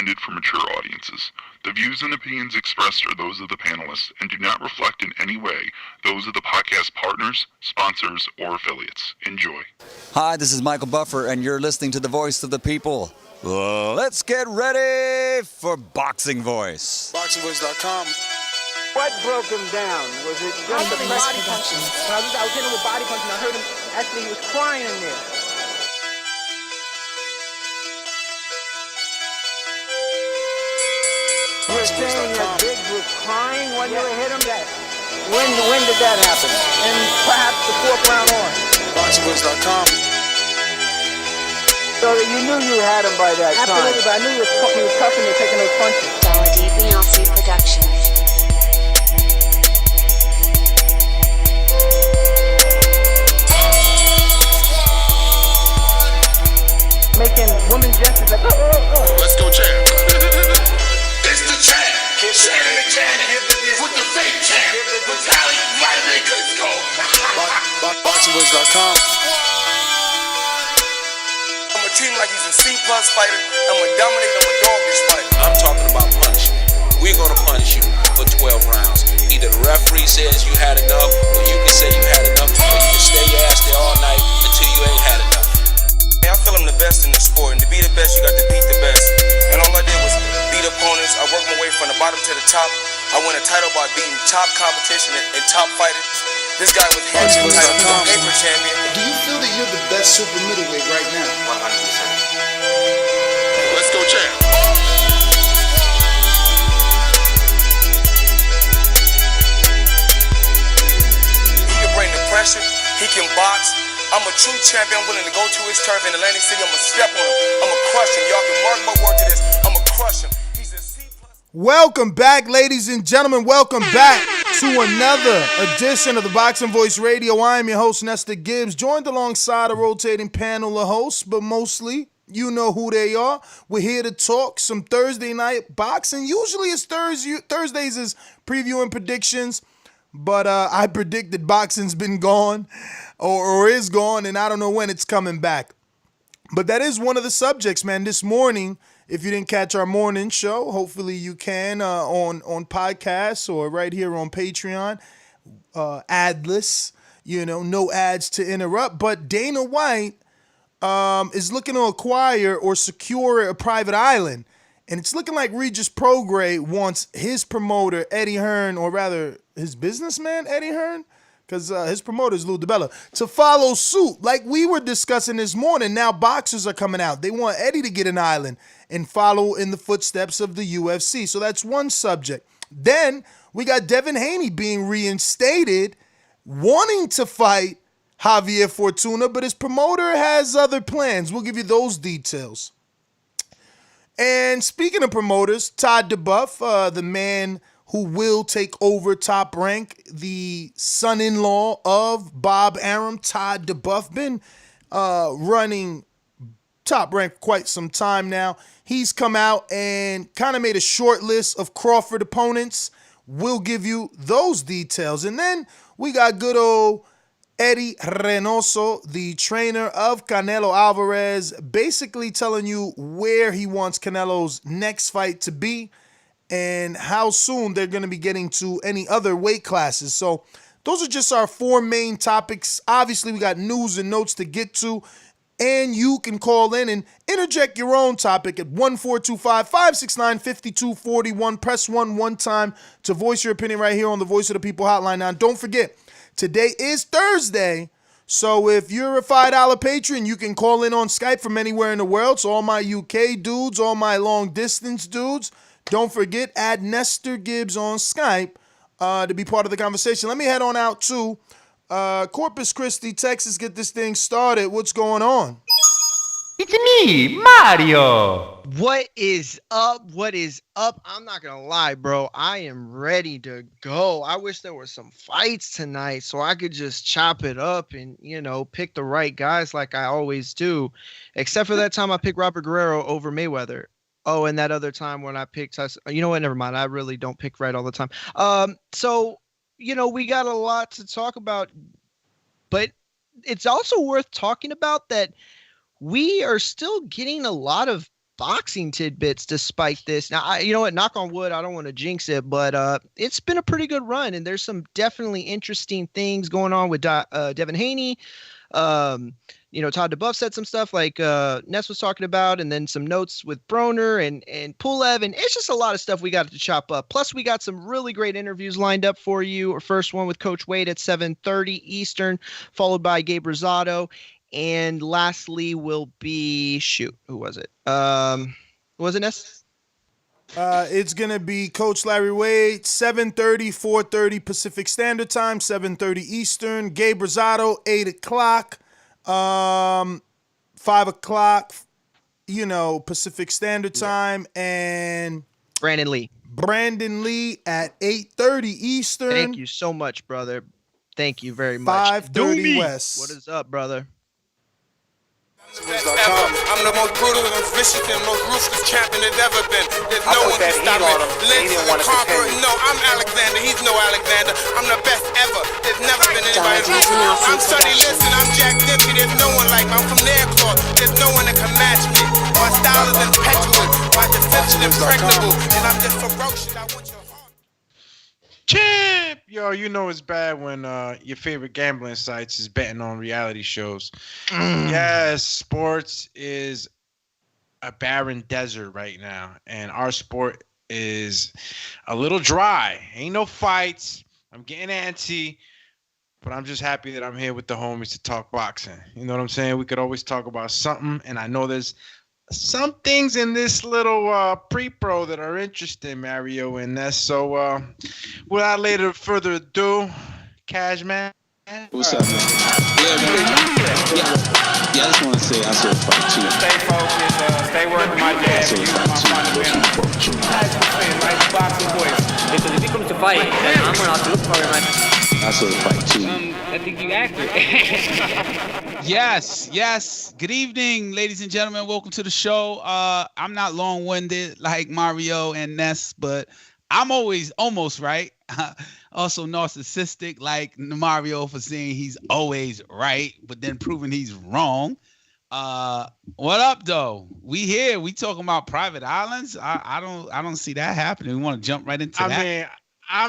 intended for mature audiences. The views and opinions expressed are those of the panelists and do not reflect in any way those of the podcast partners, sponsors, or affiliates. Enjoy. Hi, this is Michael Buffer, and you're listening to the Voice of the People. Let's get ready for Boxing Voice. ThaBoxingvoice.com. What broke him down? Was it just the body punching? When I was hitting him with body punching, I heard him, actually he was crying in there. You were saying that Biggs was crying when you hit him? When did that happen? And perhaps the fourth round on? ThaBoxingvoice.com. So that you knew you had him by that time? Absolutely, but I knew he was tough and taking those punches. DaZn Productions. Making women gestures like, Let's go, champ. It's the champ. Shannon the champ with the fake champ. Vitaly Vladimir Klitschko. ThaBoxingvoice.com. I'm gonna treat him like he's a C+ fighter. I'm gonna dominate, I'm gonna dog this fight. I'm talking about punishment. We're gonna punish you for 12 rounds. Either the referee says you had enough, or you can say you had enough, or you can stay your ass there all night until you ain't had enough. I feel I'm the best in the sport, and to be the best, you got to beat the best. And all I did was beat opponents. I worked my way from the bottom to the top. I won a title by beating top competition and top fighters. This guy was handsome, he's a paper champion. Do you feel that you're the best super middleweight right now? 100%. Let's go, champ. He can bring the pressure. He can box. I'm a true champion. I'm willing to go to his turf in Atlantic City. I'm going to step on him. I'm going to crush him. Y'all can mark my word to this. I'm going to crush him. He's a C+. Welcome back, ladies and gentlemen. Welcome back to another edition of the Boxing Voice Radio. I am your host, Nestor Gibbs, joined alongside a rotating panel of hosts, but mostly you know who they are. We're here to talk some Thursday night boxing. Usually it's Thursdays is preview and predictions, but I predicted boxing's been gone or is gone, and I don't know when it's coming back. But that is one of the subjects, man. This morning, if you didn't catch our morning show, hopefully you can on podcasts or right here on Patreon, adless, no ads to interrupt. But Dana White is looking to acquire or secure a private island. And it's looking like Regis Prograis wants his promoter, Eddie Hearn, or rather his businessman, Eddie Hearn, because his promoter is Lou DiBella, to follow suit. Like we were discussing this morning, now boxers are coming out. They want Eddie to get an island and follow in the footsteps of the UFC. So that's one subject. Then we got Devin Haney being reinstated, wanting to fight Haney-Fortuna, but his promoter has other plans. We'll give you those details. And speaking of promoters, Todd DuBoef, the man who will take over Top Rank, the son-in-law of Bob Arum, Todd DuBoef, been running Top Rank for quite some time now. He's come out and kind of made a short list of Crawford opponents. We'll give you those details. And then we got good old Eddie Reynoso, the trainer of Canelo Alvarez, basically telling you where he wants Canelo's next fight to be and how soon they're going to be getting to any other weight classes. So those are just our four main topics. Obviously, we got news and notes to get to, and you can call in and interject your own topic at 1-425-569-5241. Press 1 time to voice your opinion right here on the Voice of the People hotline. Now, don't forget, today is Thursday, so if you're a $5 patron, you can call in on Skype from anywhere in the world. So all my UK dudes, all my long-distance dudes, don't forget, add Nestor Gibbs on Skype to be part of the conversation. Let me head on out to Corpus Christi, Texas, get this thing started. What's going on? It's me, Mario. What is up? What is up? I'm not going to lie, bro. I am ready to go. I wish there were some fights tonight so I could just chop it up and, pick the right guys like I always do. Except for that time I picked Robert Guerrero over Mayweather. Oh, and that other time when I picked Tyson. You know what? Never mind. I really don't pick right all the time. So, we got a lot to talk about. But it's also worth talking about that we are still getting a lot of boxing tidbits despite this. Now, you know what? Knock on wood. I don't want to jinx it, but it's been a pretty good run, and there's some definitely interesting things going on with Devin Haney. Todd DuBoef said some stuff like Ness was talking about, and then some notes with Broner and Pulev, and it's just a lot of stuff we got to chop up. Plus, we got some really great interviews lined up for you. Our first one with Coach Wade at 7:30 Eastern, followed by Gabe Rosado, and lastly will be who was it? Was it Ness? It's gonna be Coach Larry Wade, 7:30, 4:30 Pacific Standard Time, 7:30 Eastern. Gabe Rosado, 8 o'clock. 5 o'clock, Pacific Standard Time, and Brandon Lee at 8:30 Eastern. Thank you so much, brother. Thank you very much. 5:30 West. What is up, brother? I'm the most brutal and vicious and most ruthless champion there's ever been. There's no one can stop me. Lynch is a conqueror. No, I'm Alexander. He's no Alexander. I'm the best ever. There's never been anybody like me. I'm Sonny Liston. I'm Jack Dempsey. There's no one like me. I'm from Nairclaw. There's no one that can match me. My style is impetuous. My defense is impregnable. And I'm just ferocious. I want your heart. Champ! Yo, you know it's bad when your favorite gambling sites is betting on reality shows. Yes, sports is a barren desert right now, and our sport is a little dry. Ain't no fights. I'm getting antsy, but I'm just happy that I'm here with the homies to talk boxing. You know what I'm saying? We could always talk about something, and I know there's some things in this little pre-pro that are interesting, Mario and Ness. So without further ado, Cash Man. What's up, man? Yeah, I just want to say I saw a fight too. Stay focused, stay working my dad. Like boxing voice. Because if he comes to fight, then I'm gonna have to look for him. I saw the fight too. I think you accurate. Yes. Good evening, ladies and gentlemen. Welcome to the show. I'm not long-winded like Mario and Ness, but I'm always almost right. Also narcissistic like Mario for saying he's always right, but then proving he's wrong. What up, though? We here. We talking about private islands. I don't see that happening. We want to jump right into that. I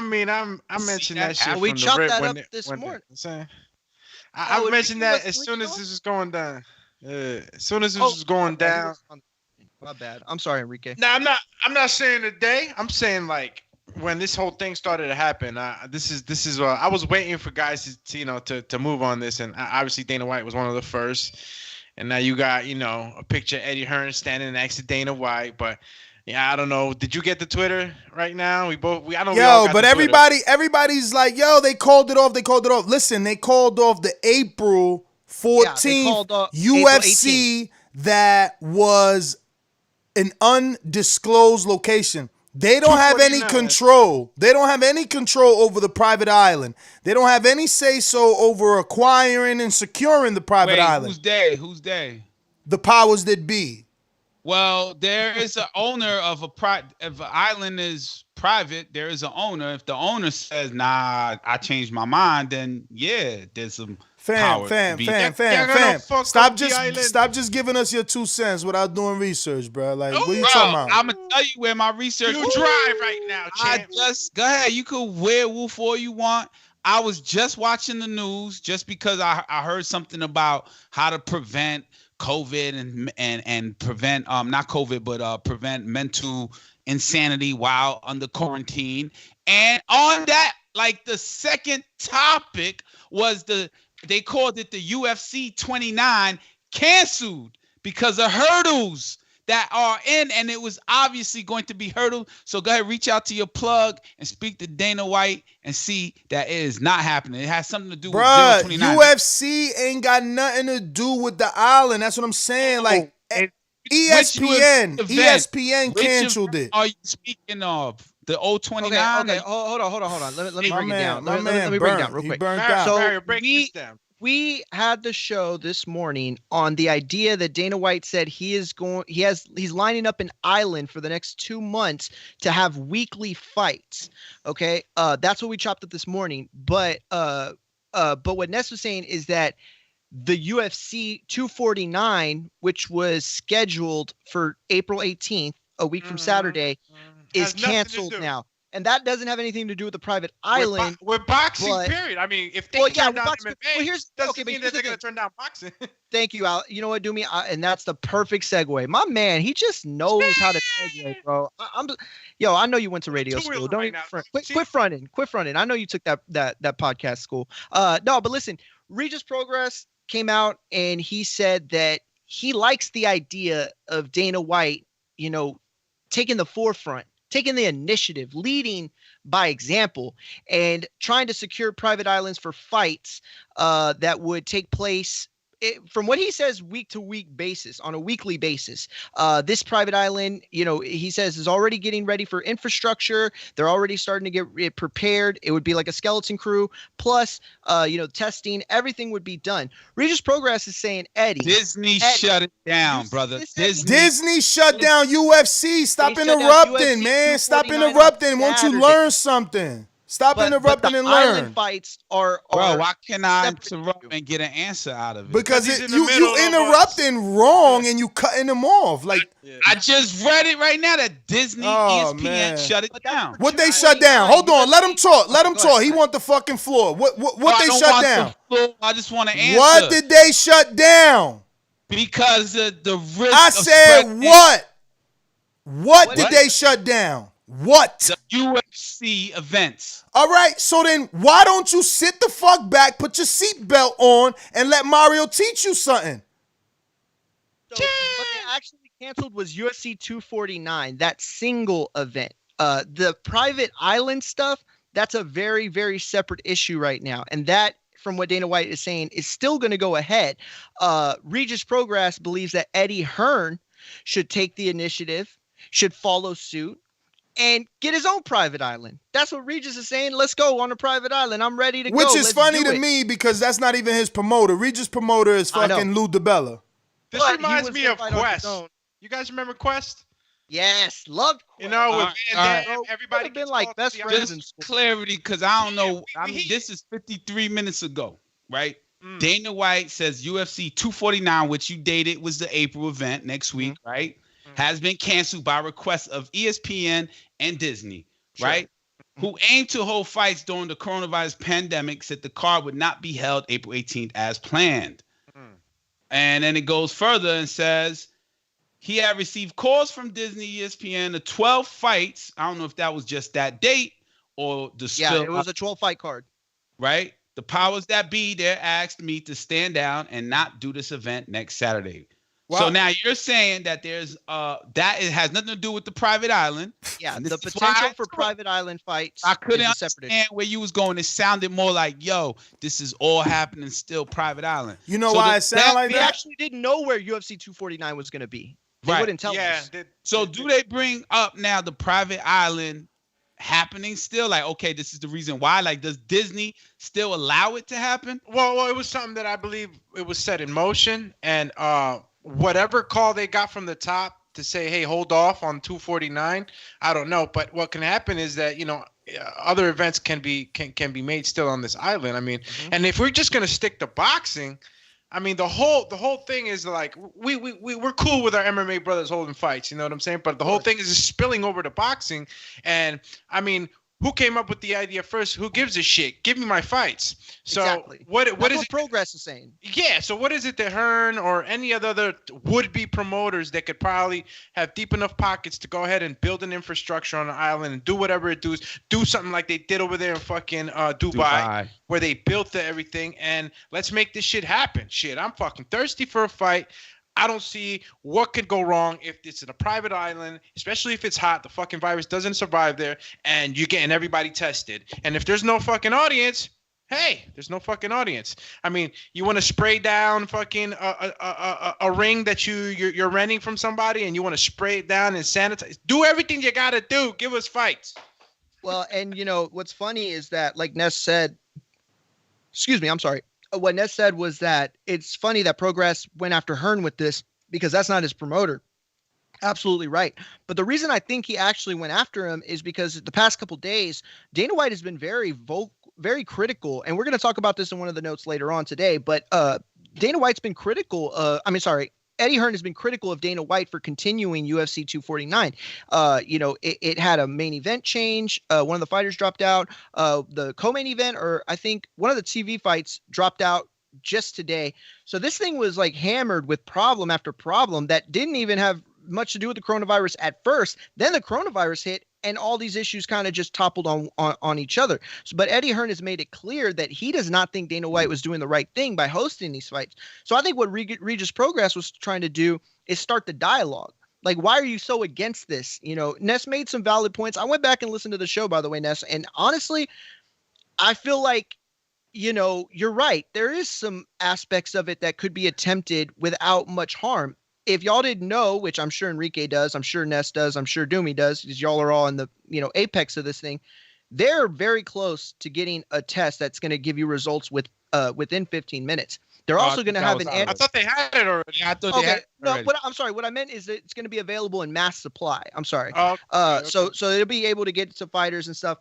mentioned that shit. We from chopped the rip that when up this morning. I mentioned that as soon as this was going down. As soon as this was going down. My bad. I'm sorry, Enrique. No, I'm not saying today. I'm saying like when this whole thing started to happen. This is. I was waiting for guys to move on this, and obviously Dana White was one of the first. And now you got a picture of Eddie Hearn standing next to Dana White, but. Yeah, I don't know. Did you get the Twitter right now? I don't. Yo, but everybody's like, yo, they called it off. Listen, they called off the April 14th UFC that was an undisclosed location. They don't have any control. They don't have any control over the private island. They don't have any say-so over acquiring and securing the private island. Who's they? The powers that be. Well, there is an owner of if an island is private, there is an owner. If the owner says, nah, I changed my mind, then yeah, there's some power. Fam. Stop just giving us your 2 cents without doing research, bro. Like, what are you talking about? I'm gonna tell you where my research. You drive right now, champ. Go ahead. You could werewolf all you want. I was just watching the news just because I heard something about how to prevent COVID and prevent not COVID but prevent mental insanity while under quarantine. And on that, like the second topic was they called it the UFC 29 canceled because of hurdles that are in, and it was obviously going to be hurdles. So go ahead, reach out to your plug and speak to Dana White and see that it is not happening. It has something to do with 029. UFC ain't got nothing to do with the island. That's what I'm saying. Like ESPN canceled it. Are you speaking of the 029? Okay, hold on. Let me break it down. Let me break it down real quick. So we had the show this morning on the idea that Dana White said he's lining up an island for the next 2 months to have weekly fights. Okay. That's what we chopped up this morning. But what Ness was saying is that the UFC 249, which was scheduled for April 18th, a week from Saturday, is canceled now. And that doesn't have anything to do with the private island. With boxing, period. I mean, if they turn down MMA, doesn't mean that they're going to turn down boxing. Thank you, Al. You know what, Doomy? And that's the perfect segue. My man, he just knows how to segue, bro. I know you went to radio school. Don't even front. Quit fronting. Quit fronting. I know you took that podcast school. No, but listen, Regis Progress came out and he said that he likes the idea of Dana White, taking the forefront, taking the initiative, leading by example, and trying to secure private islands for fights that would take place, from what he says, week to week basis, on a weekly basis. This private island, he says, is already getting ready for infrastructure. They're already starting to get it prepared. It would be like a skeleton crew, plus, testing. Everything would be done. Regis Progress is saying, Eddie, shut it down, brother. Disney shut down UFC. Stop interrupting, man. Stop interrupting. Won't you learn something? Stop interrupting and learn. Island fights are bro, why can't I interrupt and get an answer out of it? Because you interrupting wrong and you cutting them off. Like I just read it right now that Disney ESPN shut it down. What they shut down? Hold on, let him talk. Let him talk. He want the fucking floor. What they shut down? I just want to answer. What did they shut down? Because the risk. I said what? What did they shut down? What? The UFC events. All right, so then why don't you sit the fuck back, put your seatbelt on, and let Mario teach you something? So, what they actually canceled was UFC 249, that single event. The private island stuff, that's a very, very separate issue right now. And that, from what Dana White is saying, is still going to go ahead. Regis Progress believes that Eddie Hearn should take the initiative, should follow suit, and get his own private island. That's what Regis is saying. Let's go on a private island. I'm ready to go. Which is funny to me because that's not even his promoter. Regis' promoter is fucking Lou DiBella. This reminds me of Quest. You guys remember Quest? Yes, loved Quest. With Van Damme, everybody been like best friends in school. Clarity, because I don't know. I mean, this is 53 minutes ago, right? Dana White says UFC 249, which you dated was the April event next week, right? Has been canceled by request of ESPN and Disney, right? Who aim to hold fights during the coronavirus pandemic, said the card would not be held April 18th as planned. And then it goes further and says he had received calls from Disney, ESPN, the 12 fights. I don't know if that was just that date or the it was a 12-fight card. Right? The powers that be there asked me to stand down and not do this event next Saturday. Wow. So now you're saying that there's it has nothing to do with the private island. Yeah, the potential for private island fights. I couldn't understand where you was going. It sounded more like, yo, this is all happening still private island. You know why it sounded like that? We actually didn't know where UFC 249 was going to be. They wouldn't tell us. So do they bring up now the private island happening still? Like, okay, this is the reason why. Like, does Disney still allow it to happen? Well, it was something that I believe it was set in motion, and whatever call they got from the top to say, hey, hold off on 249, I don't know. But what can happen is that, other events can be made still on this island. I mean, and if we're just going to stick to boxing, I mean, the whole thing is like, we're cool with our MMA brothers holding fights, you know what I'm saying? But the whole thing is just spilling over to boxing. And I mean, who came up with the idea first? Who gives a shit? Give me my fights. So exactly. what is Progress is saying? Yeah. So what is it that Hearn or any other would-be promoters that could probably have deep enough pockets to go ahead and build an infrastructure on the island and do whatever it do something like they did over there in fucking Dubai, where they built everything, and let's make this shit happen. Shit, I'm fucking thirsty for a fight. I don't see what could go wrong if it's in a private island, especially if it's hot. The fucking virus doesn't survive there, and you're getting everybody tested. And if there's no fucking audience, hey, there's no fucking audience. I mean, you want to spray down fucking a ring that you're renting from somebody, and you want to spray it down and sanitize. Do everything you gotta do. Give us fights. Well, and what's funny is that, like Ness said, excuse me, I'm sorry. What Ness said was that it's funny that Progress went after Hearn with this because that's not his promoter. Absolutely right. But the reason I think he actually went after him is because the past couple days, Dana White has been very critical. And we're going to talk about this in one of the notes later on today. But Dana White's been critical. Eddie Hearn has been critical of Dana White for continuing UFC 249. It had a main event change. One of the fighters dropped out. The co-main event, or I think one of the TV fights, dropped out just today. So this thing was like hammered with problem after problem that didn't even have much to do with the coronavirus at first. Then the coronavirus hit, and all these issues kind of just toppled on each other. But Eddie Hearn has made it clear that he does not think Dana White was doing the right thing by hosting these fights. So I think what Regis Progress was trying to do is start the dialogue. Like, why are you so against this? Ness made some valid points. I went back and listened to the show, by the way, Ness, and honestly, I feel like, you're right. There is some aspects of it that could be attempted without much harm. If y'all didn't know, which I'm sure Enrique does, I'm sure Ness does, I'm sure Doomy does, because y'all are all in the apex of this thing. They're very close to getting a test that's going to give you results within 15 minutes. They're also going to have an. I thought they had it already. I thought they had it already. No, I'm sorry. What I meant is that it's going to be available in mass supply. I'm sorry. Okay. So they'll be able to get to fighters and stuff.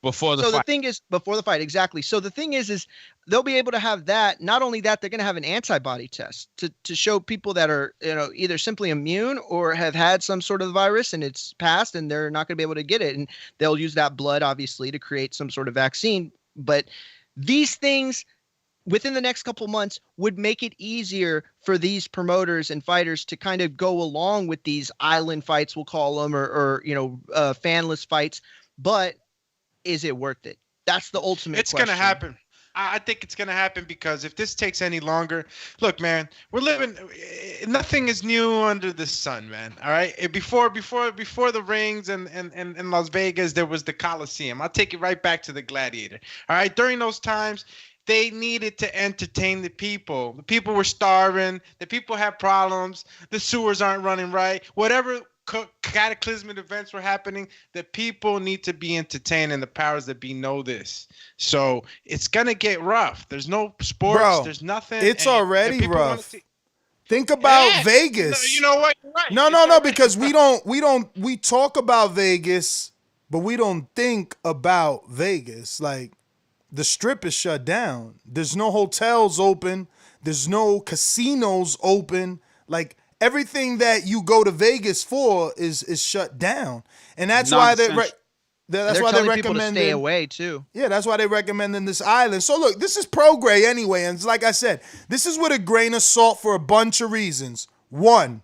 Before the fight. The thing is, before the fight, exactly. So the thing is they'll be able to have that. Not only that, they're going to have an antibody test to show people that are, either simply immune or have had some sort of virus and it's passed and they're not going to be able to get it. And they'll use that blood, obviously, to create some sort of vaccine. But these things within the next couple months would make it easier for these promoters and fighters to kind of go along with these island fights, we'll call them, or fanless fights. But is it worth it? That's the ultimate question. It's going to happen. I think it's going to happen because if this takes any longer, look, man, we're living. Nothing is new under the sun, man. All right. Before the rings and Las Vegas, there was the Coliseum. I'll take it right back to the Gladiator. All right. During those times, they needed to entertain the people. The people were starving. The people had problems. The sewers aren't running right. Whatever cataclysmic events were happening, the people need to be entertained, and the powers that be know this. So it's gonna get rough. There's no sports. Bro, there's nothing. It's already rough. Think about Vegas. You know what? You're right. No, because we talk about Vegas, but we don't think about Vegas. Like, the Strip is shut down. There's no hotels open. There's no casinos open. Like, everything that you go to Vegas for is shut down, and that's why they're recommending people to stay away too. Yeah, that's why they're recommending this island. So look, this is pro-gray anyway, and like I said, this is with a grain of salt for a bunch of reasons. One,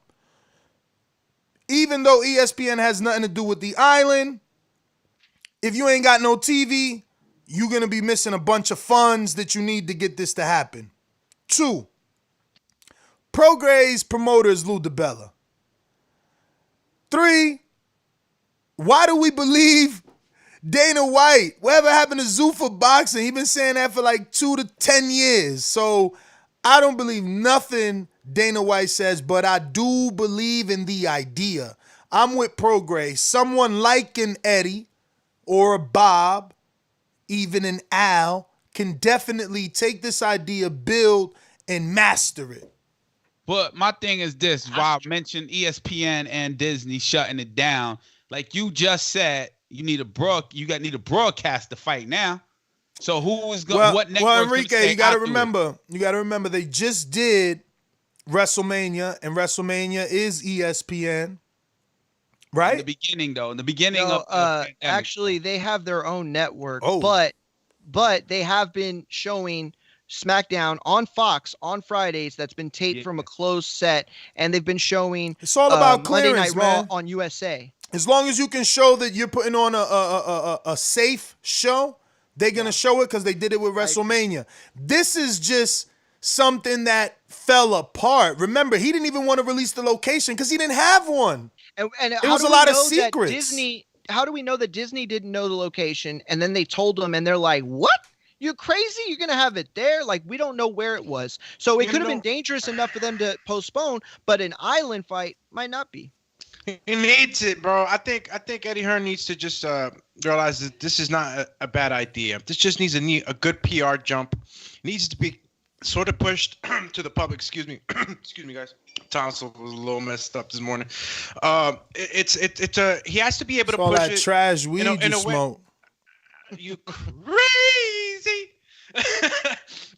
even though ESPN has nothing to do with the island, if you ain't got no TV, you're gonna be missing a bunch of funds that you need to get this to happen. Two, Pro-Gray's promoter is Lou DiBella. 3, why do we believe Dana White? Whatever happened to Zuffa Boxing? He's been saying that for like 2 to 10 years. So I don't believe nothing Dana White says, but I do believe in the idea. I'm with Pro-Gray. Someone like an Eddie or a Bob, even an Al, can definitely take this idea, build, and master it. But my thing is this: Rob mentioned ESPN and Disney shutting it down. Like you just said, you need a broadcast to fight now. So who is going? What network? Well, Enrique, you got to remember, they just did WrestleMania, and WrestleMania is ESPN, right? In the beginning, though, actually, they have their own network, Oh. but they have been showing SmackDown on Fox on Fridays. That's been taped from a closed set, and they've been showing It's all about Monday clearance, Night Raw man. on USA. As long as you can show that you're putting on a safe show, they're going to show it because they did it with WrestleMania. This is just something that fell apart. Remember, he didn't even want to release the location because he didn't have one. And it was a lot of secrets. How do we know that Disney didn't know the location, and then they told them, and they're like, what? You're crazy? You're going to have it there? Like, we don't know where it was. So it could have been dangerous enough for them to postpone, but an island fight might not be. He needs it, bro. I think Eddie Hearn needs to just realize that this is not a bad idea. This just needs a good PR jump. It needs to be sort of pushed to the public. Excuse me. Excuse me, guys. Tonsil was a little messed up this morning. He has to be able to all push that it trash weed in you a way. smoke. You crazy.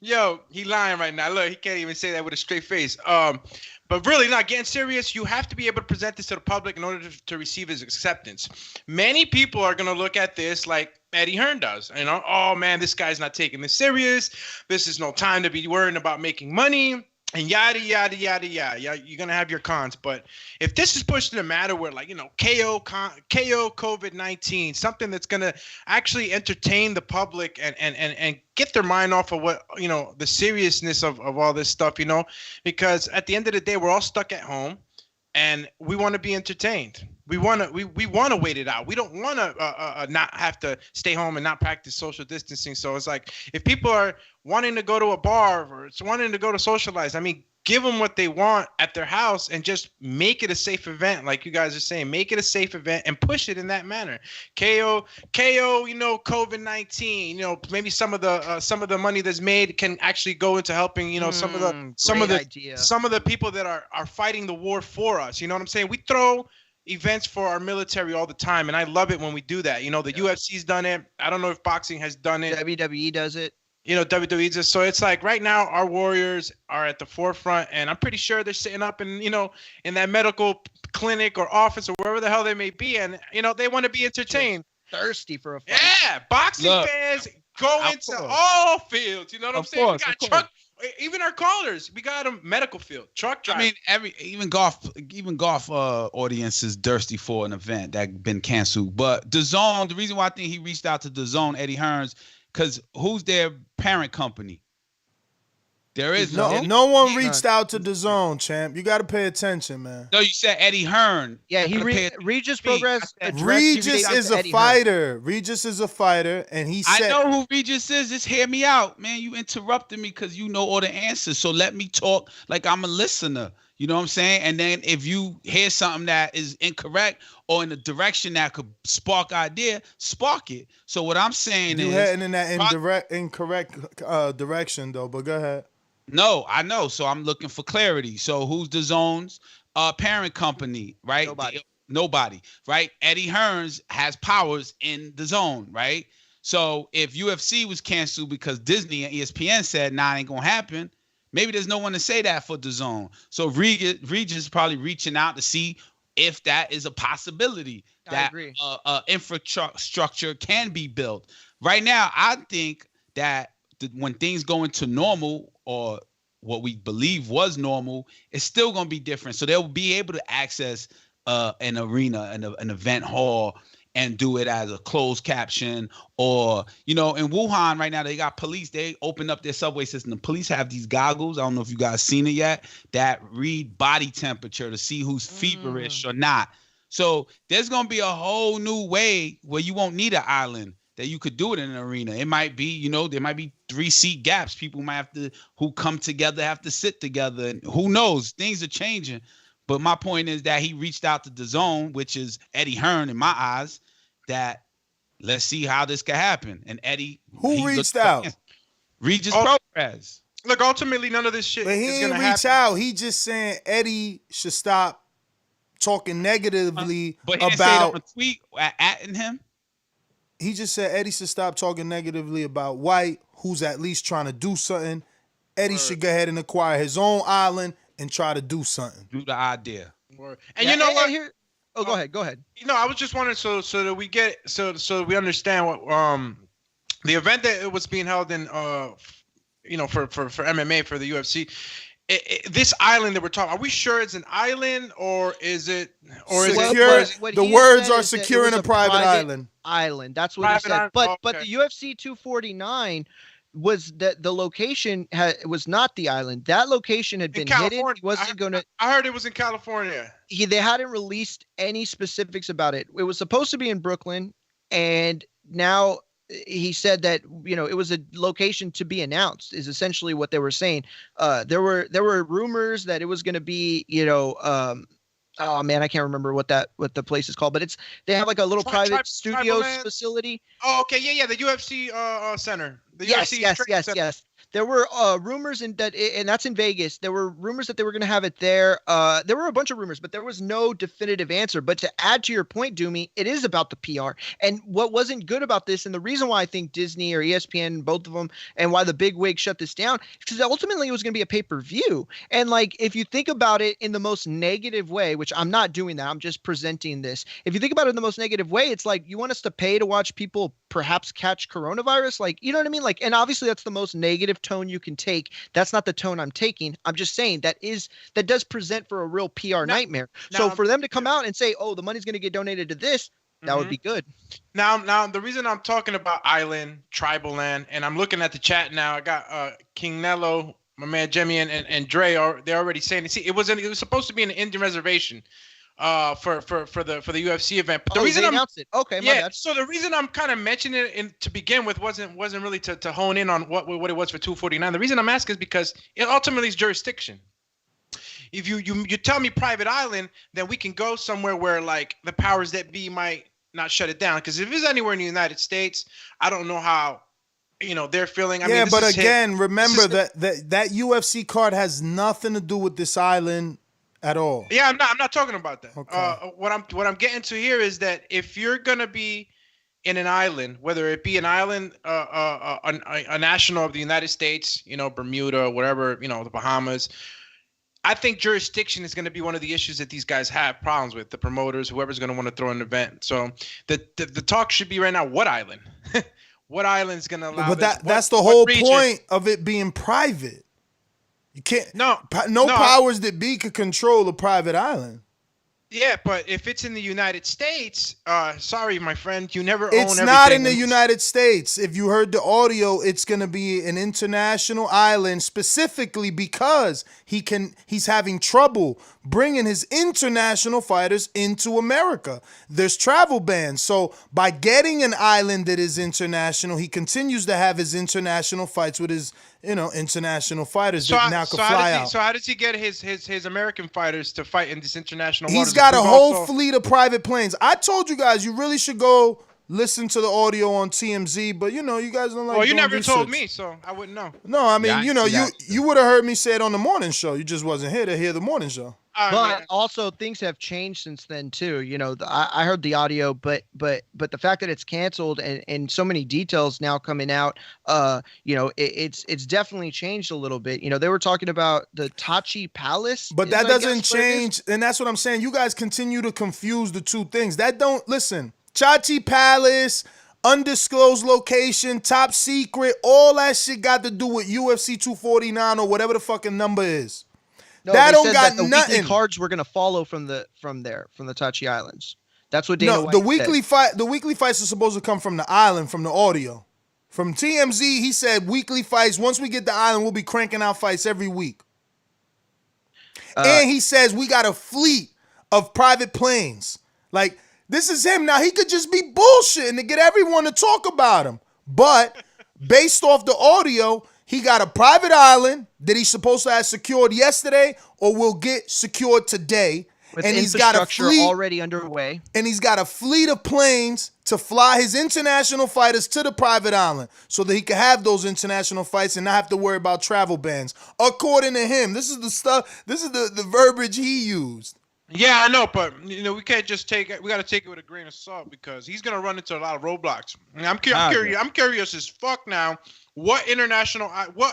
Yo, he lying right now. Look, he can't even say that with a straight face. But really, not getting serious. You have to be able to present this to the public in order to receive his acceptance. Many people are gonna look at this like Eddie Hearn does. You know, oh man, this guy's not taking this serious. This is no time to be worrying about making money. And yada, yada, yada, yada. Yeah, you're going to have your cons. But if this is pushed in a matter where, like, you know, KO COVID-19, something that's going to actually entertain the public and get their mind off of what, you know, the seriousness of all this stuff, you know, because at the end of the day, we're all stuck at home and we want to be entertained. We want to wait it out. We don't want to not have to stay home and not practice social distancing. So it's like if people are wanting to go to a bar or it's wanting to go to socialize, I mean, give them what they want at their house and just make it a safe event. Like you guys are saying, make it a safe event and push it in that manner. KO, you know, COVID-19, you know, maybe some of the money that's made can actually go into helping, you know, some of the people that are fighting the war for us. You know what I'm saying? We throw events for our military all the time, and I love it when we do that. You know, the UFC's done it. I don't know if boxing has done it. WWE does it. You know, WWE does. So it's like right now our warriors are at the forefront, and I'm pretty sure they're sitting up in, you know, in that medical clinic or office or wherever the hell they may be, and you know they want to be entertained. Thirsty for a fight. Yeah, boxing fans go into all fields. You know what I'm saying? We got truck. Even our callers, we got a medical field, truck driver. I mean, even golf audience is thirsty for an event that been canceled. But Dazn, the reason why I think he reached out to Dazn, Eddie Hearns, because who's their parent company? There is no one reached out to Dazn, champ. You got to pay attention, man. No, you said Eddie Hearn. Yeah, Regis Progress. Regis is a fighter. Regis is a fighter, and he said, I know who Regis is. Just hear me out, man. You interrupted me because you know all the answers. So let me talk like I'm a listener. You know what I'm saying? And then if you hear something that is incorrect or in a direction that could spark idea, spark it. So what I'm saying is you're heading in that incorrect direction, though. But go ahead. No, I know. So I'm looking for clarity. So who's Dazn's parent company, right? Nobody, right? Eddie Hearns has powers in Dazn, right? So if UFC was canceled because Disney and ESPN said, nah, it ain't going to happen, maybe there's no one to say that for Dazn. So Regis is probably reaching out to see if that is a possibility that infrastructure can be built. Right now, I think that when things go into normal or what we believe was normal, it's still going to be different. So they'll be able to access an arena, an event hall, and do it as a closed caption. Or, you know, in Wuhan right now, they got police. They opened up their subway system. The police have these goggles. I don't know if you guys seen it yet, that read body temperature to see who's feverish or not. So there's going to be a whole new way where you won't need an island, that you could do it in an arena. It might be, you know, there might be 3-seat gaps. People might have to, who come together, have to sit together. And who knows? Things are changing. But my point is that he reached out to Dazn, which is Eddie Hearn in my eyes, that let's see how this can happen. And Eddie, who reached out? Regis Progress. Look, ultimately, none of this shit but he is didn't going to reach out. He just saying Eddie should stop talking negatively but he about. Didn't say it on a tweet atting him. He just said Eddie should stop talking negatively about White, who's at least trying to do something. Eddie should go ahead and acquire his own island and try to do something. Do the idea. And you know what? Go ahead. You know, I was just wondering, so that we get, so we understand what the event that it was being held in, you know, for MMA, for the UFC. This island that we're talking, are we sure it's an island or is it secure? The words are securing a private island. Island. That's what he said. But the UFC 249 was that the location was not the island. That location had been hidden. He wasn't going to. I heard it was in California. They hadn't released any specifics about it. It was supposed to be in Brooklyn, and now he said that, you know, it was a location to be announced, is essentially what they were saying. There were rumors that it was going to be, you know, oh man, I can't remember what the place is called, but they have like a little private studios facility. Oh, okay, yeah, the UFC center. Yes, UFC yes, Trade yes, Center. yes. There were rumors and that's in Vegas. There were rumors that they were going to have it there. There were a bunch of rumors, but there was no definitive answer. But to add to your point, Doomy, it is about the PR. And what wasn't good about this, and the reason why I think Disney or ESPN, both of them, and why the big wig shut this down, because ultimately it was going to be a pay-per-view. And like, if you think about it in the most negative way, which I'm not doing that, I'm just presenting this. If you think about it in the most negative way, it's like, you want us to pay to watch people perhaps catch coronavirus? Like, you know what I mean? Like, and obviously that's the most negative tone you can take. That's not the tone I'm taking. I'm just saying that does present for a real PR nightmare. So for them to come out and say, oh, the money's going to get donated to this, that would be good. Now the reason I'm talking about island, tribal land, and I'm looking at the chat now, I got King Nello, my man Jimmy, and Dre they're already saying it. See, it was supposed to be an Indian reservation for the UFC event. But the reason they I'm announced it. Okay, my bad. So the reason I'm kind of mentioning it to begin with wasn't really to hone in on what it was for 249. The reason I'm asking is because it ultimately is jurisdiction. If you tell me private island, then we can go somewhere where like the powers that be might not shut it down. Because if it's anywhere in the United States, I don't know how they're feeling. I mean, but again, remember that UFC card has nothing to do with this island at all. Yeah, I'm not talking about that. Okay. What I'm getting to here is that if you're gonna be in an island, whether it be an island, a national of the United States, Bermuda, whatever, the Bahamas, I think jurisdiction is going to be one of the issues that these guys have problems with. The promoters, whoever's going to want to throw an event. So the talk should be right now: what island? What island is going to allow? But that's the whole point of it being private. You can't. No powers that be could control a private island. Yeah, but if it's in the United States, sorry, my friend, you never own everything. It's not in the United States. If you heard the audio, it's going to be an international island specifically because he's having trouble bringing his international fighters into America. There's travel bans. So by getting an island that is international, he continues to have his international fights with his international fighters that now can fly out. So how does he get his American fighters to fight in this international He's waters? got a whole fleet of private planes. I told you guys you really should go listen to the audio on TMZ, but you guys don't like. Well, you never research. told me, so I wouldn't know. No, I mean, you would have heard me say it on the morning show. You just wasn't here to hear the morning show. But also things have changed since then too. I heard the audio, but the fact that it's canceled and so many details now coming out, it's definitely changed a little bit. They were talking about the Tachi Palace, but that doesn't change, and that's what I'm saying. You guys continue to confuse the two things. That don't listen. Chachi Palace, undisclosed location, top secret, all that shit got to do with UFC 249 or whatever the fucking number is. No, that don't said got that the nothing. Weekly cards were gonna follow from the Tachi Islands. That's what Dana White the weekly said. the weekly fights are supposed to come from the island, from the audio. From TMZ, he said weekly fights. Once we get the island, we'll be cranking out fights every week. And he says we got a fleet of private planes. Like, this is him. Now, he could just be bullshitting to get everyone to talk about him. But based off the audio, he got a private island that he's supposed to have secured yesterday or will get secured today. With and he's got a fleet already underway. And he's got a fleet of planes to fly his international fighters to the private island so that he can have those international fights and not have to worry about travel bans. According to him, this is the stuff, this is the verbiage he used. Yeah, I know, but we can't just take it. We got to take it with a grain of salt because he's gonna run into a lot of roadblocks. And I'm curious. I'm curious as fuck now. What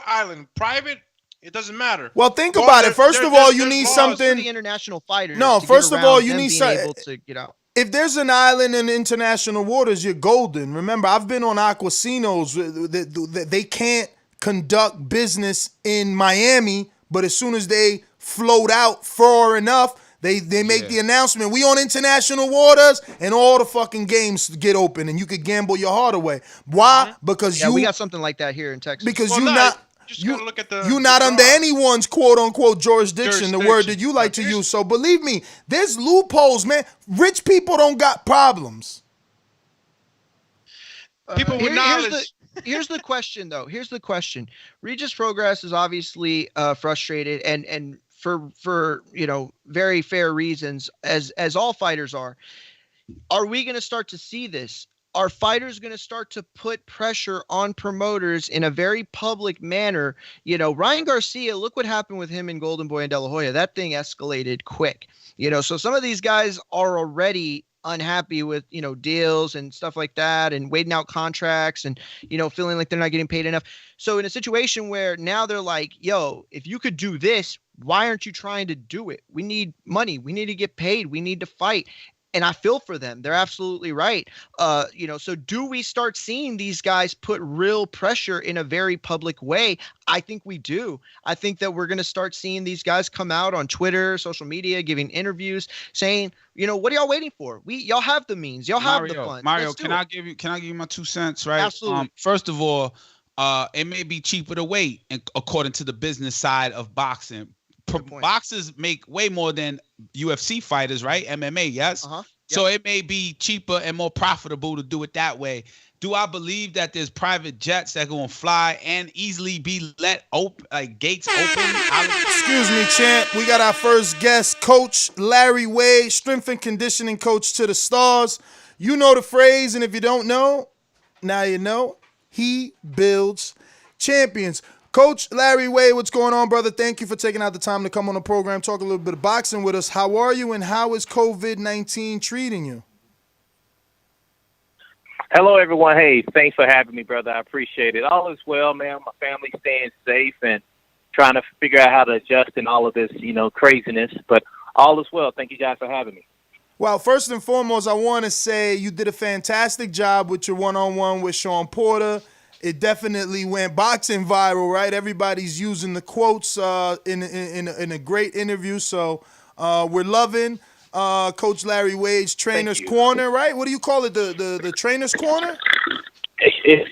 island? Private? It doesn't matter. Well, think about it. First of all, you need something. For the international fighters. No, first of all, you need something to get out. If there's an island in international waters, you're golden. Remember, I've been on Aquasinos. They can't conduct business in Miami, but as soon as they float out far enough, they make the announcement, we on international waters, and all the fucking games get open, and you could gamble your heart away. Why? Because we got something like that here in Texas. Because you're not under anyone's quote unquote jurisdiction, the word that you like to use. So believe me, there's loopholes, man. Rich people don't got problems. People with knowledge. Here's the question, though. Here's the question. Regis Progress is obviously frustrated, and for very fair reasons, as all fighters are. Are we going to start to see this? are fighters going to start to put pressure on promoters in a very public manner? You know, Ryan Garcia, look what happened with him and Golden Boy and De La Hoya. That thing escalated quick. You know, so some of these guys are already unhappy with, you know, deals and stuff like that and waiting out contracts and, you know, feeling like they're not getting paid enough. So in a situation where now they're like, yo, if you could do this, why aren't you trying to do it? We need money. We need to get paid. We need to fight. And I feel for them. They're absolutely right. You know, so do we start seeing these guys put real pressure in a very public way? I think we do. I think that we're going to start seeing these guys come out on Twitter, social media, giving interviews, saying, you know, what are y'all waiting for? Y'all have the means. Y'all have the funds. Mario, can I give you my 2 cents, right? Absolutely. First of all, it may be cheaper to wait, according to the business side of boxing. Boxers make way more than UFC fighters, right? MMA, yes. So it may be cheaper and more profitable to do it that way. Do I believe that there's private jets that go and fly and easily be let open, like gates open? Excuse me, champ. We got our first guest, Coach Larry Wade, strength and conditioning coach to the stars. You know the phrase, and if you don't know, now you know. He builds champions. Coach Larry Wade, what's going on, brother? Thank you for taking out the time to come on the program, talk a little bit of boxing with us. How are you, and how is COVID-19 treating you? Hello, everyone. Hey, thanks for having me, brother. I appreciate it. All is well, man. My family's staying safe and trying to figure out how to adjust in all of this, you know, craziness. But all is well. Thank you guys for having me. Well, first and foremost, I want to say you did a fantastic job with your one-on-one with Sean Porter. It definitely went boxing viral, right? Everybody's using the quotes in a great interview. So we're loving Coach Larry Wade's Trainer's Corner, right? What do you call it? The Trainer's Corner? It's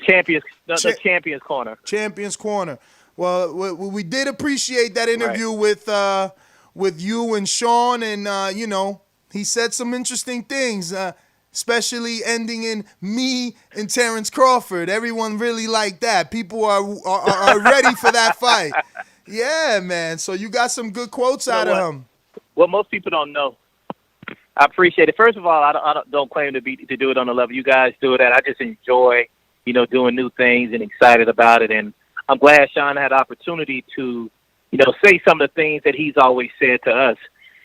the Champion's Corner. Champion's Corner. Well, we did appreciate that interview with you and Sean, and you know, he said some interesting things. Especially ending in me and Terrence Crawford. Everyone really liked that. People are ready for that fight. Yeah, man. So you got some good quotes out of him. Well, most people don't know. I appreciate it. First of all, I don't claim to do it on the level you guys do it at. I just enjoy, you know, doing new things and excited about it. And I'm glad Sean had opportunity to, you know, say some of the things that he's always said to us.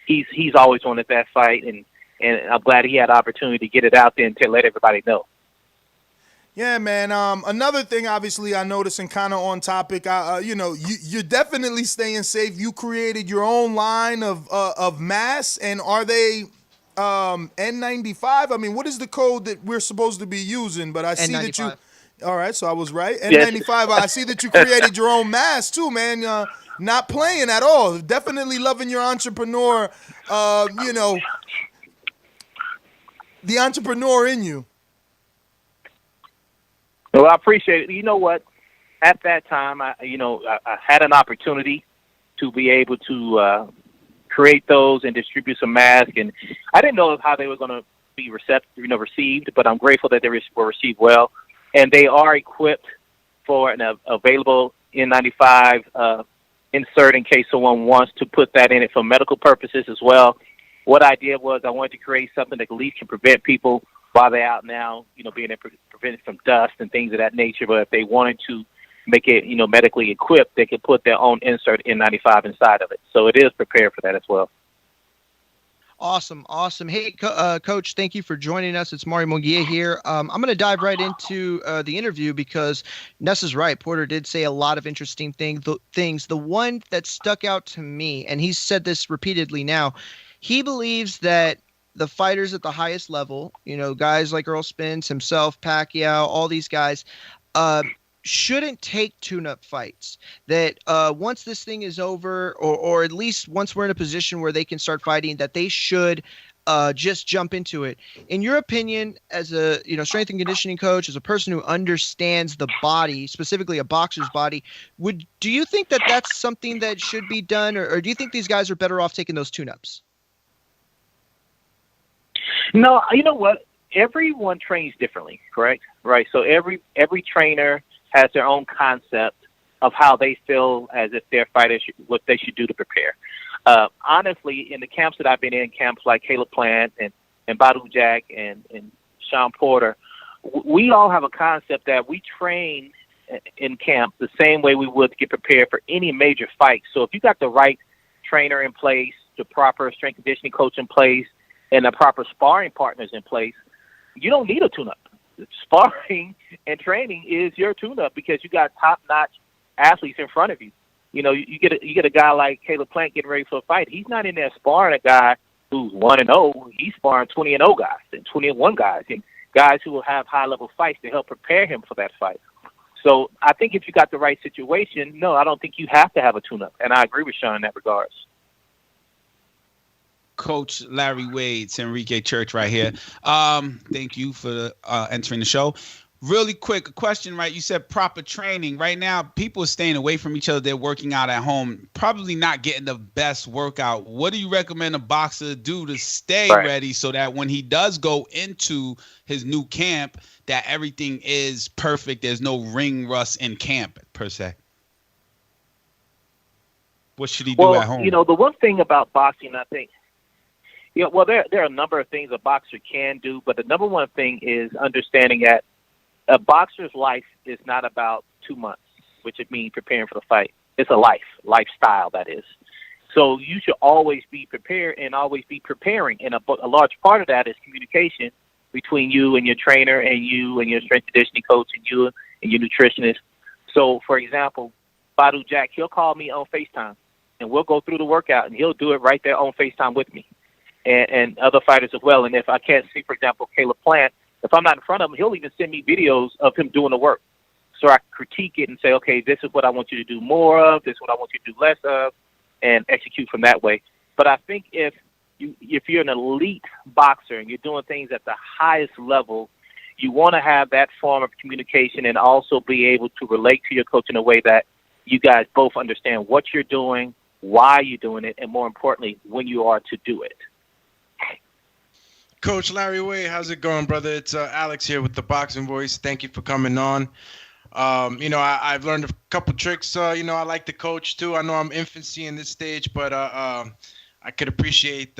He's always wanted that fight, and I'm glad he had the opportunity to get it out there and to let everybody know. Yeah, man. Another thing, obviously, I noticed, and kind of on topic, you know, you're definitely staying safe. You created your own line of masks, and are they N95? I mean, what is the code that we're supposed to be using? But I see N95. That you. All right, so I was right. N95. Yes. I see that you created your own mask too, man. Not playing at all. Definitely loving your entrepreneur. You know. The entrepreneur in you. Well, I appreciate it. You know what? At that time, I had an opportunity to be able to create those and distribute some masks, and I didn't know how they were going to be received, but I'm grateful that they were received well, and they are equipped for an available N95 insert in case someone wants to put that in it for medical purposes as well. What I did was I wanted to create something that at least can prevent people while they're out now, you know, being prevented from dust and things of that nature. But if they wanted to make it, you know, medically equipped, they could put their own insert N95 inside of it. So it is prepared for that as well. Awesome. Hey, Coach, thank you for joining us. It's Mario Munguia here. I'm going to dive right into the interview because Nessa's right. Porter did say a lot of interesting things. The one that stuck out to me, and he's said this repeatedly now, he believes that the fighters at the highest level, you know, guys like Earl Spence, himself, Pacquiao, all these guys, shouldn't take tune-up fights. That once this thing is over, or at least once we're in a position where they can start fighting, that they should just jump into it. In your opinion, as a strength and conditioning coach, as a person who understands the body, specifically a boxer's body, do you think that that's something that should be done, or do you think these guys are better off taking those tune-ups? No, you know what? Everyone trains differently, correct? Right. So every trainer has their own concept of how they feel as if their fighters what they should do to prepare. Honestly, in the camps that I've been in, camps like Caleb Plant and Badu Jack and Sean Porter, we all have a concept that we train in camp the same way we would get prepared for any major fight. So if you got the right trainer in place, the proper strength conditioning coach in place, and the proper sparring partners in place, you don't need a tune-up. Sparring and training is your tune-up because you got top-notch athletes in front of you. You know, you get a guy like Caleb Plant getting ready for a fight. He's not in there sparring a guy who's 1-0. He's sparring 20-0 guys and 21 guys, and guys who will have high-level fights to help prepare him for that fight. So I think if you got the right situation, no, I don't think you have to have a tune-up, and I agree with Sean in that regards. Coach Larry Wade's Enrique Church right here. Thank you for entering the show. Really quick, a question, right? You said proper training. Right now, people are staying away from each other. They're working out at home, probably not getting the best workout. What do you recommend a boxer do to stay ready so that when he does go into his new camp, that everything is perfect? There's no ring rust in camp, per se. What should he do at home? You know, the one thing about boxing, I think, well, there are a number of things a boxer can do, but the number one thing is understanding that a boxer's life is not about 2 months, which it means preparing for the fight. It's a lifestyle, that is. So you should always be prepared and always be preparing. And a large part of that is communication between you and your trainer and you and your strength conditioning coach and you and your nutritionist. So, for example, Badu Jack, he'll call me on FaceTime, and we'll go through the workout, and he'll do it right there on FaceTime with me, and other fighters as well. And if I can't see, for example, Caleb Plant, if I'm not in front of him, he'll even send me videos of him doing the work. So I critique it and say, okay, this is what I want you to do more of, this is what I want you to do less of, and execute from that way. But I think if you're an elite boxer and you're doing things at the highest level, you want to have that form of communication and also be able to relate to your coach in a way that you guys both understand what you're doing, why you're doing it, and more importantly, when you are to do it. Coach Larry Wade, how's it going, brother? It's Alex here with the Boxing Voice. Thank you for coming on. I've learned a couple tricks. I like to coach too. I know I'm infancy in this stage, but I could appreciate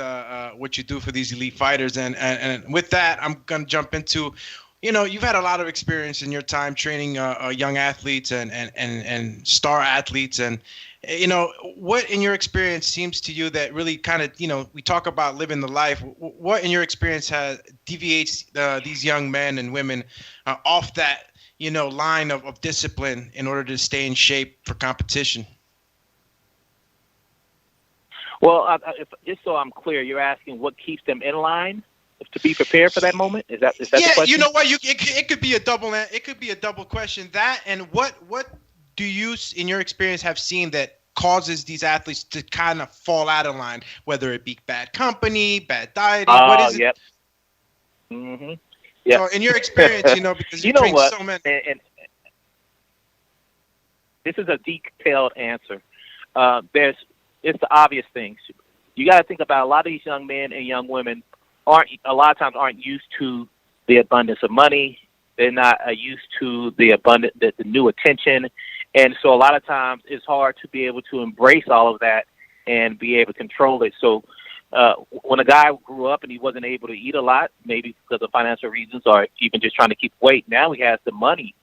what you do for these elite fighters. And with that, I'm going to jump into, you've had a lot of experience in your time training young athletes and star athletes. And, what in your experience seems to you that really kind of, we talk about living the life. What in your experience deviates these young men and women off that, line of discipline in order to stay in shape for competition? Well, just so I'm clear, you're asking what keeps them in line to be prepared for that moment? Is that the question? You know what? It could be a double question. That and what do you, in your experience, have seen that causes these athletes to kind of fall out of line, whether it be bad company, bad dieting? What is it? Yep. Mm-hmm. Yeah. So in your experience, because you train so many. And this is a detailed answer. It's the obvious things. You got to think about a lot of these young men and young women aren't used to the abundance of money. They're not used to the new attention. And so a lot of times it's hard to be able to embrace all of that and be able to control it. So when a guy grew up and he wasn't able to eat a lot, maybe because of financial reasons or even just trying to keep weight, now he has the money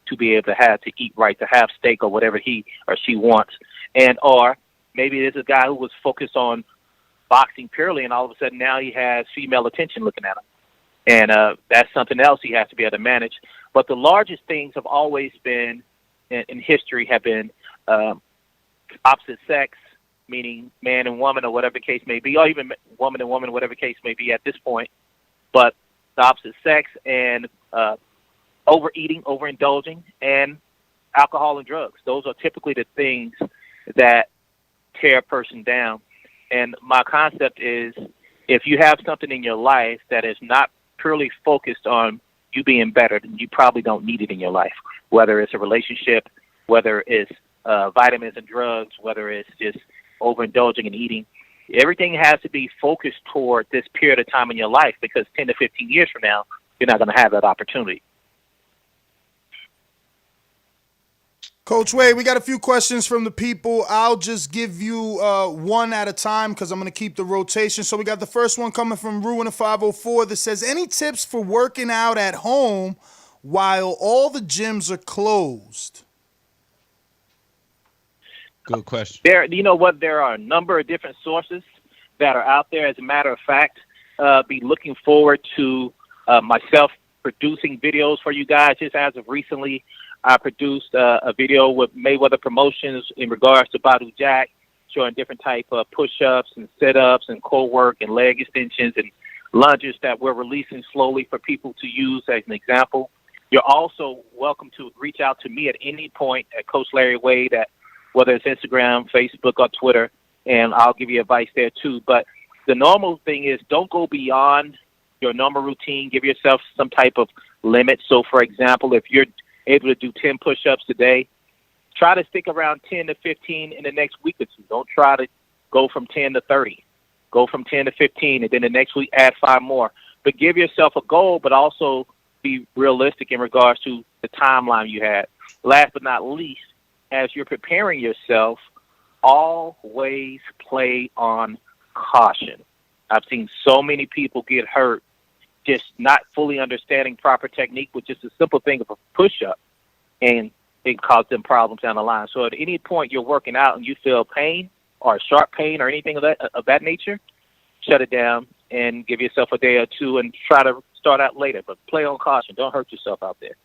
to be able to eat right, to have steak or whatever he or she wants. Or maybe there's a guy who was focused on boxing purely, and all of a sudden now he has female attention looking at him. And that's something else he has to be able to manage. But the largest things have always been, in history, have been opposite sex, meaning man and woman or whatever the case may be, or even woman and woman, whatever the case may be at this point. But the opposite sex and overeating, overindulging, and alcohol and drugs. Those are typically the things that tear a person down. And my concept is, if you have something in your life that is not purely focused on you being better, then you probably don't need it in your life, whether it's a relationship, whether it's vitamins and drugs, whether it's just overindulging and eating. Everything has to be focused toward this period of time in your life, because 10 to 15 years from now, you're not going to have that opportunity. Coach Wade, we got a few questions from the people. I'll just give you one at a time because I'm going to keep the rotation. So we got the first one coming from Ruin 504 that says, any tips for working out at home while all the gyms are closed? Good question. You know what? There are a number of different sources that are out there. As a matter of fact, be looking forward to myself producing videos for you guys. Just as of recently, I produced a video with Mayweather Promotions in regards to Badu Jack, showing different type of push-ups and sit-ups and core work and leg extensions and lunges that we're releasing slowly for people to use as an example. You're also welcome to reach out to me at any point at Coach Larry Wade, at whether it's Instagram, Facebook, or Twitter, and I'll give you advice there too. But the normal thing is don't go beyond your normal routine. Give yourself some type of limit. So, for example, if you're able to do 10 push-ups today, try to stick around 10 to 15 in the next week or two. Don't try to go from 10 to 30. Go from 10 to 15, and then the next week add 5 more. But give yourself a goal, but also be realistic in regards to the timeline you had. Last but not least, as you're preparing yourself, always play on caution. I've seen so many people get hurt just not fully understanding proper technique with just a simple thing of a push-up, and it caused them problems down the line. So at any point you're working out and you feel pain or sharp pain or anything of that nature, shut it down and give yourself a day or two and try to start out later. But play on caution. Don't hurt yourself out there.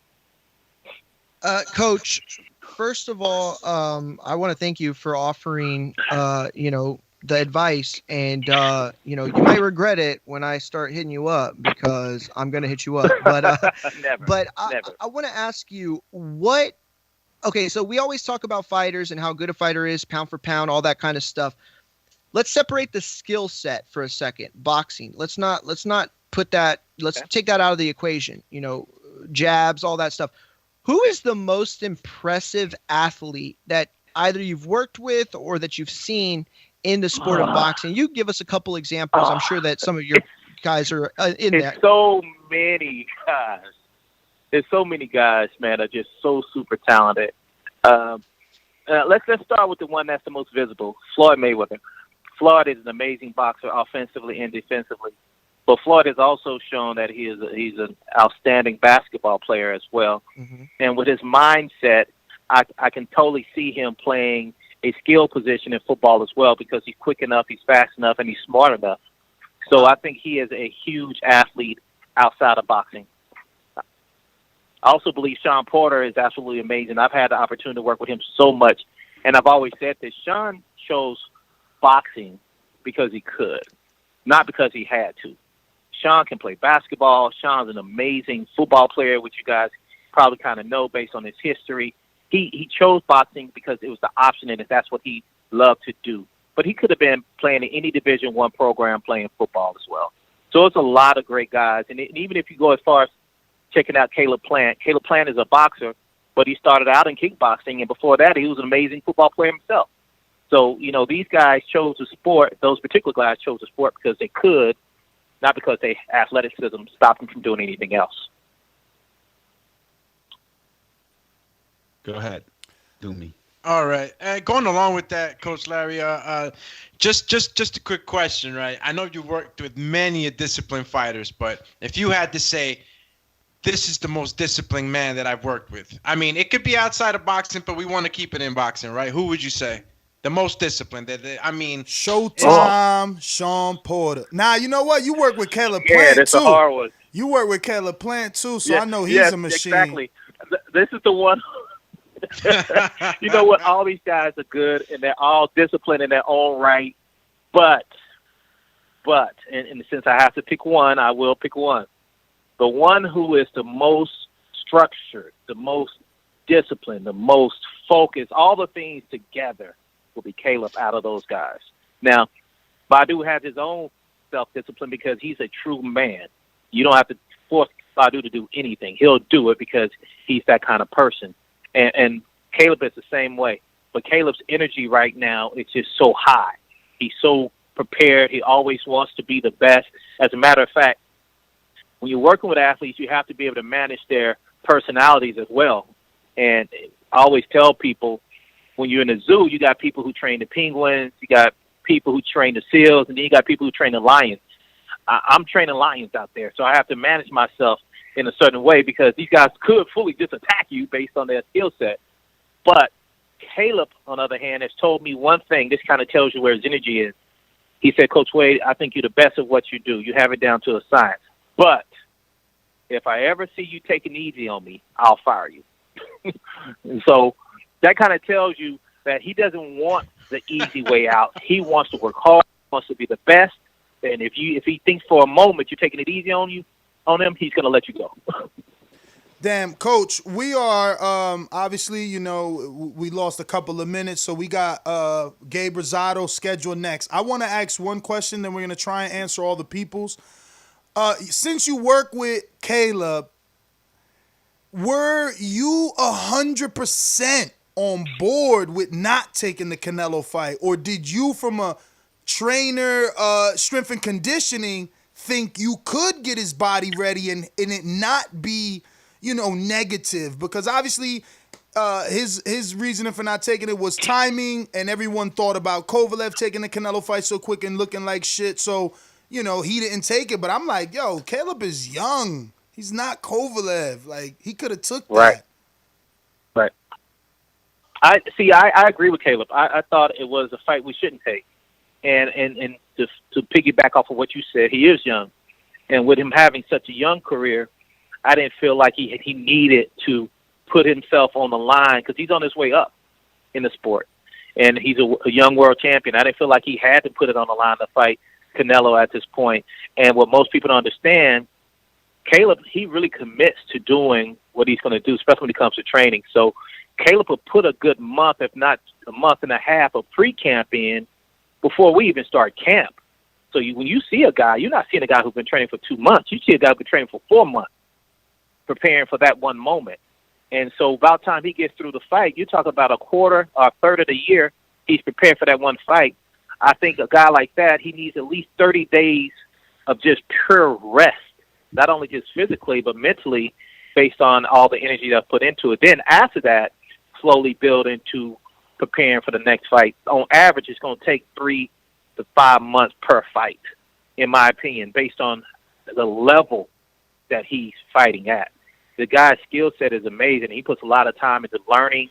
Coach, first of all, I want to thank you for offering, the advice, and you might regret it when I start hitting you up, because I'm going to hit you up. But never. But I want to ask you what. Okay, so we always talk about fighters and how good a fighter is, pound for pound, all that kind of stuff. Let's separate the skill set for a second. Boxing. Let's not put that. Let's take that out of the equation. Jabs, all that stuff. Who is the most impressive athlete that either you've worked with or that you've seen in the sport of boxing? You give us a couple examples. I'm sure that some of your guys are in there. There's so many guys. There's so many guys, man, are just so super talented. Let's start with the one that's the most visible, Floyd Mayweather. Floyd is an amazing boxer, offensively and defensively. But Floyd has also shown that he's an outstanding basketball player as well. Mm-hmm. And with his mindset, I can totally see him playing a skill position in football as well, because he's quick enough, he's fast enough, and he's smart enough. So I think he is a huge athlete outside of boxing. I also believe Sean Porter is absolutely amazing. I've had the opportunity to work with him so much, and I've always said that Sean chose boxing because he could, not because he had to. Sean can play basketball. Sean's an amazing football player, which you guys probably kind of know based on his history. He chose boxing because it was the option, and that's what he loved to do. But he could have been playing in any Division I program playing football as well. So it's a lot of great guys. And even if you go as far as checking out Caleb Plant is a boxer, but he started out in kickboxing, and before that he was an amazing football player himself. So, these guys chose the sport, those particular guys chose the sport because they could, not because their athleticism stopped them from doing anything else. Go ahead. Do me. All right. Going along with that, Coach Larry, just a quick question, right? I know you worked with many disciplined fighters, but if you had to say, this is the most disciplined man that I've worked with. I mean, it could be outside of boxing, but we want to keep it in boxing, right? Who would you say? The most disciplined. Showtime, Sean Porter. Now, you know what? You work with Caleb Plant, yeah, that's too. a hard one. You work with Caleb Plant, too, so I know he's a machine. Exactly. This is the one. You know what? All these guys are good, and they're all disciplined in their own right. But, and since I have to pick one, I will pick one. The one who is the most structured, the most disciplined, the most focused, all the things together will be Caleb out of those guys. Now, Badu has his own self-discipline because he's a true man. You don't have to force Badu to do anything. He'll do it because he's that kind of person. And Caleb is the same way. But Caleb's energy right now is just so high. He's so prepared. He always wants to be the best. As a matter of fact, when you're working with athletes, you have to be able to manage their personalities as well. And I always tell people, when you're in the zoo, you got people who train the penguins, you got people who train the seals, and then you got people who train the lions. I'm training lions out there, so I have to manage myself in a certain way because these guys could fully just attack you based on their skill set. But Caleb, on the other hand, has told me one thing. This kind of tells you where his energy is. He said, Coach Wade, I think you're the best at what you do. You have it down to a science. But if I ever see you taking it easy on me, I'll fire you. And so that kind of tells you that he doesn't want the easy way out. He wants to work hard, wants to be the best. And if he thinks for a moment you're taking it easy on him, he's going to let you go. Damn, Coach, we are obviously, we lost a couple of minutes, so we got Gabe Rosado scheduled next. I want to ask one question, then we're going to try and answer all the people's. Since you work with Caleb, were you 100% on board with not taking the Canelo fight, or did you, from a trainer, strength and conditioning, think you could get his body ready and it not be, negative? Because obviously his reasoning for not taking it was timing, and everyone thought about Kovalev taking the Canelo fight so quick and looking like shit. So, he didn't take it. But I'm like, yo, Caleb is young. He's not Kovalev. Like, he could have took that. Right. I agree with Caleb. I thought it was a fight we shouldn't take. And to piggyback off of what you said, he is young. And with him having such a young career, I didn't feel like he needed to put himself on the line because he's on his way up in the sport. And he's a young world champion. I didn't feel like he had to put it on the line to fight Canelo at this point. And what most people don't understand, Caleb, he really commits to doing what he's going to do, especially when it comes to training. So Caleb will put a good month, if not a month and a half of pre-camp in before we even start camp. So when you see a guy, you're not seeing a guy who's been training for 2 months. You see a guy who's been training for 4 months, preparing for that one moment. And so about time he gets through the fight, you talk about a quarter or a third of the year, he's prepared for that one fight. I think a guy like that, he needs at least 30 days of just pure rest, not only just physically, but mentally, based on all the energy that's put into it. Then after that, slowly build into preparing for the next fight. On average, it's going to take 3 to 5 months per fight, in my opinion, based on the level that he's fighting at. The guy's skill set is amazing. He puts a lot of time into learning,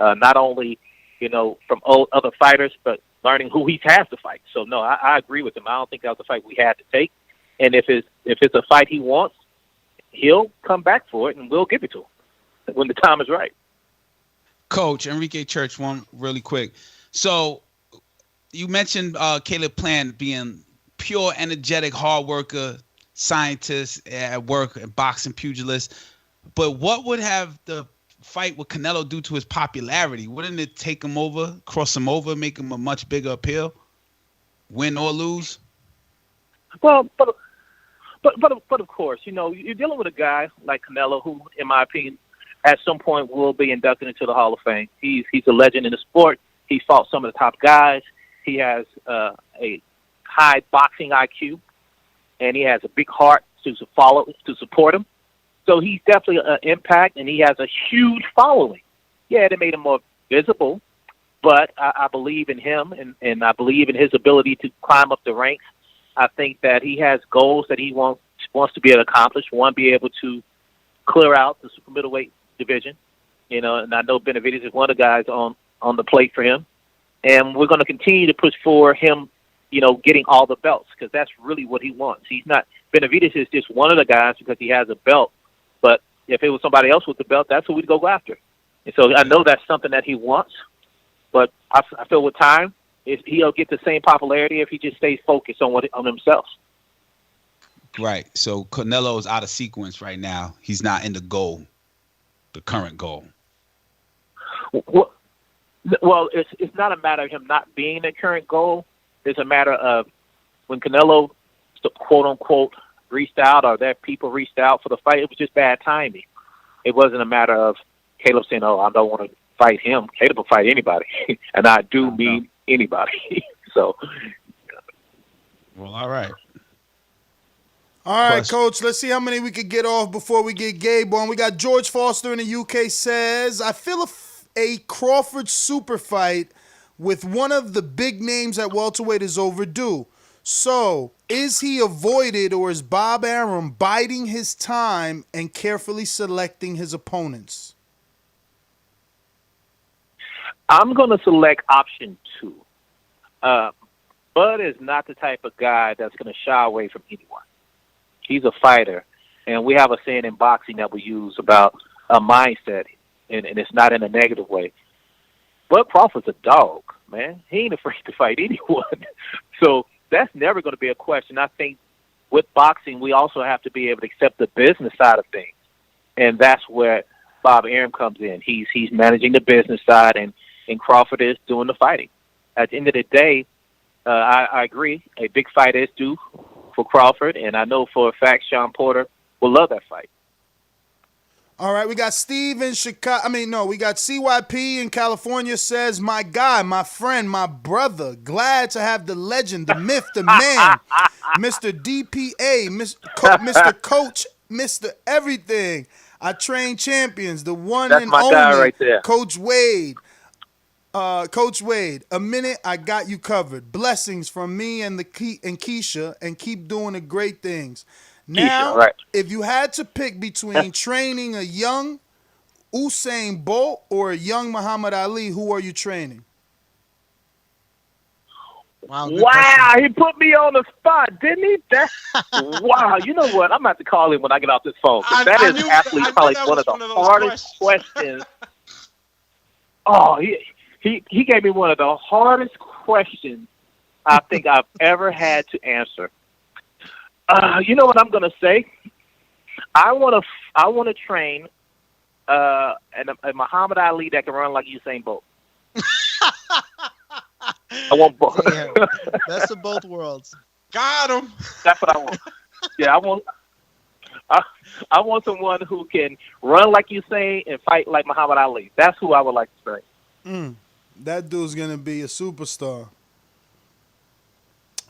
not only, from other fighters, but learning who he has to fight. So, no, I agree with him. I don't think that was a fight we had to take. And if it's a fight he wants, he'll come back for it, and we'll give it to him when the time is right. Coach, Enrique Church, one really quick. So you mentioned Caleb Plant being pure, energetic, hard worker, scientist at work, and boxing pugilist. But what would have the fight with Canelo do to his popularity? Wouldn't it take him over, cross him over, make him a much bigger appeal, win or lose? Well, but of course, you're dealing with a guy like Canelo who, in my opinion, at some point will be inducted into the Hall of Fame. He's a legend in the sport. He fought some of the top guys. He has a high boxing IQ, and he has a big heart to support him. So he's definitely an impact, and he has a huge following. Yeah, they made him more visible, but I believe in him, and I believe in his ability to climb up the ranks. I think that he has goals that he wants to be able to accomplish. One, be able to clear out the super middleweight division, and I know Benavidez is one of the guys on the plate for him. And we're going to continue to push for him, getting all the belts, because that's really what he wants. Benavidez is just one of the guys because he has a belt. But if it was somebody else with the belt, that's who we'd go after. And so I know that's something that he wants. But I feel with time, he'll get the same popularity if he just stays focused on himself. Right. So Canelo is out of sequence right now. He's not in the current goal. Well, it's not a matter of him not being in the current goal. It's a matter of when Canelo, quote unquote, reached out, or that people reached out for the fight, it was just bad timing. It wasn't a matter of Caleb saying, "Oh, I don't want to fight him." Caleb will fight anybody, and I do mean anybody. So, well, all right. All right, Coach, let's see how many we could get off before we get Gabe on. We got George Foster in the UK says, I feel a Crawford super fight with one of the big names at welterweight is overdue. So, is he avoided, or is Bob Arum biding his time and carefully selecting his opponents? I'm going to select option 2. Bud is not the type of guy that's going to shy away from anyone. He's a fighter, and we have a saying in boxing that we use about a mindset, and it's not in a negative way. Bud Crawford's a dog, man. He ain't afraid to fight anyone. So that's never going to be a question. I think with boxing, we also have to be able to accept the business side of things, and that's where Bob Arum comes in. He's managing the business side, and Crawford is doing the fighting. At the end of the day, I agree. A big fight is due for Crawford, and I know for a fact Sean Porter will love that fight. All right, we got Steve in Chicago. We got CYP in California says, my guy, my friend, my brother, glad to have the legend, the myth, the man, Mr. DPA, Mr. Coach, Mr. Everything. I train champions, the one That's and my only guy right there. Coach Wade. Coach Wade, a minute, I got you covered. Blessings from me and Keisha, and keep doing the great things. Now, Keisha, right. If you had to pick between training a young Usain Bolt or a young Muhammad Ali, who are you training? Wow, he put me on the spot, didn't he? Wow, you know what? I'm about to call him when I get off this phone. That is absolutely probably one of the hardest questions. Oh, he gave me one of the hardest questions I think I've ever had to answer. You know what I'm going to say? I want to train a Muhammad Ali that can run like Usain Bolt. I want both. Best of both worlds. Got him. That's what I want. Yeah, I want someone who can run like Usain and fight like Muhammad Ali. That's who I would like to train. That dude's going to be a superstar.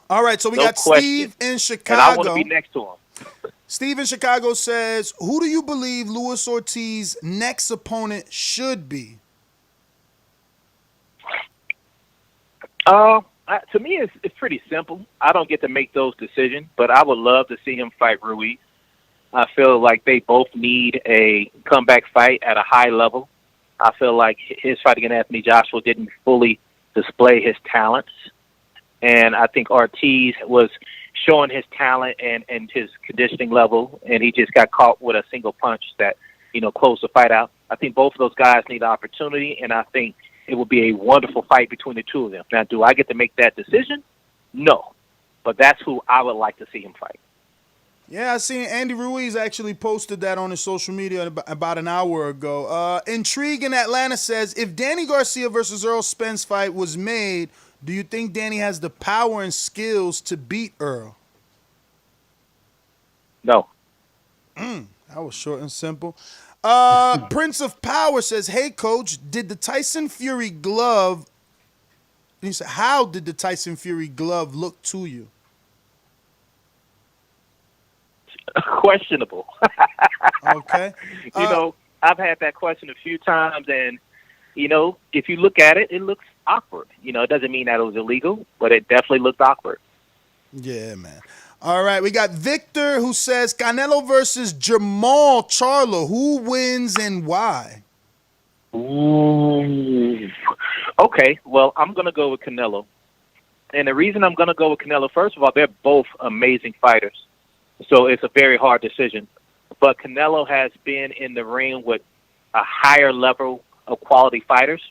All right, so we No got question. Steve in Chicago. And I want to be next to him. Steve in Chicago says, who do you believe Luis Ortiz's next opponent should be? To me, it's pretty simple. I don't get to make those decisions, but I would love to see him fight Ruiz. I feel like they both need a comeback fight at a high level. I feel like his fight against Anthony Joshua didn't fully display his talents. And I think Ortiz was showing his talent and his conditioning level, and he just got caught with a single punch that, closed the fight out. I think both of those guys need opportunity, and I think it will be a wonderful fight between the two of them. Now, do I get to make that decision? No. But that's who I would like to see him fight. Yeah, I seen Andy Ruiz actually posted that on his social media about an hour ago. Intrigue in Atlanta says, if Danny Garcia versus Earl Spence fight was made, do you think Danny has the power and skills to beat Earl? No. That was short and simple. Prince of Power says, hey, Coach, did the Tyson Fury glove, he said, how did the Tyson Fury glove look to you? Questionable. Okay. I've had that question a few times, and, if you look at it, it looks awkward. It doesn't mean that it was illegal, but it definitely looked awkward. Yeah, man. All right, we got Victor who says Canelo versus Jamal Charlo. Who wins and why? Ooh. Okay, well, I'm going to go with Canelo. And the reason I'm going to go with Canelo, first of all, they're both amazing fighters. So it's a very hard decision. But Canelo has been in the ring with a higher level of quality fighters,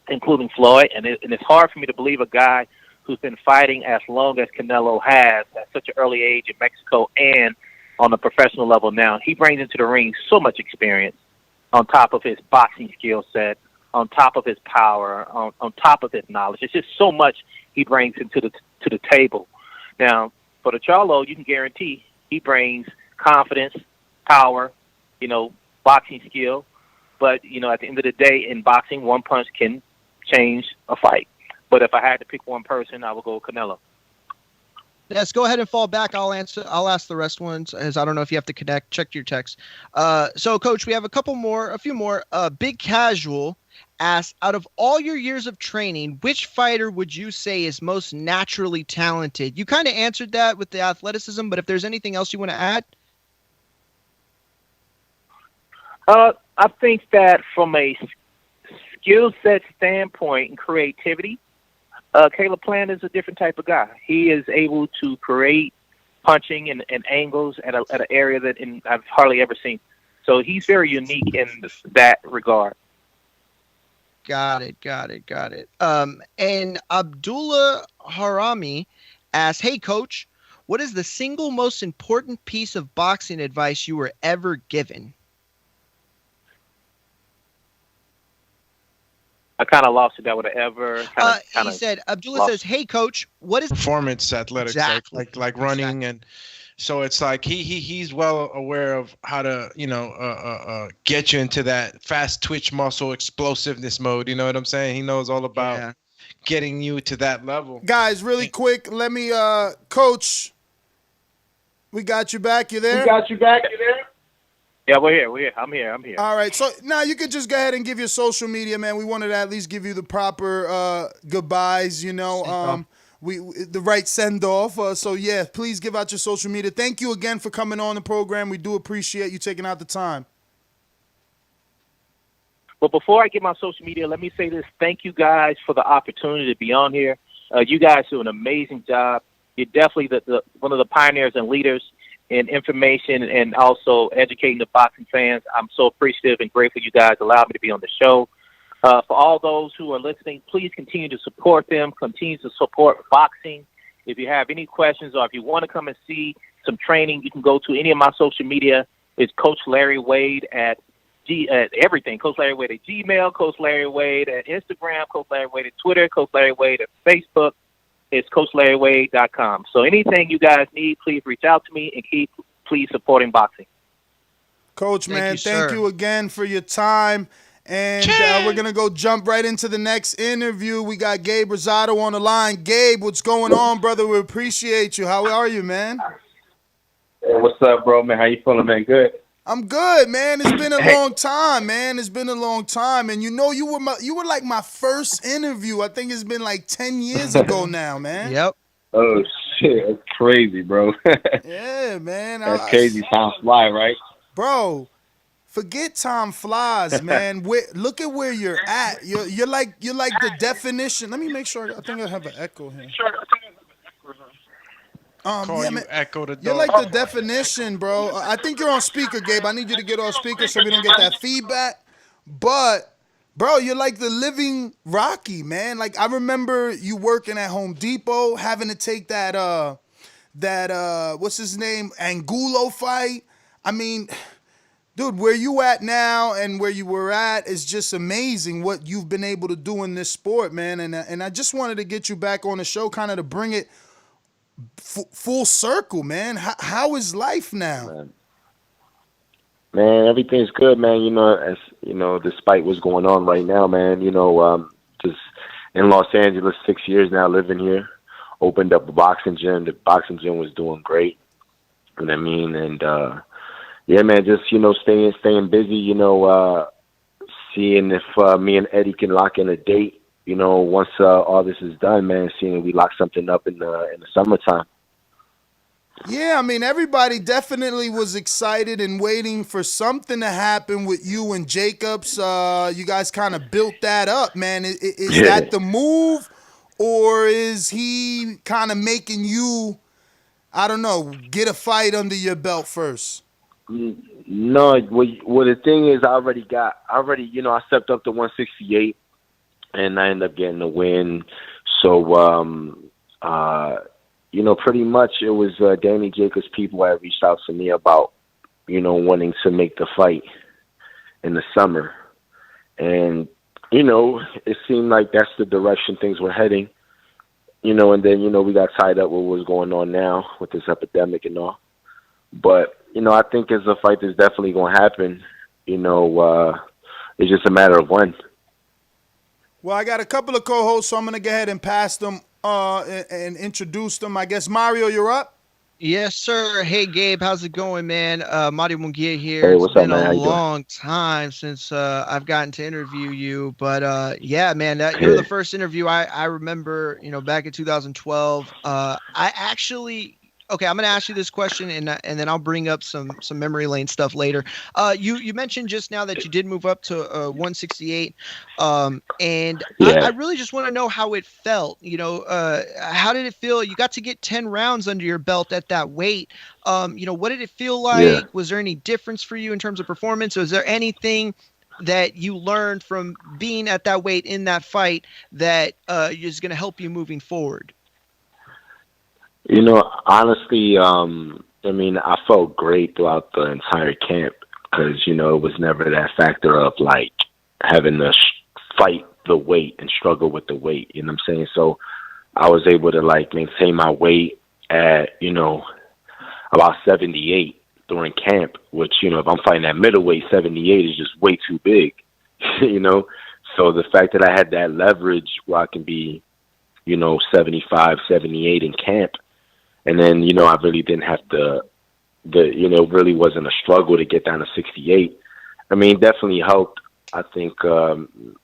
including Floyd. And it's hard for me to believe a guy who's been fighting as long as Canelo has at such an early age in Mexico and on a professional level now. He brings into the ring so much experience on top of his boxing skill set, on top of his power, on top of his knowledge. It's just so much he brings into the table. Now, for the Charlo, you can guarantee he brings confidence, power, boxing skill. But, at the end of the day, in boxing, one punch can change a fight. But if I had to pick one person, I would go with Canelo. Yes, go ahead and fall back. I'll ask the rest ones, as I don't know if you have to connect. Check your text. So, Coach, we have a few more. Big Casual. asks, out of all your years of training, which fighter would you say is most naturally talented? You kind of answered that with the athleticism, but if there's anything else you want to add? I think that from a skill set standpoint and creativity, Caleb Plant is a different type of guy. He is able to create punching and angles at an area that I've hardly ever seen. So he's very unique in that regard. Got it. And Abdullah Harami asks, hey, Coach, what is the single most important piece of boxing advice you were ever given? I kind of lost it. That would have ever. He said, Abdullah says, hey, Coach, what is performance athletics, exactly. like running, and so it's like he's well aware of how to get you into that fast twitch muscle explosiveness mode. You know what I'm saying? He knows all about getting you to that level. Guys, really quick, let me Coach, we got you back. You there? Yeah, we're here. I'm here. All right. So now you could just go ahead and give your social media, man. We wanted to at least give you the proper goodbyes, the right send off. So yeah, please give out your social media. Thank you again for coming on the program. We do appreciate you taking out the time. But before I get my social media, let me say this. Thank you guys for the opportunity to be on here. You guys do an amazing job. You're definitely one of the pioneers and leaders in information and also educating the boxing fans. I'm so appreciative and grateful you guys allowed me to be on the show. For all those who are listening, please continue to support them, continue to support boxing. If you have any questions or if you want to come and see some training, you can go to any of my social media. It's Coach Larry Wade at everything. Coach Larry Wade at Gmail, Coach Larry Wade at Instagram, Coach Larry Wade at Twitter, Coach Larry Wade at Facebook. It's CoachLarryWade.com. So anything you guys need, please reach out to me and keep please supporting boxing. Coach, thank you again for your time. And we're going to go jump right into the next interview. We got Gabe Rosado on the line. Gabe, what's going on, brother? We appreciate you. How are you, man? Hey, what's up, bro, man? How you feeling, man? Good. I'm good, man. It's been a long time, man. It's been a long time. And you were like my first interview. I think it's been like 10 years ago now, man. Yep. Oh, shit. That's crazy, bro. Yeah, man. That's crazy. Time fly, right? Bro, forget time flies, man. Look at where you're at. You're like the definition. Let me make sure. I think I have an echo here. Echo the dog. You're like the definition, bro. I think you're on speaker, Gabe. I need you to get on speaker so we don't get that feedback. But, bro, you're like the living Rocky, man. Like, I remember you working at Home Depot, having to take that what's his name, Angulo fight. I mean, dude, where you at now and where you were at is just amazing what you've been able to do in this sport, man. And I just wanted to get you back on the show kind of to bring it full circle, man. How is life now? Man, everything's good, man. As despite what's going on right now, man. Just in Los Angeles, 6 years now living here. Opened up a boxing gym. The boxing gym was doing great. You know what I mean? And yeah, man, just staying busy. Seeing if me and Eddie can lock in a date. Once all this is done, man, seeing we lock something up in the summertime. Yeah, I mean, everybody definitely was excited and waiting for something to happen with you and Jacobs. You guys kind of built that up, man. Is that the move, or is he kind of making you, I don't know, get a fight under your belt first? No, well, the thing is, I stepped up to 168. And I ended up getting the win. So, pretty much it was Danny Jacobs' people that reached out to me about, wanting to make the fight in the summer. And, it seemed like that's the direction things were heading. And then, we got tied up with what was going on now with this epidemic and all. But, I think as a fight that's definitely going to happen, it's just a matter of when. Well, I got a couple of co-hosts, so I'm going to go ahead and pass them and introduce them. I guess, Mario, you're up? Yes, sir. Hey, Gabe, how's it going, man? Mario Munguia here. Hey, what's It's up, been man? How a you doing? long time since I've gotten to interview you, but yeah, man, you're the first interview I remember. Back in 2012. I actually. Okay, I'm gonna ask you this question, and then I'll bring up some memory lane stuff later. You mentioned just now that you did move up to 168, and I really just want to know how it felt. How did it feel? You got to get 10 rounds under your belt at that weight. What did it feel like? Yeah. Was there any difference for you in terms of performance? Was there anything that you learned from being at that weight in that fight that is going to help you moving forward? Honestly, I felt great throughout the entire camp because, it was never that factor of like having to fight the weight and struggle with the weight, you know what I'm saying? So I was able to like maintain my weight at, about 78 during camp, which, if I'm fighting at middleweight, 78 is just way too big, So the fact that I had that leverage where I can be, 75, 78 in camp, and then, I really didn't have it really wasn't a struggle to get down to 68. Definitely helped. I think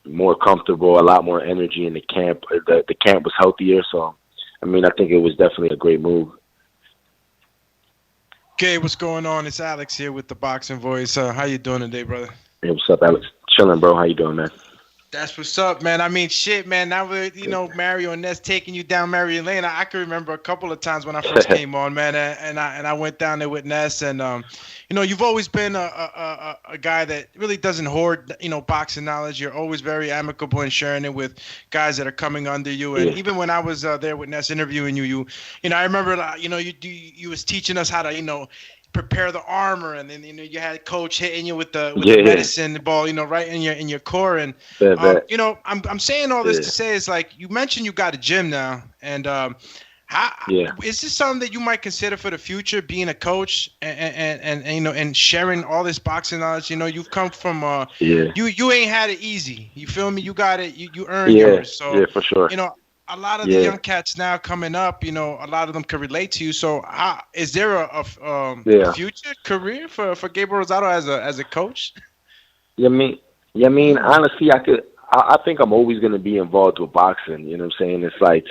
more comfortable, a lot more energy in the camp. The camp was healthier. So, I think it was definitely a great move. Okay, what's going on? It's Alex here with the Boxing Voice. How you doing today, brother? Hey, what's up, Alex? Chilling, bro. How you doing, man? That's what's up, man. Shit, man. Now with Mario and Ness taking you down Mary Lane, I can remember a couple of times when I first came on, man, and I went down there with Ness, and you've always been a guy that really doesn't hoard boxing knowledge. You're always very amicable and sharing it with guys that are coming under you. And even when I was there with Ness interviewing you, I remember you was teaching us how to prepare the armor, and then you had coach hitting you with the medicine ball, right in your core. And I'm saying all this to say is like you mentioned you got a gym now, and is this something that you might consider for the future, being a coach and sharing all this boxing knowledge? You've come from you ain't had it easy. You feel me? You got it. You earned yours. So for sure. A lot of the young cats now coming up, a lot of them can relate to you. So, is there a future career for Gabriel Rosado as a coach? Honestly, I think I'm always going to be involved with boxing. You know what I'm saying? It's like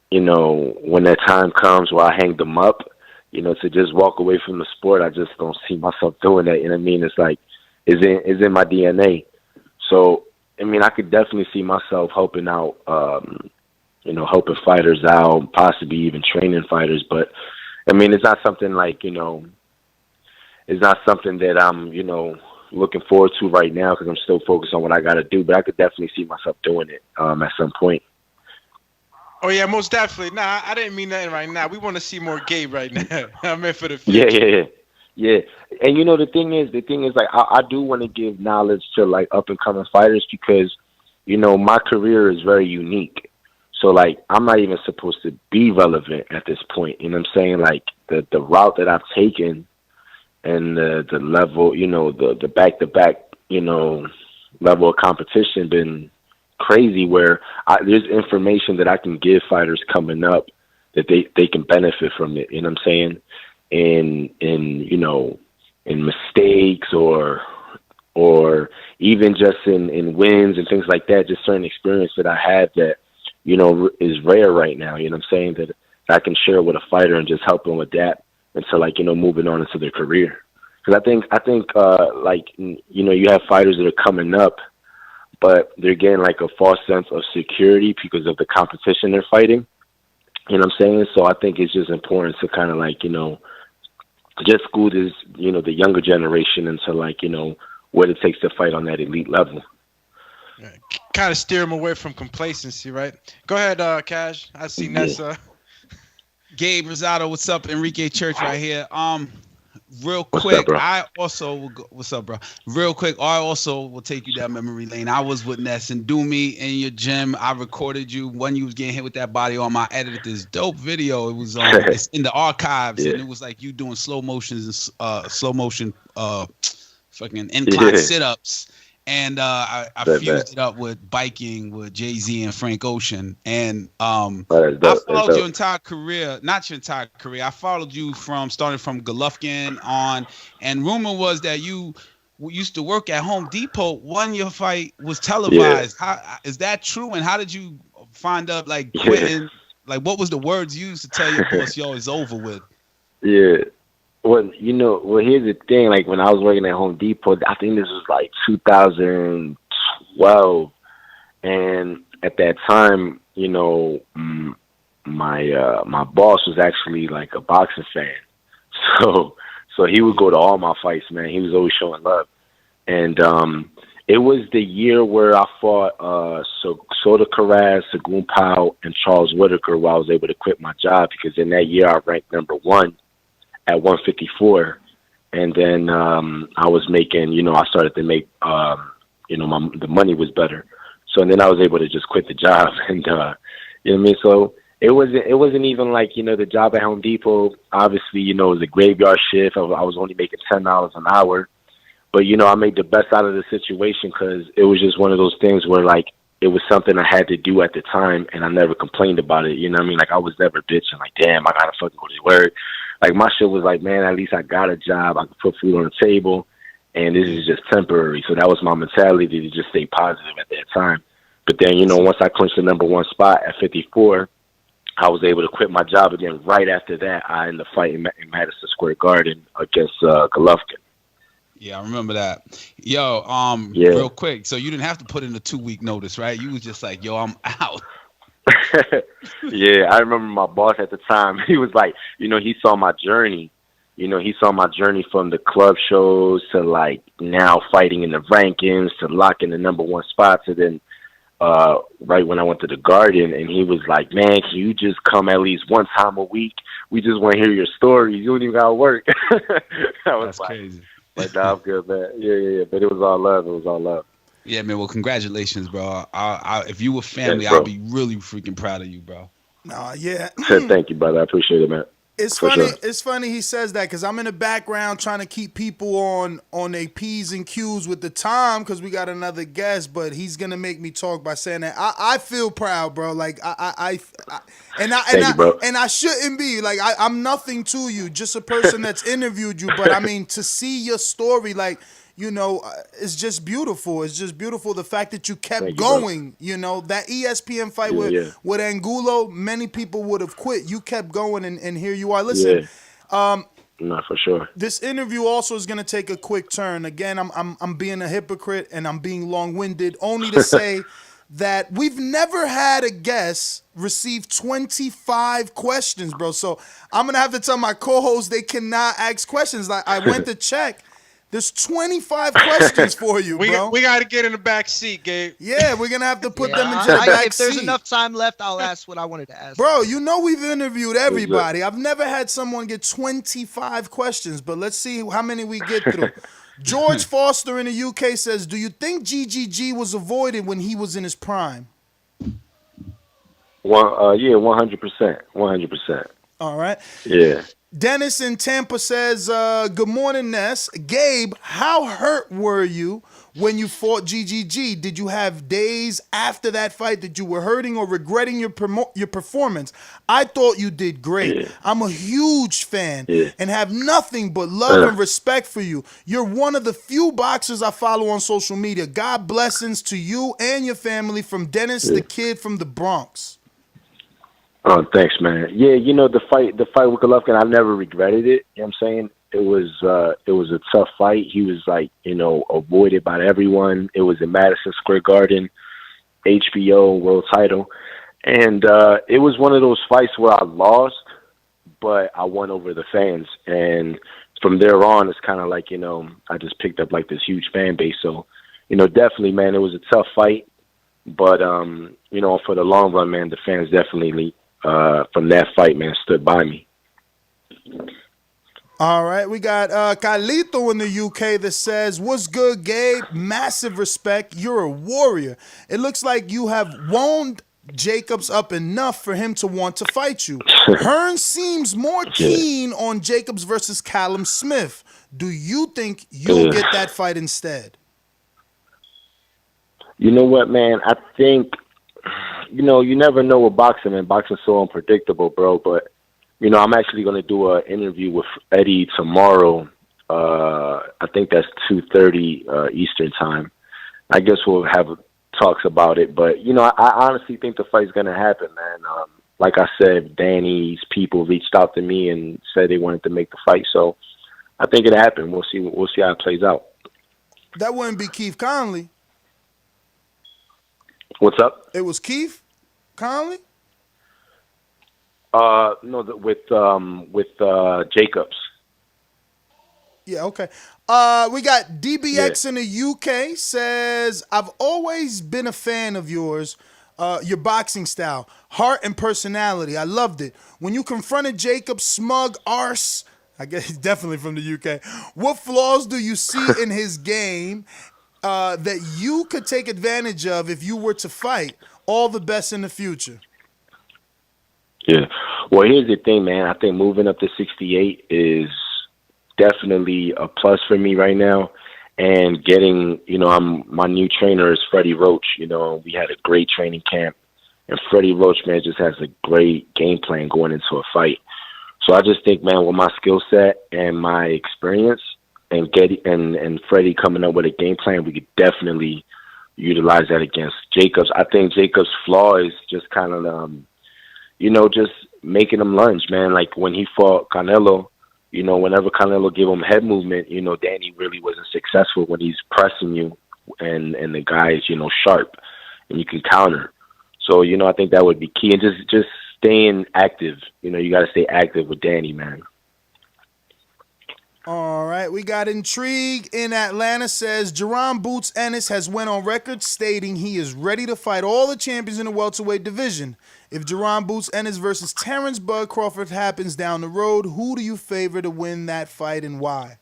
when that time comes where I hang them up, to just walk away from the sport, I just don't see myself doing that. You know what I mean? It's like, it's in my DNA. So, I could definitely see myself helping out, helping fighters out, possibly even training fighters. But, it's not something like, it's not something that I'm, looking forward to right now because I'm still focused on what I got to do. But I could definitely see myself doing it at some point. Oh, yeah, most definitely. Nah, I didn't mean that right now. We want to see more Gabe right now. I meant for the future. Yeah. And, the thing is like, I do want to give knowledge to, like, up-and-coming fighters because, my career is very unique. So, like, I'm not even supposed to be relevant at this point. You know what I'm saying? Like, the route that I've taken and the level, the back-to-back, level of competition been crazy where there's information that I can give fighters coming up that they can benefit from it. You know what I'm saying? In mistakes or even just in wins and things like that, just certain experience that I had that, is rare right now, you know what I'm saying, that I can share with a fighter and just help them adapt into like, moving on into their career. Because I think you have fighters that are coming up, but they're getting like a false sense of security because of the competition they're fighting. You know what I'm saying? So I think it's just important to kind of like, just school this, the younger generation into like, what it takes to fight on that elite level. Kind of steer them away from complacency, right? Go ahead, Cash. I see Nessa. Gabe Rosado, what's up? Enrique Church right here. Real quick, what's up, bro? Real quick, I also will take you down memory lane. I was with Ness and Doomy in your gym. I recorded you when you was getting hit with that body arm. I edited this dope video. It was it's in the archives, and it was like you doing slow motion fucking incline sit-ups. and I fused it up with biking with Jay-Z and Frank Ocean. And I followed your entire career, not your entire career. I followed you starting from Golovkin on, and rumor was that you used to work at Home Depot when your fight was televised. How is that true? And how did you find up like quitting? Like, what was the words used to tell your boss, yo, it's over with? Yeah. Well, here's the thing. Like, when I was working at Home Depot, I think this was like 2012. And at that time, my boss was actually like a boxing fan. So he would go to all my fights, man. He was always showing love. And it was the year where I fought Soda Karaz, Sagoon Powell, and Charles Whitaker, where I was able to quit my job, because in that year I ranked number 1 at 154. And then I was making, I started to make, the money was better. So then I was able to just quit the job. And, you know what I mean? So it wasn't even like, the job at Home Depot, obviously, it was a graveyard shift. I was only making $10 an hour. But, I made the best out of the situation, because it was just one of those things where, like, it was something I had to do at the time, and I never complained about it. You know what I mean? Like, I was never bitching, like, damn, I got to fucking go to work. Like, my shit was like, man, at least I got a job. I could put food on the table, and this is just temporary. So that was my mentality, to just stay positive at that time. But then, once I clinched the number 1 spot at 54, I was able to quit my job again. Right after that, I ended up fighting in Madison Square Garden against Golovkin. Yeah, I remember that. Yo, real quick. So you didn't have to put in a 2-week notice, right? You was just like, yo, I'm out. Yeah, I remember my boss at the time. He was like, he saw my journey. He saw my journey from the club shows to, like, now fighting in the rankings to locking the number 1 spot to then right when I went to the Garden, and he was like, man, can you just come at least one time a week? We just want to hear your stories. You don't even got to work. That's like, crazy. But nah, I'm good, man. Yeah. But it was all love. Yeah, man. Well, congratulations, bro. If you were family, I'd be really freaking proud of you, bro. Nah, yeah. Thank you, brother. I appreciate it, man. It's funny. Sure. It's funny he says that, because I'm in the background trying to keep people on their P's and Q's with the time, because we got another guest, but he's gonna make me talk by saying that I feel proud, bro. Like I shouldn't be like I'm nothing to you, just a person that's interviewed you. But I mean, to see your story, like, it's just beautiful. It's just beautiful. The fact that you kept going, that ESPN fight with Angulo, many people would have quit. You kept going, and here you are. Listen, not for sure. This interview also is going to take a quick turn. Again, I'm being a hypocrite, and I'm being long-winded, only to say that we've never had a guest receive 25 questions, bro. So I'm going to have to tell my co-hosts they cannot ask questions. Like, I went to check. There's 25 questions for you, bro. We got to get in the back seat, Gabe. Yeah, we're going to have to put them into the back seat. If there's enough time left, I'll ask what I wanted to ask. Bro, we've interviewed everybody. I've never had someone get 25 questions, but let's see how many we get through. George Foster in the UK says, do you think GGG was avoided when he was in his prime? Yeah, 100%. 100%. All right. Yeah. Dennis in Tampa says, good morning, Ness. Gabe, how hurt were you when you fought GGG? Did you have days after that fight that you were hurting or regretting your performance? I thought you did great. Yeah. I'm a huge fan and have nothing but love and respect for you. You're one of the few boxers I follow on social media. God blessings to you and your family, from Dennis, the kid from the Bronx. Oh, thanks, man. Yeah, the fight with Golovkin, I never regretted it. You know what I'm saying? It was a tough fight. He was, like, avoided by everyone. It was in Madison Square Garden, HBO world title. And it was one of those fights where I lost, but I won over the fans. And from there on, it's kind of like, I just picked up, like, this huge fan base. So, definitely, man, it was a tough fight. But, for the long run, man, the fans definitely from that fight, man, stood by me. All right, we got Carlito in the UK that says, what's good, Gabe? Massive respect. You're a warrior. It looks like you have wound Jacobs up enough for him to want to fight you. Hearn seems more keen on Jacobs versus Callum Smith. Do you think you'll get that fight instead? You know what, man? I think, you never know with boxing, man. Boxing's so unpredictable, bro. But, I'm actually going to do an interview with Eddie tomorrow. I think that's 2:30 Eastern time. I guess we'll have talks about it. But, I honestly think the fight's going to happen, man. Like I said, Danny's people reached out to me and said they wanted to make the fight. So I think it happened. We'll see how it plays out. That wouldn't be Keith Conley. What's up? It was Keith Conley? No, with Jacobs. Yeah, okay. We got DBX in the UK says, I've always been a fan of yours, your boxing style, heart and personality. I loved it. When you confronted Jacobs' smug arse, I guess he's definitely from the UK, what flaws do you see in his game that you could take advantage of if you were to fight? All the best in the future. Yeah. Well, here's the thing, man. I think moving up to 68 is definitely a plus for me right now. And getting, my new trainer is Freddie Roach. We had a great training camp. And Freddie Roach, man, just has a great game plan going into a fight. So I just think, man, with my skill set and my experience and Freddie coming up with a game plan, we could definitely utilize that against Jacobs. I think Jacobs' flaw is just kind of, just making him lunge, man. Like when he fought Canelo, whenever Canelo gave him head movement, Danny really wasn't successful when he's pressing you and the guy is, sharp and you can counter. So, I think that would be key. And just staying active. You got to stay active with Danny, man. All right, we got Intrigue in Atlanta says, Jerron Boots Ennis has went on record stating he is ready to fight all the champions in the welterweight division. If Jerron Boots Ennis versus Terrence Bud Crawford happens down the road, who do you favor to win that fight and why?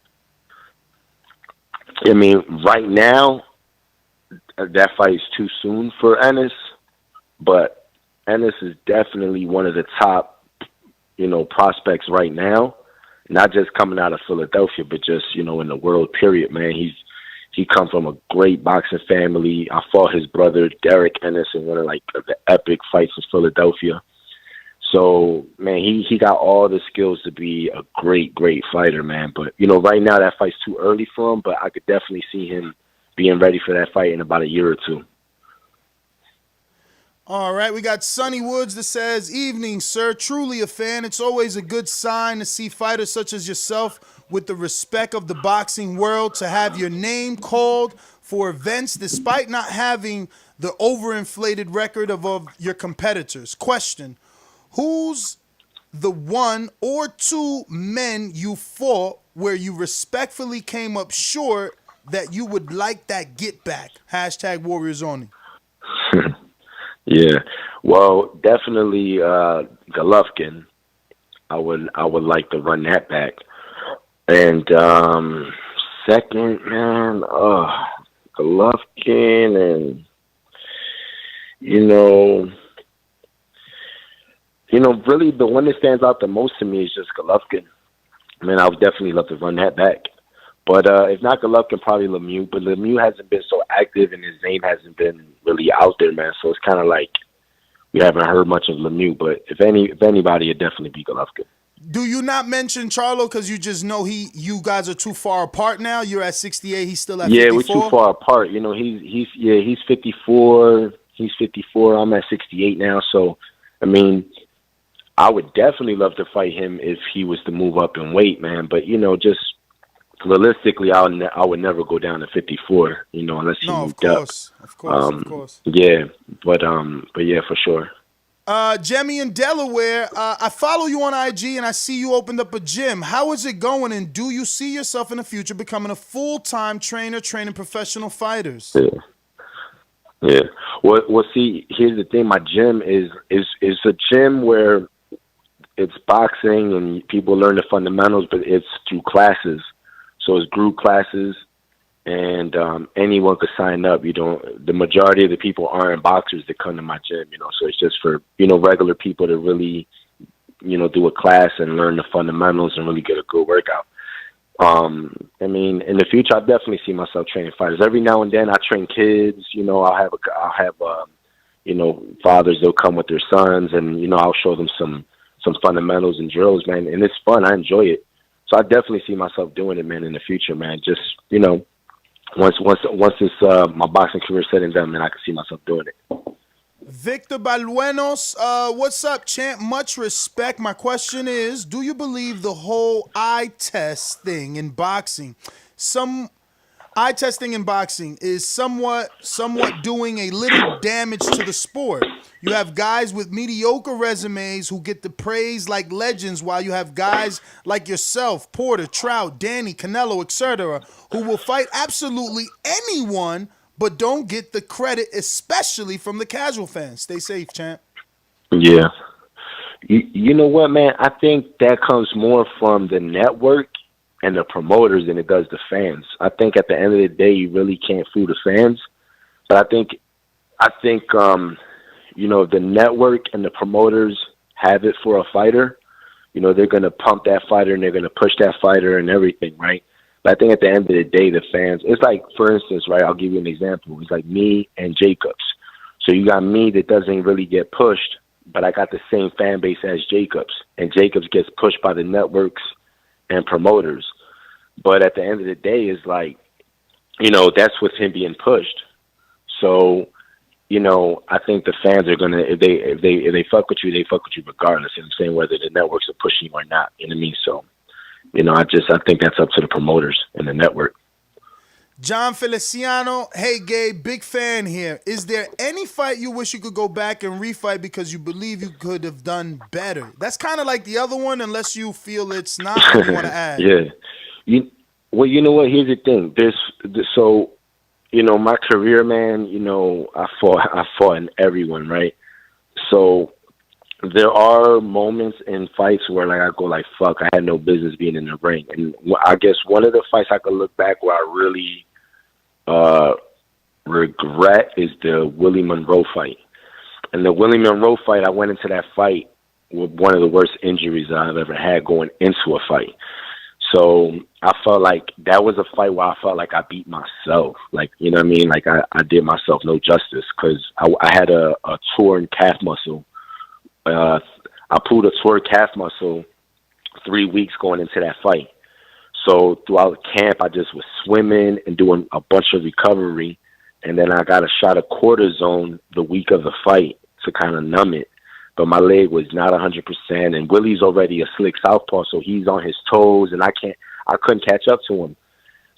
I mean, right now, that fight is too soon for Ennis, but Ennis is definitely one of the top, prospects right now. Not just coming out of Philadelphia, but just, in the world, period, man. He come from a great boxing family. I fought his brother, Derek Ennis, in one of, the epic fights in Philadelphia. So, man, he got all the skills to be a great, great fighter, man. But, right now that fight's too early for him, but I could definitely see him being ready for that fight in about a year or two. All right, we got Sonny Woods that says, evening, sir. Truly a fan. It's always a good sign to see fighters such as yourself with the respect of the boxing world to have your name called for events despite not having the overinflated record of your competitors. Question, who's the one or two men you fought where you respectfully came up short that you would like that get back? Hashtag Warriors Only. Yeah, well, definitely Golovkin. I would like to run that back. And second, man, Golovkin, and really the one that stands out the most to me is just Golovkin. I mean, I would definitely love to run that back. But if not Golovkin, probably Lemieux. But Lemieux hasn't been so active, and his name hasn't been really out there, man. So it's kind of like we haven't heard much of Lemieux. But if anybody, it'd definitely be Golovkin. Do you not mention Charlo because you just know you guys are too far apart now? You're at 68, he's still at 54? Yeah, we're too far apart. He's 54. He's 54. I'm at 68 now. So, I mean, I would definitely love to fight him if he was to move up in weight, man. But, just realistically, I would never go down to 54, unless he moved up. Of course. Yeah, but yeah, for sure. Jemmy in Delaware, I follow you on IG and I see you opened up a gym. How is it going, and do you see yourself in the future becoming a full-time trainer training professional fighters? Yeah. Well, see, here's the thing. My gym is a gym where it's boxing and people learn the fundamentals, but it's through classes. So it's group classes, and anyone could sign up. The majority of the people aren't boxers that come to my gym, so it's just for, regular people to really, do a class and learn the fundamentals and really get a good workout. I mean, in the future, I definitely see myself training fighters. Every now and then, I train kids. You know, I'll have you know, fathers. They'll come with their sons, and you know, I'll show them some fundamentals and drills, man. And it's fun. I enjoy it. So I definitely see myself doing it, man, in the future, man. Just, you know, once this my boxing career said and done, man, I can see myself doing it. Victor Balbuenos, what's up, champ? Much respect. My question is, do you believe the whole eye test thing in boxing, eye testing in boxing is somewhat doing a little damage to the sport? You have guys with mediocre resumes who get the praise like legends, while you have guys like yourself, Porter, Trout, Danny, Canelo, etc., who will fight absolutely anyone but don't get the credit, especially from the casual fans. Stay safe, champ. Yeah. You know what, man? I think that comes more from the network and the promoters than it does the fans. I think at the end of the day, you really can't fool the fans. But I think you know, the network and the promoters have it for a fighter. You know, they're going to pump that fighter and they're going to push that fighter and everything, right? But I think at the end of the day, the fans, it's like, for instance, right, I'll give you an example. It's like me and Jacobs. So you got me that doesn't really get pushed, but I got the same fan base as Jacobs. And Jacobs gets pushed by the networks and promoters. But at the end of the day, it's like, you know, that's with him being pushed. So, you know, I think the fans are gonna, if they fuck with you, they fuck with you regardless. You know what I'm saying, whether the networks are pushing you or not. You know what I mean? So, you know, I think that's up to the promoters and the network. John Feliciano, hey Gabe, big fan here. Is there any fight you wish you could go back and refight because you believe you could have done better? That's kind of like the other one, unless you feel it's not. What you want to add? Yeah. Well, you know what? Here's the thing. So, you know, my career, man. You know, I fought in everyone, right? So there are moments in fights where, like, I go like, fuck, I had no business being in the ring. And I guess one of the fights I could look back where I really regret is the Willie Monroe fight. And the Willie Monroe fight, I went into that fight with one of the worst injuries I've ever had going into a fight. So I felt like that was a fight where I felt like I beat myself. Like, you know what I mean? Like, I did myself no justice because I had a torn calf muscle. I pulled a torn calf muscle 3 weeks going into that fight. So throughout camp, I just was swimming and doing a bunch of recovery. And then I got a shot of cortisone the week of the fight to kind of numb it. But my leg was not 100%. And Willie's already a slick southpaw, so he's on his toes, and I couldn't catch up to him.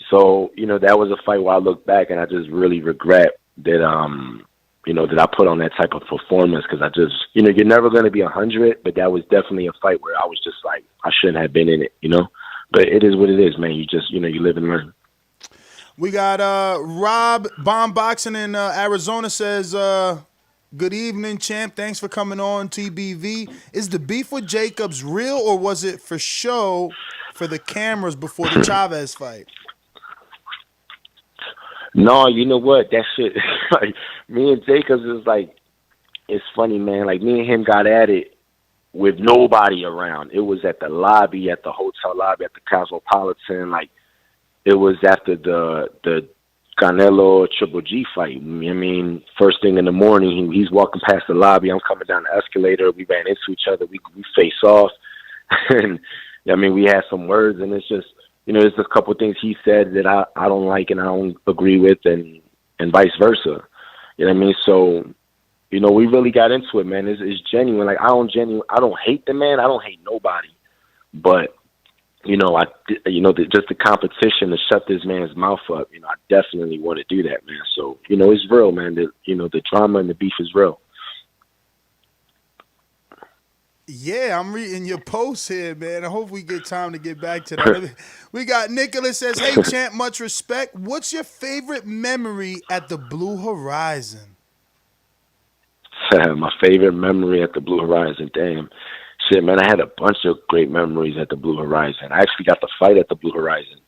So, you know, that was a fight where I look back and I just really regret that, you know, that I put on that type of performance because I just, you know, you're never going to be 100, but that was definitely a fight where I was just like, I shouldn't have been in it, you know? But it is what it is, man. You just, you know, you live and learn. We got Rob Bomb Boxing in Arizona says, good evening, champ. Thanks for coming on, TBV. Is the beef with Jacobs real, or was it for show for the cameras before the Chavez fight? No, you know what? That shit, like, me and Jacobs is like, it's funny, man. Like, me and him got at it with nobody around. It was at the lobby, at the hotel lobby, at the Cosmopolitan. Like, it was after the Canelo Triple G fight. I mean, first thing in the morning, he's walking past the lobby. I'm coming down the escalator. We ran into each other. We face off. And, I mean, we had some words, and it's just, you know, there's a couple of things he said that I don't like and I don't agree with, and vice versa. You know what I mean? So, you know, we really got into it, man. It's genuine. Like, I don't hate the man. I don't hate nobody. But, you know, just the competition to shut this man's mouth up, you know, I definitely want to do that, man. So, you know, it's real, man. The drama and the beef is real. Yeah, I'm reading your post here, man. I hope we get time to get back to that. We got Nicholas says, hey, champ, much respect. What's your favorite memory at the Blue Horizon? My favorite memory at the Blue Horizon, damn. Shit, man, I had a bunch of great memories at the Blue Horizon. I actually got to fight at the Blue Horizon.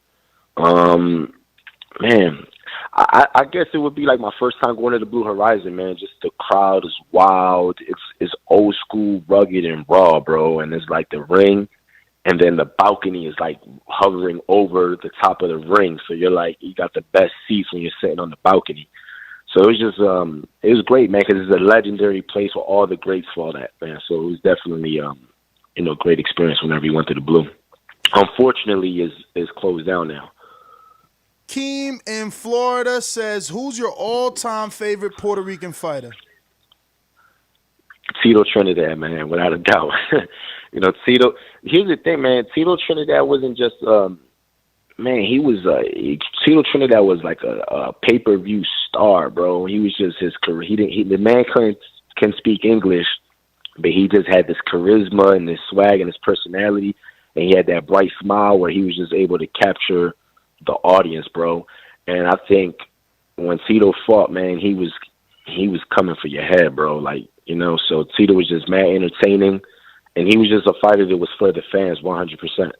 Man, I guess it would be like my first time going to the Blue Horizon, man. Just the crowd is wild. It's old school, rugged, and raw, bro. And it's like the ring and then the balcony is like hovering over the top of the ring. So you're like, you got the best seats when you're sitting on the balcony. So it was just, it was great, man, because it's a legendary place where all the greats fall at, man. So it was definitely, great experience whenever you went to the Blue. Unfortunately, is closed down now. Keem in Florida says, who's your all-time favorite Puerto Rican fighter? Tito Trinidad, man, without a doubt. Tito. Here's the thing, man. Tito Trinidad wasn't just, Tito Trinidad was like a pay-per-view star, bro. He was just his career. The man can speak English, but he just had this charisma and this swag and his personality, and he had that bright smile where he was just able to capture the audience, bro. And I think when Tito fought, man, he was coming for your head, bro. So Tito was just mad entertaining, and he was just a fighter that was for the fans 100%.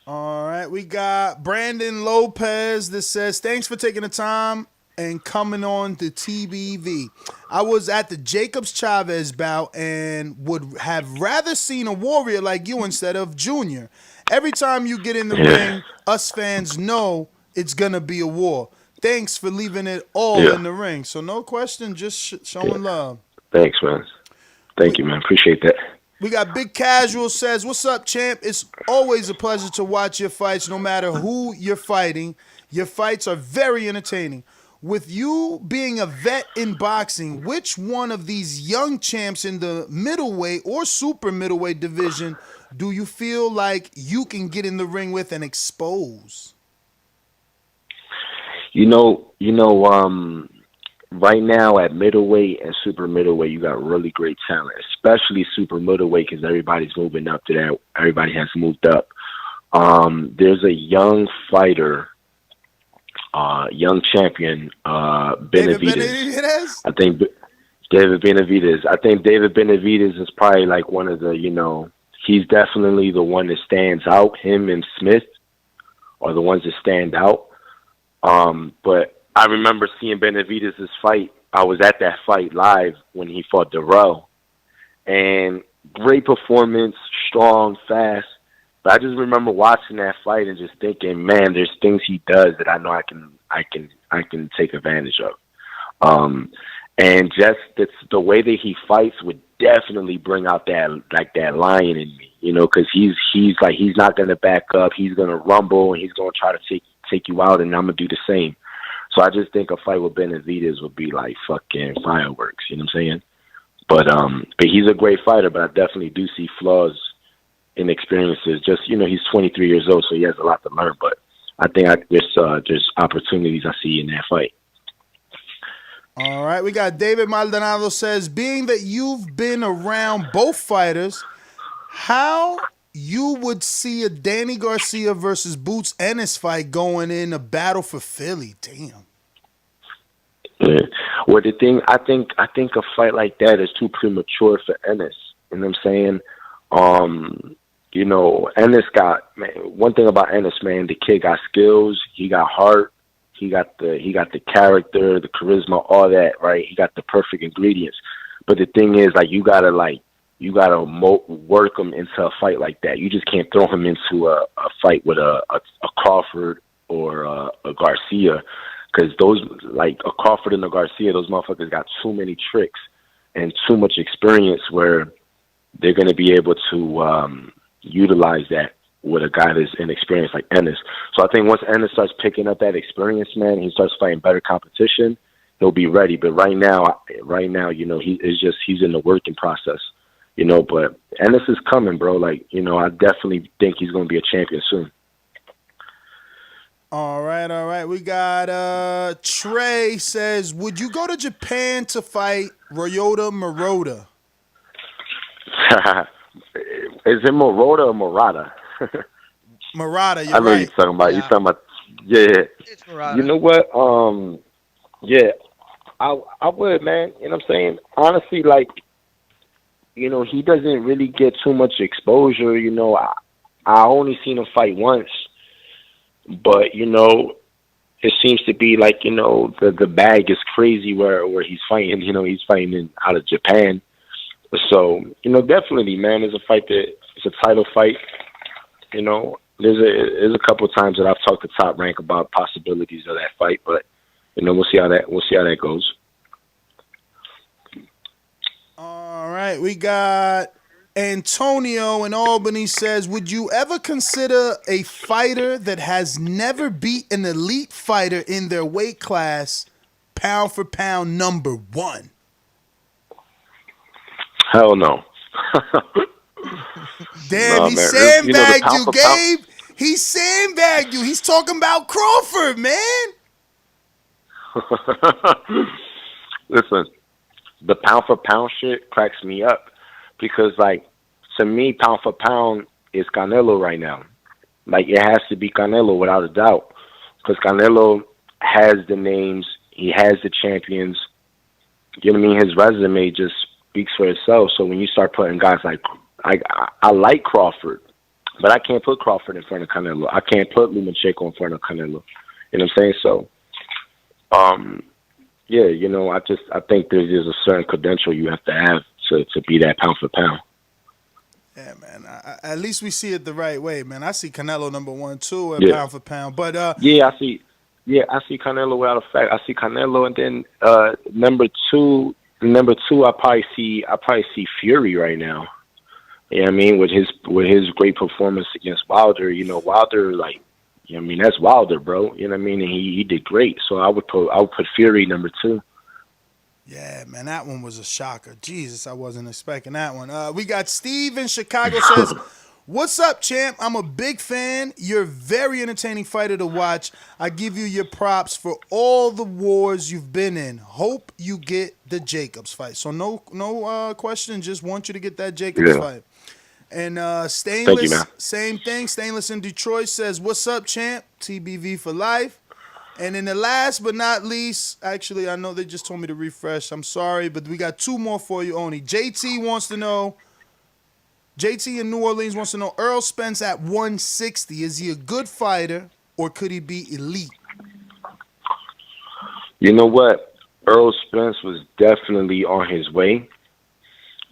All right, we got Brandon Lopez that says, thanks for taking the time and coming on to TBV. I was at the Jacobs Chavez bout and would have rather seen a warrior like you instead of Junior. Every time you get in the ring, us fans know it's going to be a war. Thanks for leaving it all in the ring. So no question, just showing love. Thanks, man. Thank you, man. Appreciate that. We got Big Casual says, what's up, champ? It's always a pleasure to watch your fights, no matter who you're fighting. Your fights are very entertaining. With you being a vet in boxing, which one of these young champs in the middleweight or super middleweight division do you feel like you can get in the ring with and expose? Right now at middleweight and super middleweight, you got really great talent, especially super middleweight because everybody's moving up to that. Everybody has moved up. There's a young fighter, young champion, Benavidez. I think David Benavidez. I think David Benavidez is probably like one of the, he's definitely the one that stands out. Him and Smith are the ones that stand out. But I remember seeing Benavidez' fight. I was at that fight live when he fought Darrell. And great performance, strong, fast. But I just remember watching that fight and just thinking, man, there's things he does that I know I can take advantage of. And just the way that he fights would definitely bring out that lion in me, because he's not gonna back up. He's gonna rumble and he's gonna try to take you out, and I'm gonna do the same. So I just think a fight with Benavidez would be like fucking fireworks. You know what I'm saying? But he's a great fighter. But I definitely do see flaws in experiences. Just he's 23 years old, so he has a lot to learn. But I think there's opportunities I see in that fight. All right, we got David Maldonado says, being that you've been around both fighters, how you would see a Danny Garcia versus Boots Ennis fight going in a battle for Philly? Damn. Yeah. Well, the thing, I think a fight like that is too premature for Ennis. You know what I'm saying? Ennis got, man, one thing about Ennis, man, the kid got skills, he got heart, he got the character, the charisma, all that, right? He got the perfect ingredients. But the thing is, you gotta work him into a fight like that. You just can't throw him into a fight with a Crawford or a Garcia, because those, a Crawford and a Garcia, those motherfuckers got too many tricks and too much experience where they're going to be able to utilize that with a guy that's inexperienced like Ennis. So I think once Ennis starts picking up that experience, man, he starts fighting better competition, he'll be ready. But right now, he's in the working process. But Ennis is coming, bro. I definitely think he's going to be a champion soon. All right. We got Trey says, would you go to Japan to fight Ryota Murata? Is it Murata or Murata? Murata, you're I know right. you're talking about. You're talking about. Yeah. It's Murata. You know what? Yeah, I would, man. You know what I'm saying? Honestly, he doesn't really get too much exposure. I only seen him fight once, but it seems to be the bag is crazy where he's fighting. He's fighting out of Japan. So definitely, man, it's a fight that It's a title fight. You know, there's a couple of times that I've talked to Top Rank about possibilities of that fight, but you know, we'll see how that goes. All right, we got Antonio in Albany says, would you ever consider a fighter that has never beat an elite fighter in their weight class, pound for pound number one? Hell no. Damn, no, he man. sandbagged You know, you, Gabe. He sandbagged you. He's talking about Crawford, man. Listen, the pound for pound shit cracks me up because, like, to me, pound for pound is Canelo right now. Like, it has to be Canelo without a doubt because Canelo has the names, he has the champions. You know what I mean? His resume just speaks for itself. So when you start putting guys like, I like Crawford, but I can't put Crawford in front of Canelo. I can't put Lomachenko in front of Canelo. You know what I'm saying? So, yeah, you know, I think there's a certain credential you have to be that pound for pound. Yeah, man. At least we see it the right way, man. I see Canelo number one too at pound for pound. But yeah, I see Canelo without a fact. I see Canelo, and then number two, I probably see Fury right now. You know what I mean? With his great performance against Wilder, you know, Wilder, like, you know what I mean, that's Wilder, bro. You know what I mean? And he did great. So I would put Fury number two. Yeah, man, that one was a shocker. Jesus, I wasn't expecting that one. We got Steve in Chicago says, what's up, champ? I'm a big fan. You're a very entertaining fighter to watch. I give you your props for all the wars you've been in. Hope you get the Jacobs fight. So no question. Just want you to get that Jacobs fight. And Stainless, Thank you, same thing. Stainless in Detroit says, what's up, champ? TBV for life. And then the last but not least, actually, I know they just told me to refresh. I'm sorry, but we got two more for you, Oni. JT in New Orleans wants to know, Earl Spence at 160, is he a good fighter or could he be elite? You know what? Earl Spence was definitely on his way.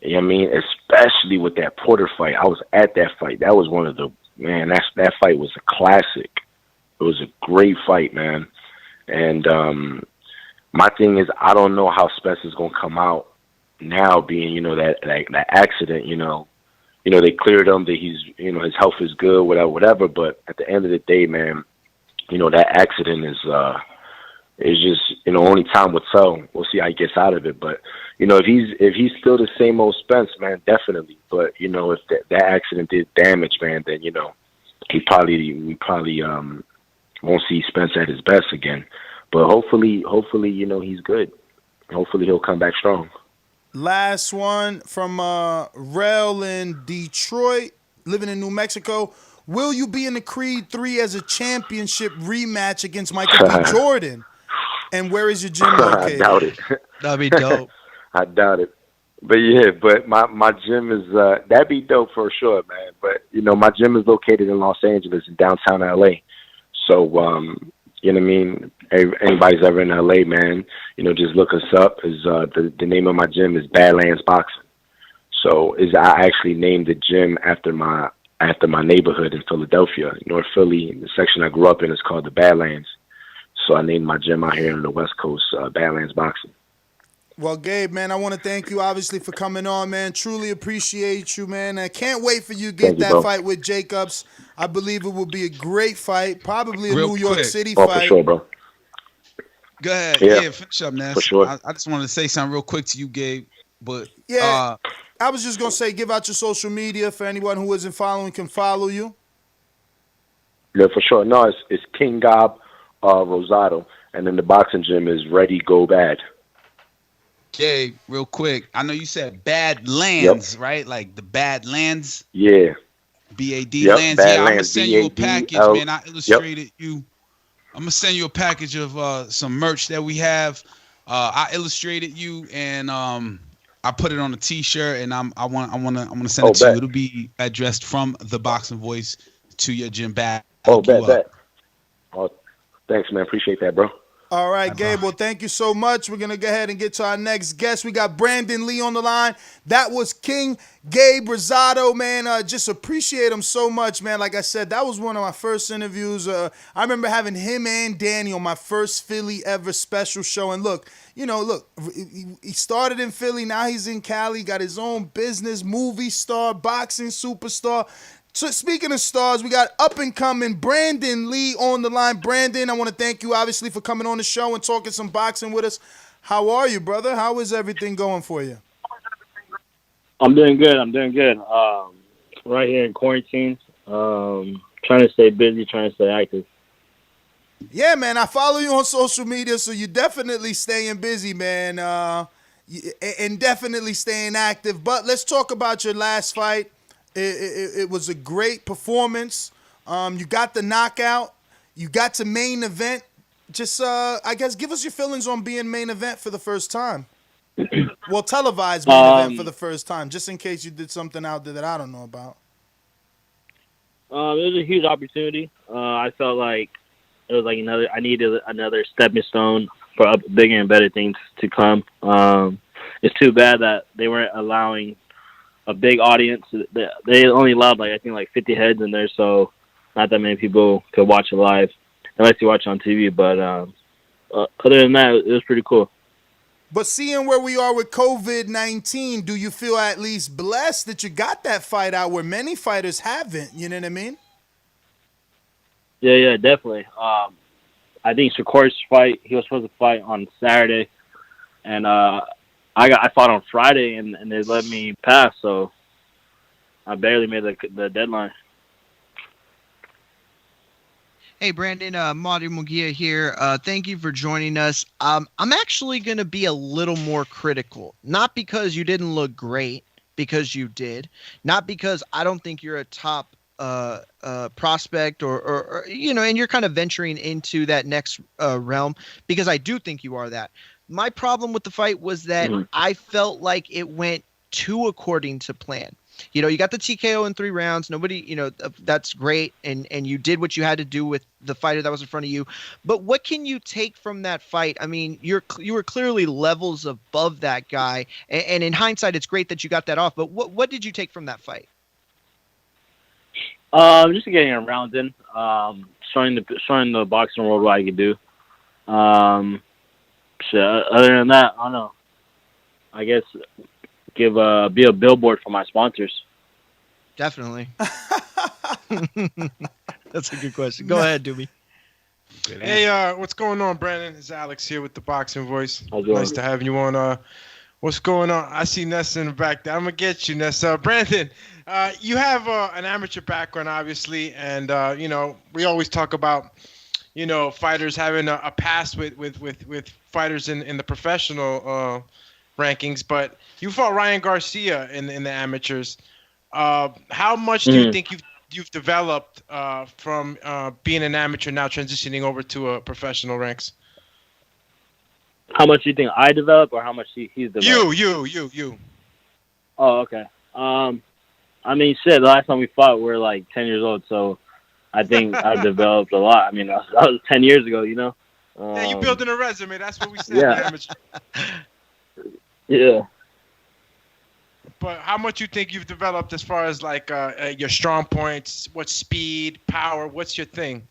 You know what I mean? Especially with that Porter fight. I was at that fight. That was one of the, man, that fight was a classic. It was a great fight, man. And my thing is, I don't know how Spence is going to come out now being, you know, that accident, you know, they cleared him that he's, you know, his health is good, whatever. But at the end of the day, man, you know, that accident is just, you know, only time will tell. We'll see how he gets out of it. But, you know, if he's still the same old Spence, man, definitely. But, you know, if that accident did damage, man, then, you know, we probably won't see Spence at his best again. But hopefully, you know, he's good. Hopefully he'll come back strong. Last one from Rel in Detroit, living in New Mexico. Will you be in the Creed 3 as a championship rematch against Michael B. Jordan? And where is your gym located? I doubt it. That'd be dope. I doubt it. But yeah, but my gym is that'd be dope for sure, man. But you know, my gym is located in Los Angeles, in downtown LA. So you know what I mean? Anybody's ever in LA, man, you know, just look us up. Is the name of my gym is Badlands Boxing. So I actually named the gym after my neighborhood in Philadelphia, North Philly. The section I grew up in is called the Badlands. So I named my gym out here on the West Coast, Badlands Boxing. Well, Gabe, man, I want to thank you, obviously, for coming on, man. Truly appreciate you, man. I can't wait for you to get that fight with Jacobs. I believe it will be a great fight, probably a New York City fight. For sure, bro. Go ahead. Yeah, finish up, Ness. For sure. I just wanted to say something real quick to you, Gabe. But yeah, I was just going to say, give out your social media for anyone who isn't following can follow you. Yeah, for sure. No, it's King Gob Rosado, and then the boxing gym is Ready Go Bad. Gabe, real quick. I know you said Badlands, right? Like the Badlands. Yeah. BAD Lands. Yeah, I'm gonna send you a package, man. I illustrated you. I'm gonna send you a package of some merch that we have. I illustrated you, and I put it on a T-shirt, and I'm gonna send it to you. It'll be addressed from the Boxing Voice to your gym bag. Bet. Oh, thanks, man. Appreciate that, bro. All right, Gabe. Well, thank you so much. We're going to go ahead and get to our next guest. We got Brandon Lee on the line. That was King Gabe Rosado, man. Just appreciate him so much, man. Like I said, that was one of my first interviews. I remember having him and Danny on my first Philly ever special show. And look, he started in Philly. Now he's in Cali, got his own business, movie star, boxing superstar. So speaking of stars, we got up-and-coming Brandon Lee on the line. Brandon, I want to thank you, obviously, for coming on the show and talking some boxing with us. How are you, brother? How is everything going for you? I'm doing good. Right here in quarantine. Trying to stay busy, trying to stay active. Yeah, man, I follow you on social media, so you're definitely staying busy, man, and definitely staying active. But let's talk about your last fight. It was a great performance. You got the knockout. You got to main event. Just, I guess, give us your feelings on being main event for the first time. Well, televised main event for the first time, just in case you did something out there that I don't know about. It was a huge opportunity. I felt like it was like I needed another stepping stone for bigger and better things to come. It's too bad that they weren't allowing a big audience. They only allowed I think 50 heads in there, so not that many people could watch it live unless you watch it on TV. But other than that, it was pretty cool. But seeing where we are with COVID-19, do you feel at least blessed that you got that fight out where many fighters haven't? You know what I mean? Yeah, definitely. I think Shakur's fight, he was supposed to fight on Saturday, and I fought on Friday, and they let me pass, so I barely made the deadline. Hey, Brandon, Marty Mugia here. Thank you for joining us. I'm actually going to be a little more critical, not because you didn't look great, because you did, not because I don't think you're a top prospect or and you're kind of venturing into that next realm, because I do think you are that. My problem with the fight was that I felt like it went too according to plan. You got the TKO in 3 rounds. Nobody, that's great. And you did what you had to do with the fighter that was in front of you. But what can you take from that fight? I mean, you were clearly levels above that guy. And in hindsight, it's great that you got that off. But what did you take from that fight? Just getting rounds in, showing the boxing world what I could do. Other than that, I don't know. I guess be a billboard for my sponsors. Definitely. That's a good question. Go ahead, Doobie. Hey, what's going on, Brandon? It's Alex here with the Boxing Voice. Nice to have you on. What's going on? I see Nessa in the back there. I'm gonna get you, Nessa. Brandon, you have an amateur background, obviously, and we always talk about fighters having a past with fighters in the professional rankings, but you fought Ryan Garcia in the amateurs. How much do you think you've developed from being an amateur now transitioning over to professional ranks? How much do you think I developed, or how much he's developed? You. Oh, okay. I mean, shit, the last time we fought, we were like 10 years old, so I think I've developed a lot. I mean, that was 10 years ago, Yeah, you building a resume. That's what we said. Yeah. Yeah. But how much you think you've developed as far as your strong points? What speed, power? What's your thing?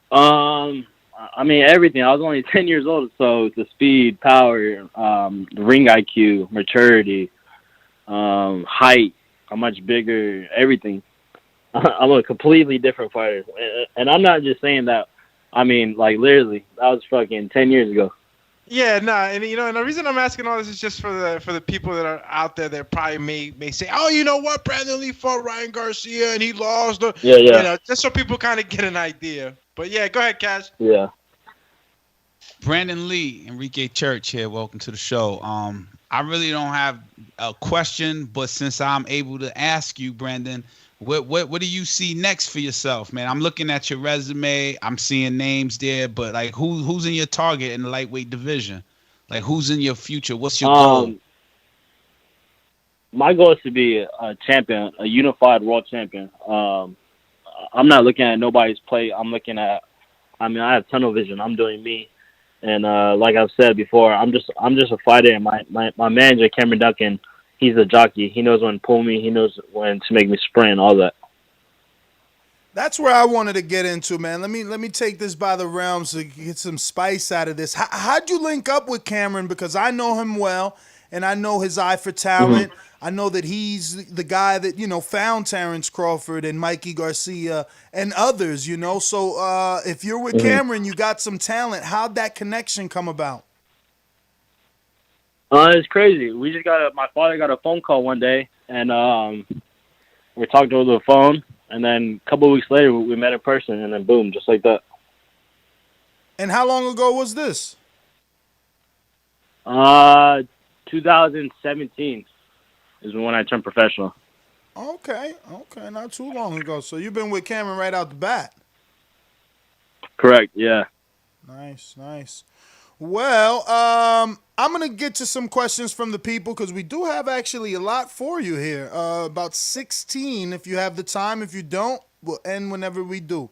I mean, everything. I was only 10 years old, so the speed, power, ring IQ, maturity, height. I'm much bigger. Everything. I'm a completely different fighter, and I'm not just saying that. I mean, literally, that was fucking 10 years ago. Yeah, and and the reason I'm asking all this is just for the people that are out there that probably may say, oh, you know what, Brandon Lee fought Ryan Garcia and he lost. Yeah. Just so people kind of get an idea. But yeah, go ahead, Cash. Yeah. Brandon Lee, Enrique Church here. Welcome to the show. I really don't have a question, but since I'm able to ask you, Brandon, what do you see next for yourself, man? I'm looking at your resume. I'm seeing names there, but who's in your target in the lightweight division? Who's in your future? What's your goal? My goal is to be a champion, a unified world champion. I'm not looking at nobody's play. I'm looking at I mean, I have tunnel vision. I'm doing me, and like I've said before, I'm just a fighter. And my manager Cameron Duncan, he's a jockey. He knows when to pull me. He knows when to make me sprint. All that. That's where I wanted to get into, man. Let me take this by the realms to get some spice out of this. How'd you link up with Cameron? Because I know him well, and I know his eye for talent. Mm-hmm. I know that he's the guy that, found Terrence Crawford and Mikey Garcia and others, So if you're with Cameron, you got some talent. How'd that connection come about? It's crazy. My father got a phone call one day, and we talked over the phone. And then a couple of weeks later, we met in person, and then boom, just like that. And how long ago was this? 2017 is when I turned professional. Okay, not too long ago. So you've been with Cameron right out the bat. Correct, yeah. Nice. Well, I'm going to get to some questions from the people because we do have actually a lot for you here. About 16 if you have the time. If you don't, we'll end whenever we do.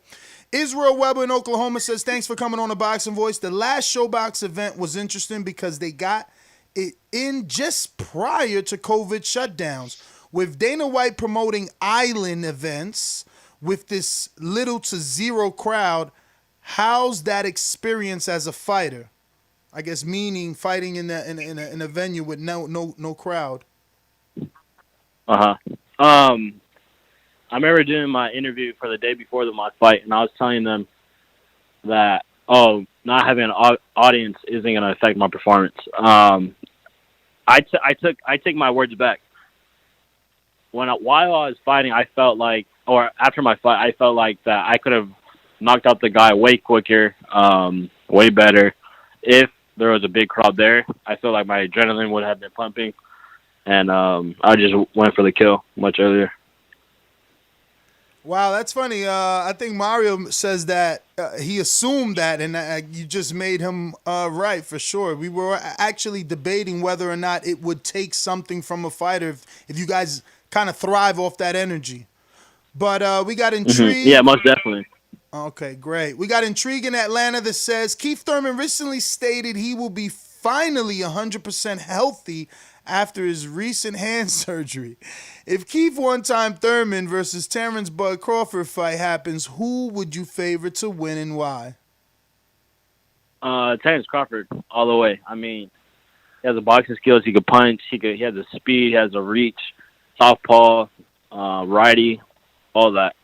Israel Weber in Oklahoma says, thanks for coming on the Boxing Voice. The last Showbox event was interesting because they got it in just prior to COVID shutdowns. With Dana White promoting island events with this little to zero crowd, how's that experience as a fighter? I guess meaning fighting in a venue with no crowd. I remember doing my interview for the day before my fight, and I was telling them that not having an audience isn't going to affect my performance. I take my words back. While I was fighting, I felt like, or after my fight, I felt like that I could have knocked out the guy way quicker, way better if there was a big crowd there. I feel like my adrenaline would have been pumping, and I just went for the kill much earlier. Wow, that's funny. I think Mario says that he assumed that, and you just made him right for sure. We were actually debating whether or not it would take something from a fighter if you guys kind of thrive off that energy. But we got intrigued. Mm-hmm. Yeah, most definitely. Okay, great. We got intrigue in Atlanta that says Keith Thurman recently stated he will be finally 100% healthy after his recent hand surgery. If Keith one-time Thurman versus Terrence Bud Crawford fight happens, who would you favor to win and why? Terrence Crawford, all the way. I mean, he has the boxing skills. He could punch. He has the speed. He has the reach. Southpaw, righty, all that.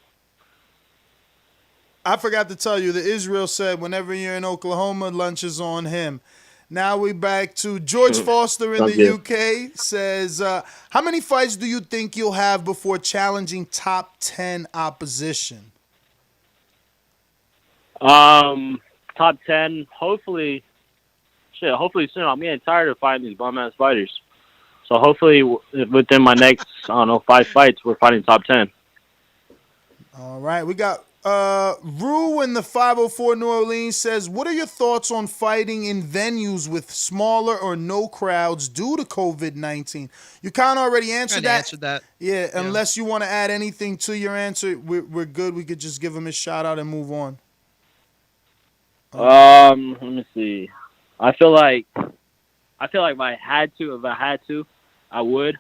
I forgot to tell you that Israel said whenever you're in Oklahoma, lunch is on him. Now we back to George Foster in the UK says, how many fights do you think you'll have before challenging top 10 opposition? Top 10, hopefully soon. I'm getting tired of fighting these bum-ass fighters. So hopefully within my next, 5 fights, we're fighting top 10. All right, we got Rue in the 504 New Orleans says, what are your thoughts on fighting in venues with smaller or no crowds due to COVID-19? You kind of already answered that. Yeah, unless you want to add anything to your answer, we're good. We could just give him a shout out and move on. Let me see. I feel like if I had to, I would.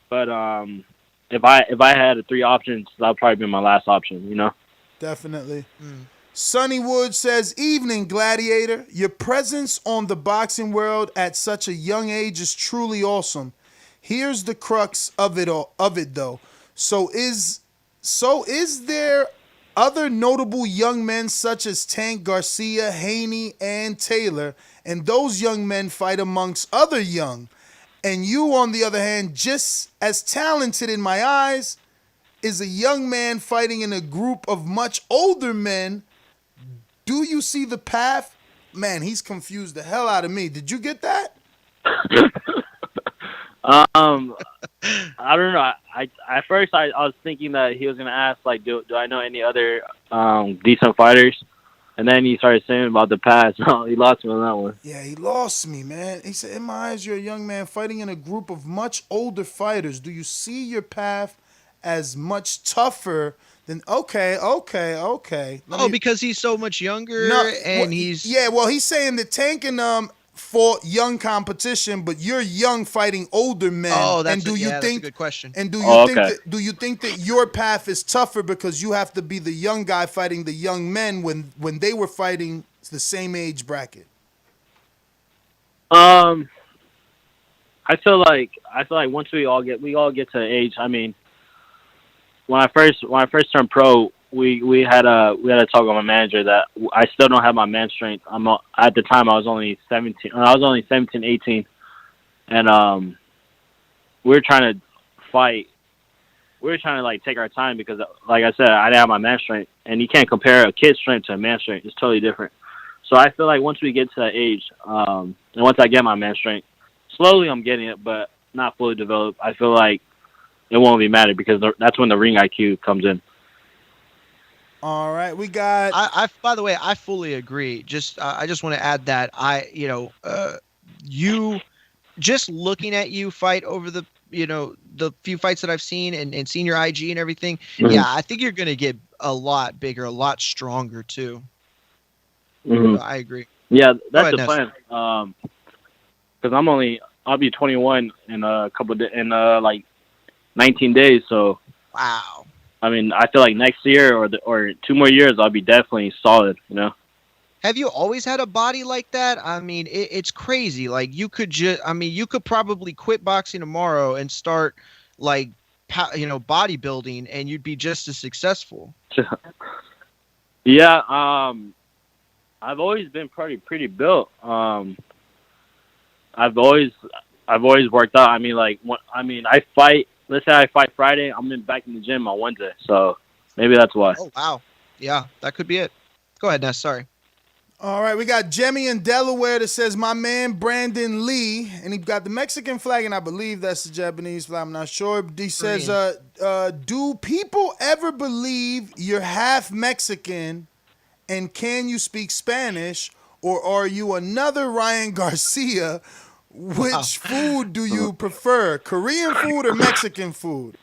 But if I had 3 options, that would probably be my last option, Definitely. Sonny Wood says, evening, Gladiator. Your presence on the boxing world at such a young age is truly awesome. Here's the crux of it though. So is there other notable young men such as Tank Garcia, Haney, and Taylor, and those young men fight amongst other young, and you, on the other hand, just as talented in my eyes, is a young man fighting in a group of much older men. Do you see the path? Man, he's confused the hell out of me. Did you get that? I don't know. At first I was thinking that he was gonna ask like, do I know any other decent fighters? And then he started saying about the past. Oh, he lost me on that one. Yeah, he lost me, man. He said, in my eyes, you're a young man fighting in a group of much older fighters. Do you see your path as much tougher Then okay. Because he's so much younger and he's he's saying that Tank and fought young competition, but you're young fighting older men. Oh, that's a good question. And do you think that your path is tougher because you have to be the young guy fighting the young men when they were fighting the same age bracket? I feel like once we all get to age. I mean, when I first turned pro, we had a talk with my manager that I still don't have my man strength. At the time I was only 17. I was only 17, 18, and we were trying to fight. We were trying to like take our time because, like I said, I didn't have my man strength, and you can't compare a kid's strength to a man strength. It's totally different. So I feel like once we get to that age, and once I get my man strength, slowly I'm getting it, but not fully developed. I feel like it won't be matter because that's when the ring IQ comes in. All right, we got. I by the way, I fully agree. I just want to add that you just looking at you fight over the few fights that I've seen and seen your IG and everything. Mm-hmm. Yeah, I think you're gonna get a lot bigger, a lot stronger too. Mm-hmm. I agree. Yeah, that's ahead, the plan. Because I'll be 21 in a couple in like 19 days. So wow. I mean, I feel like next year or 2 more years, I'll be definitely solid. Have you always had a body like that? I mean, it's crazy. Like you could you could probably quit boxing tomorrow and start like bodybuilding, and you'd be just as successful. Yeah. I've always been pretty built. I've always worked out. I mean, I fight. Let's say I fight Friday. I'm back in the gym on Wednesday. So maybe that's why. Oh wow, yeah, that could be it. Go ahead, Ness. Sorry. All right, we got Jemmy in Delaware that says, my man Brandon Lee, and he got the Mexican flag, and I believe that's the Japanese flag. I'm not sure. He says, do people ever believe you're half Mexican, and can you speak Spanish, or are you another Ryan Garcia? Which food do you prefer, Korean food or Mexican food?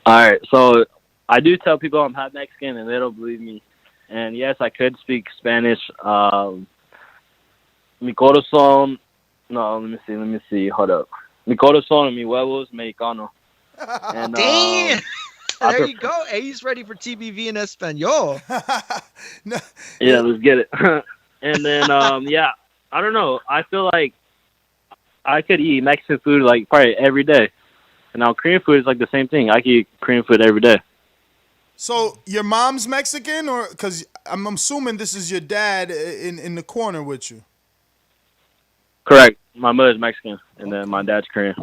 All right, so I do tell people I'm half Mexican, and they don't believe me. And yes, I could speak Spanish. Mi corazón. No, let me see. Hold up. Mi corazón and mi huevos mexicano. And, damn. There you go. Hey, he's ready for TBV in Espanol. Yeah, let's get it. And then, yeah, I don't know. I feel like I could eat Mexican food like probably every day. And now Korean food is like the same thing. I could eat Korean food every day. So your mom's Mexican, or because I'm assuming this is your dad in the corner with you? Correct. My mother's Mexican, and then my dad's Korean.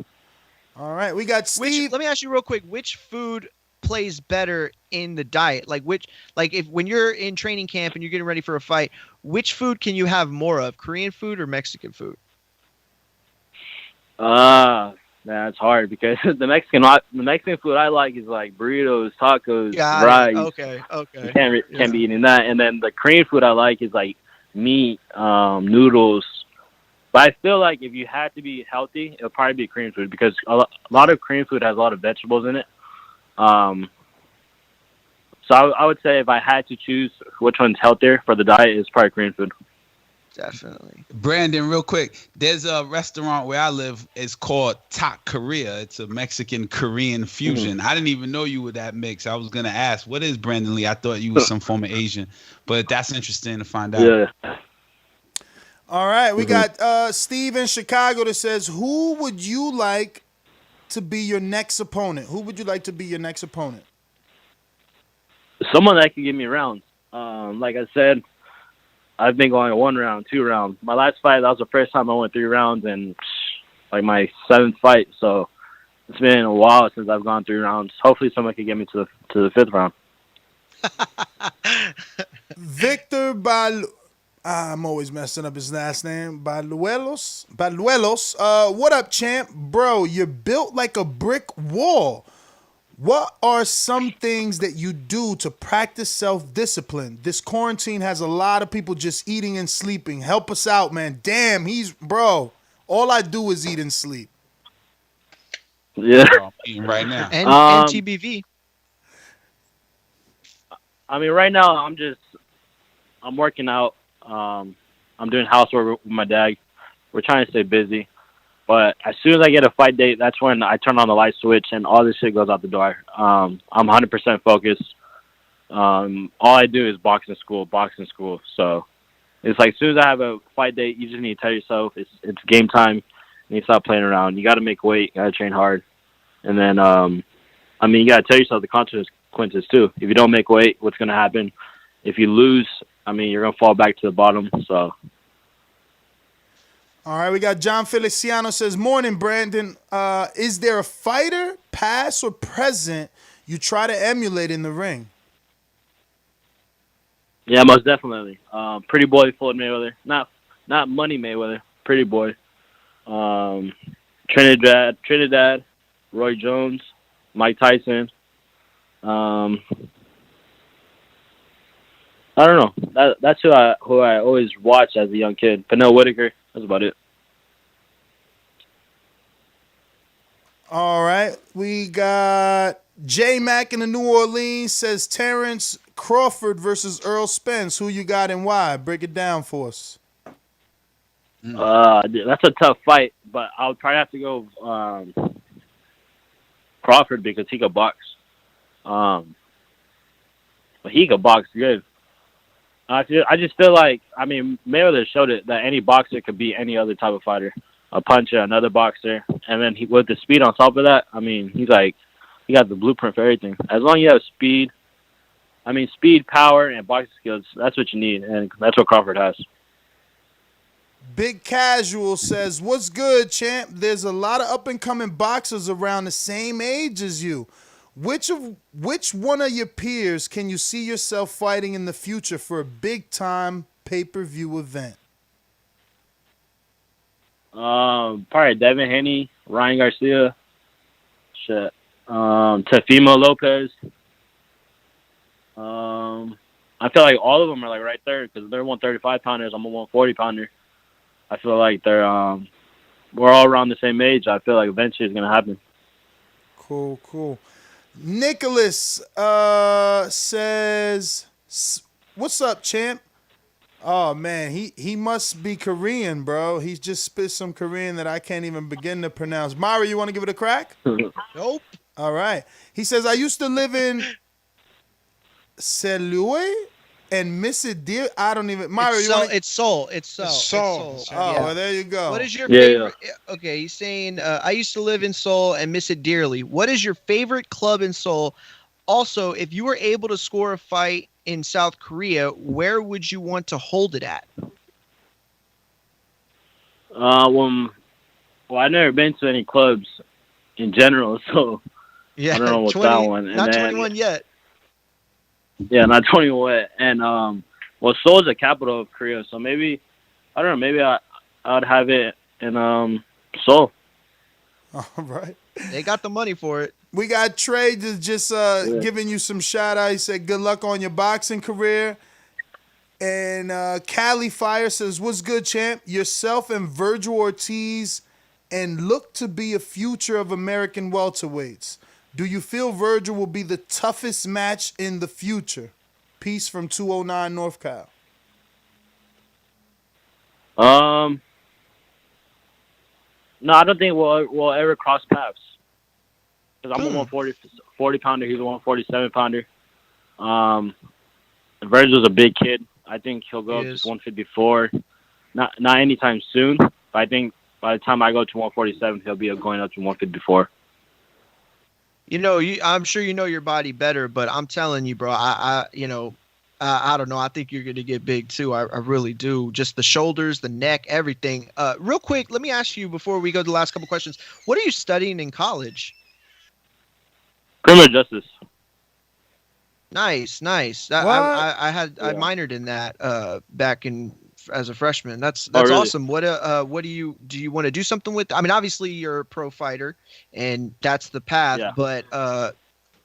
All right, we got Steve. Let me ask you real quick: which food plays better in the diet? If when you're in training camp and you're getting ready for a fight, which food can you have more of, Korean food or Mexican food? That's hard because the Mexican food I like is like burritos, tacos, rice. Okay. You can't be eating that. And then the Korean food I like is like meat, noodles. But I feel like if you had to be healthy, it'll probably be Korean food because a lot of Korean food has a lot of vegetables in it. So I would say if I had to choose which one's healthier for the diet, it's probably Korean food. Definitely. Brandon, real quick, there's a restaurant where I live. It's called Tak Korea. It's a Mexican-Korean fusion. I didn't even know you were that mix. I was going to ask, what is Brandon Lee? I thought you were some form of Asian. But that's interesting to find out. Yeah. All right, we got Steve in Chicago that says, who would you like to be your next opponent? Who would you like to be your next opponent? Someone that can give me rounds. Like I said, I've been going 1 round, 2 rounds. My last fight, that was the first time I went 3 rounds, and like my 7th fight. So it's been a while since I've gone 3 rounds. Hopefully, someone can get me to the 5th round. Victor I'm always messing up his last name. Baluelos. What up, champ? Bro, you're built like a brick wall. What are some things that you do to practice self-discipline? This quarantine has a lot of people just eating and sleeping. Help us out, man. Damn, bro. All I do is eat and sleep. Yeah. I'm eating right now. And TBV. I mean, right now I'm working out. I'm doing housework with my dad. We're trying to stay busy. But as soon as I get a fight date, that's when I turn on the light switch and all this shit goes out the door. I'm 100% focused. All I do is boxing school. So it's like as soon as I have a fight date, you just need to tell yourself it's game time. You need to stop playing around. You got to make weight. You got to train hard. And then, you got to tell yourself the consequences too. If you don't make weight, what's going to happen? If you lose, you're going to fall back to the bottom. So. All right, we got John Feliciano says, morning, Brandon. Is there a fighter, past or present, you try to emulate in the ring? Yeah, most definitely. Pretty boy Floyd Mayweather. Not Money Mayweather. Pretty boy. Trinidad, Roy Jones, Mike Tyson. I don't know. That's who I always watched as a young kid. Pernell Whitaker. That's about it. All right. We got J Mac in the New Orleans says Terrence Crawford versus Earl Spence. Who you got and why? Break it down for us. That's a tough fight, but I'll probably have to go Crawford because he could box. But he could box good. I just feel like, Mayweather showed it that any boxer could beat any other type of fighter. A puncher, another boxer. And then with the speed on top of that, he got the blueprint for everything. As long as you have speed, speed, power, and boxing skills, that's what you need. And that's what Crawford has. Big Casual says, what's good, champ? There's a lot of up-and-coming boxers around the same age as you. Which one of your peers can you see yourself fighting in the future for a big-time pay-per-view event? Probably Devin Haney, Ryan Garcia, Teofimo Lopez. I feel like all of them are like right there because they're 135 pounders. I'm a 140 pounder. I feel like we're all around the same age. I feel like eventually it's gonna happen. Cool. Nicholas says, "What's up, champ?" Oh man, he must be Korean, bro. He's just spit some Korean that I can't even begin to pronounce. Mari, you want to give it a crack? Nope. All right. He says, I used to live in Selue and miss it, dear. I don't even. Mari, It's Seoul. Oh, well, there you go. What is your favorite? Yeah. Okay, he's saying, I used to live in Seoul and miss it dearly. What is your favorite club in Seoul? Also, if you were able to score a fight in South Korea, where would you want to hold it at? Well, I've never been to any clubs in general, so yeah, I don't know what's that one. And not 21 yet. Yeah, not 21 yet. And Seoul is the capital of Korea, so maybe I don't know. Maybe I would have it in Seoul. All right. They got the money for it. We got Trey just giving you some shout out. He said, good luck on your boxing career. And Cali Fire says, what's good, champ? Yourself and Virgil Ortiz and look to be a future of American welterweights. Do you feel Virgil will be the toughest match in the future? Peace from 209 North Cal. No, I don't think we'll ever cross paths. Because I'm a 140 pounder. He's a 147 pounder. Virgil's a big kid. I think he'll go up to 154. Not anytime soon. But I think by the time I go to 147, he'll be going up to 154. I'm sure you know your body better, but I'm telling you, bro. I don't know. I think you're going to get big too. I really do. Just the shoulders, the neck, everything. Real quick, let me ask you before we go to the last couple questions. What are you studying in college? Criminal justice. Nice. I minored in that back in as a freshman. That's really? Awesome. What do you want to do something with? I mean, obviously you're a pro fighter, and that's the path. Yeah. But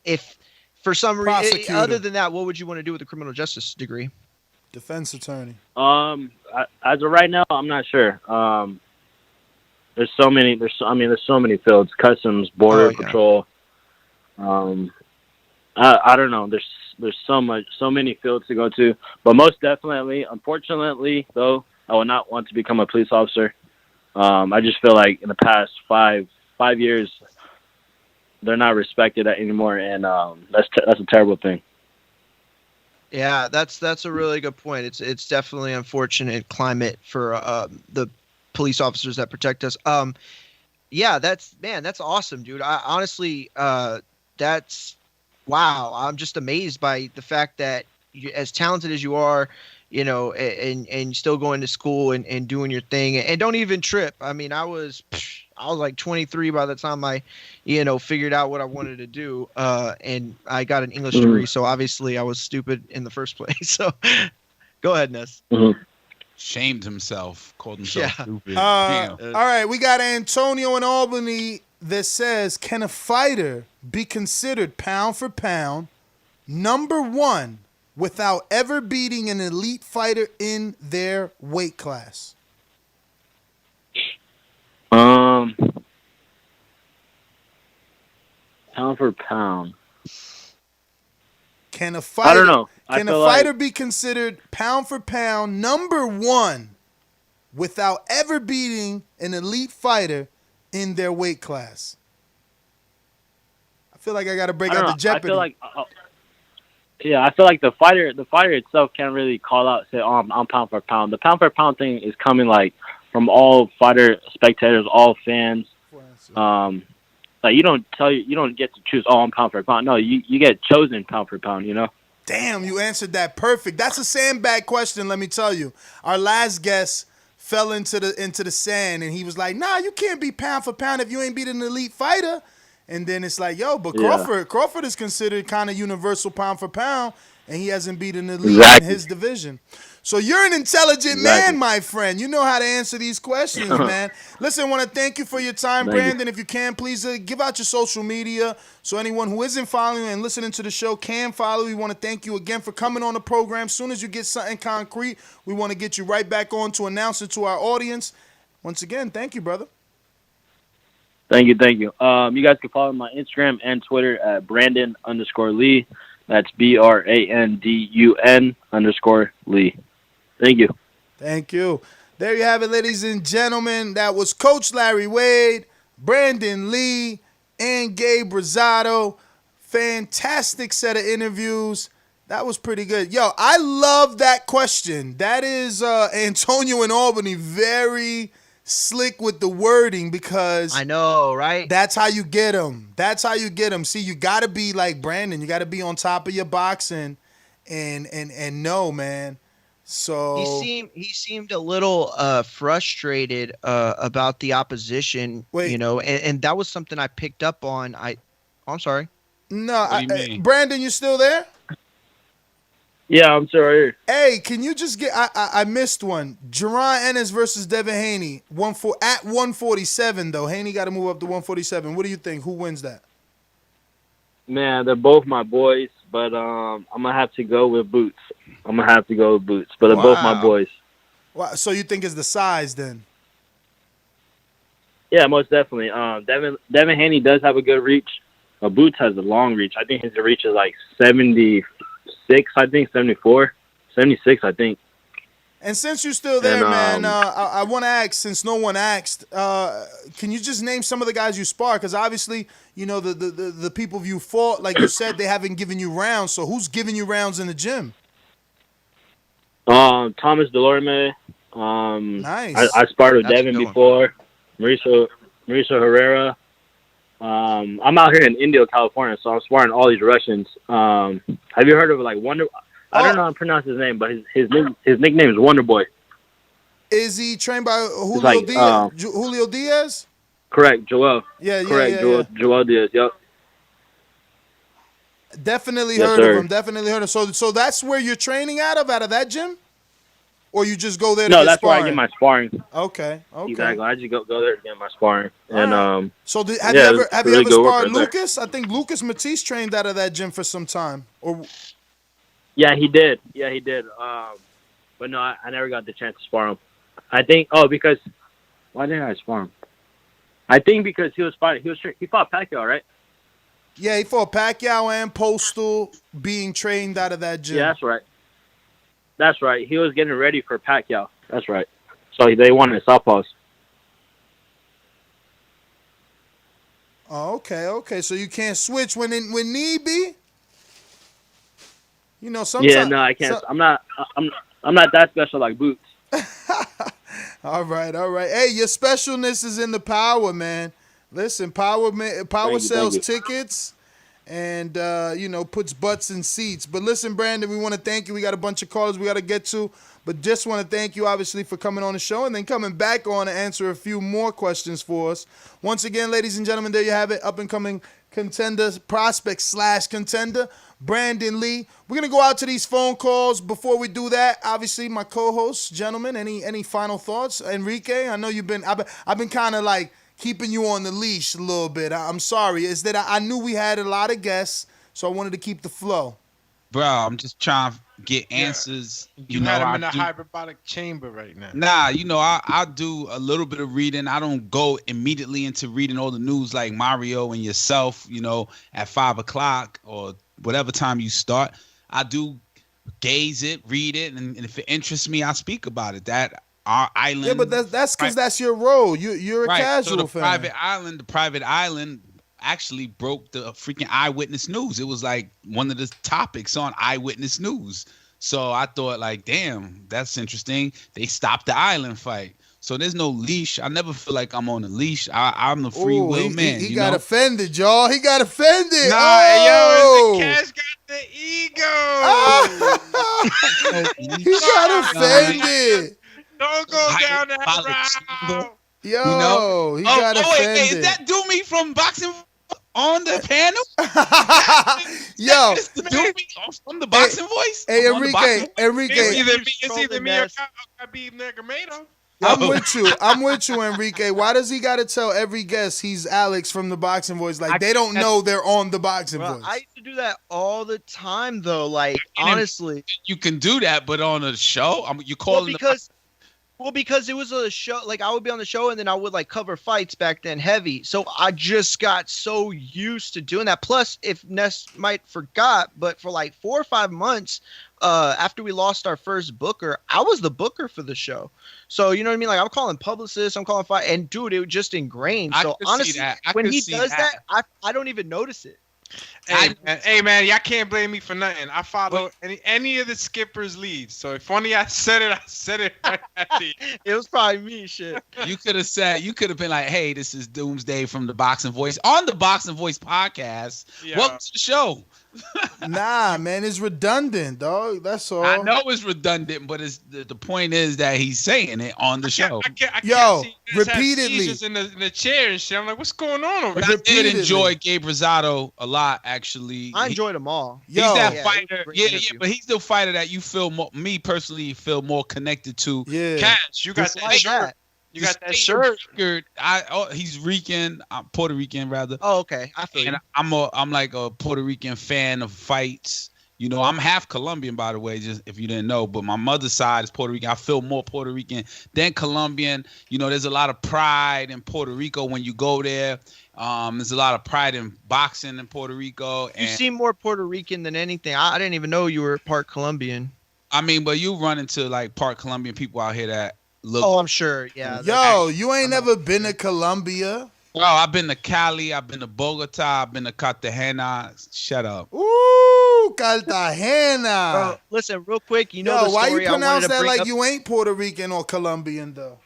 if for some reason other than that, what would you want to do with a criminal justice degree? Defense attorney. As of right now, I'm not sure. There's so many fields: customs, border patrol. I don't know. There's there's so many fields to go to. But most definitely, unfortunately, though, I would not want to become a police officer. I just feel like in the past five years, they're not respected anymore, and that's a terrible thing. Yeah, that's a really good point. It's definitely unfortunate climate for the police officers that protect us. Yeah, that's awesome, dude. I honestly, that's wow. I'm just amazed by the fact that you, as talented as you are, you know, and still going to school and doing your thing, and don't even trip. I mean, I was like 23 by the time I, you know, figured out what I wanted to do. And I got an English degree, so obviously I was stupid in the first place. So go ahead, Ness. Shamed himself, called himself stupid. All right, we got Antonio in Albany that says, can a fighter be considered pound for pound number one without ever beating an elite fighter in their weight class? Pound for pound. Can a fighter? I don't know. Can a fighter be considered pound for pound number one without ever beating an elite fighter in their weight class? I feel like I got to break out the Jeopardy. I feel like, I feel like the fighter itself can't really call out, say, "Oh, I'm pound for pound." The pound for pound thing is coming like from all fighter spectators, all fans. Like you don't get to choose. Oh, I'm pound for pound. No, you get chosen pound for pound. You know. Damn, you answered that perfect. That's a sandbag question. Let me tell you, our last guest fell into the sand, and he was like, "Nah, you can't be pound for pound if you ain't beat an elite fighter." And then it's like, yo, but Crawford is considered kind of universal pound for pound, and he hasn't beat an elite in his division. So you're an intelligent man, my friend. You know how to answer these questions, man. Listen, I want to thank you for your time, Brandon. If you can, please give out your social media so anyone who isn't following and listening to the show can follow. We want to thank you again for coming on the program. As soon as you get something concrete, we want to get you right back on to announce it to our audience. Once again, thank you, brother. Thank you. You guys can follow my Instagram and Twitter at Brandon_Lee. That's BRANDUN_Lee. Thank you. Thank you. There you have it, ladies and gentlemen. That was Coach Larry Wade, Brandon Lee, and Gabe Rosado. Fantastic set of interviews. That was pretty good. Yo, I love that question. That is Antonio in Albany, very slick with the wording, because I know, right? That's how you get them. See, you got to be like Brandon. You got to be on top of your boxing and know, man. So he seemed a little frustrated about the opposition, you know, and that was something I picked up on. I'm sorry. No, Brandon, you still there? Yeah, I'm sorry. Hey, can you just get? I missed one. Jaron Ennis versus Devin Haney, at 147 though. Haney got to move up to 147. What do you think? Who wins that? Man, they're both my boys, but I'm gonna have to go with Boots. But they're both my boys. Wow. So you think it's the size then? Yeah, most definitely. Devin Haney does have a good reach. Boots has a long reach. I think his reach is like 76, 74, 76, I think. And since you're still there, man, I want to ask, since no one asked, can you just name some of the guys you spar? Because obviously, you know, the people you fought, like you said, they haven't given you rounds. So who's giving you rounds in the gym? Thomas Delorme. Nice. I sparred with Devin before. Mauricio Herrera. I'm out here in Indio, California, so I'm sparring all these Russians. Have you heard of like Wonder? I don't know how to pronounce his name, but his nickname is Wonder Boy. Is he trained by Julio Diaz? Julio Diaz? Correct, Joel. Yeah. Joel Diaz. Yep. Definitely heard of him. So that's where you're training out of that gym, or you just go there to get that's sparring? where I get my sparring. Okay. Exactly. I just go there to get my sparring. And right. So have you ever sparred Lucas? I think Lucas Matisse trained out of that gym for some time. Or yeah, he did. But no, I never got the chance to spar him. I think because why didn't I spar him? I think because he was fighting. He fought Pacquiao, right? Yeah, he fought Pacquiao and Postal being trained out of that gym. Yeah, that's right. That's right. He was getting ready for Pacquiao. That's right. So they wanted southpaws. Oh, okay. So you can't switch when need be. You know, sometimes. Yeah, no, I can't. I'm not that special like Boots. All right. Hey, your specialness is in the power, man. Listen, power sells tickets and, puts butts in seats. But listen, Brandon, we want to thank you. We got a bunch of callers we got to get to. But just want to thank you, obviously, for coming on the show and then coming back on to answer a few more questions for us. Once again, ladies and gentlemen, there you have it. Up-and-coming contender, prospect/contender, Brandon Lee. We're going to go out to these phone calls. Before we do that, obviously, my co-host, gentlemen, any final thoughts? Enrique, I know I've been kind of like keeping you on the leash a little bit. I'm sorry. Is that I knew we had a lot of guests, so I wanted to keep the flow. Bro, I'm just trying to get answers. You had him in a hyperbolic chamber right now. Nah, I do a little bit of reading. I don't go immediately into reading all the news like Mario and yourself, at 5 o'clock or whatever time you start. I do gaze it, read it, and if it interests me, I speak about it. That our island. Yeah, but that's because that's your role. You're a casual so the fan. Private island actually broke the freaking Eyewitness News. It was like one of the topics on Eyewitness News. So I thought, like, damn, that's interesting. They stopped the island fight. So there's no leash. I never feel like I'm on a leash. I'm the free will man. He got offended, y'all. He got offended. Nah, Cash got the ego. He got offended. Don't go down that route. Yo, he got offended. Wait, is that Doomy from Boxing on the panel? Yo, Doomy from the Boxing Voice? Hey, Enrique. It's either me or Khabib Nurmagomedov. I'm with you, Enrique. Why does he got to tell every guest he's Alex from the Boxing Voice? Like, they don't know they're on the Boxing Voice. I used to do that all the time, though. Like, honestly. You can do that, but on a show? You calling because it was a show, like I would be on the show and then I would like cover fights back then heavy. So I just got so used to doing that. Plus, if Ness might forgot, but for like 4 or 5 months after we lost our first booker, I was the booker for the show. So, you know what I mean? Like I'm calling publicists, I'm calling fight, and dude, it was just ingrained. So honestly, when he does that, I don't even notice it. Hey man, y'all can't blame me for nothing. I follow any of the skippers' leads. So if only I said it right at the It was probably me, shit. You could have been like, hey, this is Doomsday from the Boxing Voice on the Boxing Voice podcast. Yeah. Welcome to the show. Nah, man, it's redundant, dog. That's all. I know it's redundant, but the point is that he's saying it on the show. Yo, repeatedly in the chair and shit. I'm like, what's going on over there? I did enjoy Gabe Rosado a lot, actually. I enjoyed them all. He's that fighter. Yeah, but he's the fighter that you feel me personally feel more connected to. Yeah, Cash, you got that shirt. You got that shirt. He's Rican. I'm Puerto Rican, rather. Oh, okay. I feel you. I'm like a Puerto Rican fan of fights. I'm half Colombian, by the way, just if you didn't know. But my mother's side is Puerto Rican. I feel more Puerto Rican than Colombian. There's a lot of pride in Puerto Rico when you go there. There's a lot of pride in boxing in Puerto Rico. You seem more Puerto Rican than anything. I didn't even know you were part Colombian. I mean, but you run into like part Colombian people out here that look. Oh, I'm sure. Yeah. Yo, you ain't never been to Colombia? Bro, I've been to Cali. I've been to Bogota. I've been to Cartagena. Shut up. Ooh, Cartagena. Bro, listen, real quick. The why story you pronounce that like up? you ain't Puerto Rican or Colombian, though?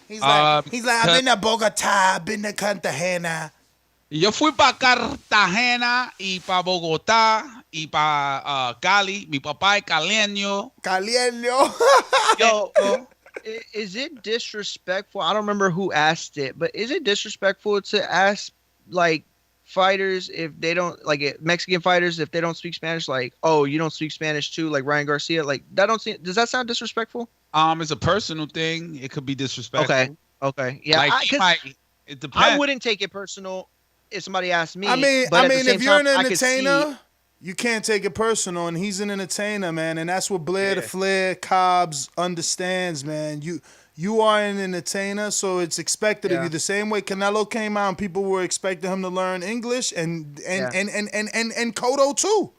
He's like, I've been to Bogota. I've been to Cartagena. Yo fui pa Cartagena y pa Bogotá y pa Cali. Mi papá es caleño. Yo, is it disrespectful? I don't remember who asked it, but is it disrespectful to ask like fighters if they don't Mexican fighters if they don't speak Spanish? Like, oh, you don't speak Spanish too, like Ryan Garcia. Like that does that sound disrespectful? It's a personal thing. It could be disrespectful. Okay, yeah. It depends. I wouldn't take it personal if somebody asked me. I mean, if you're an entertainer, you can't take it personal, and he's an entertainer, man, and that's what Blair the Flair Cobbs understands, man. You are an entertainer, so it's expected of you. The same way Canelo came out and people were expecting him to learn English and Cotto too.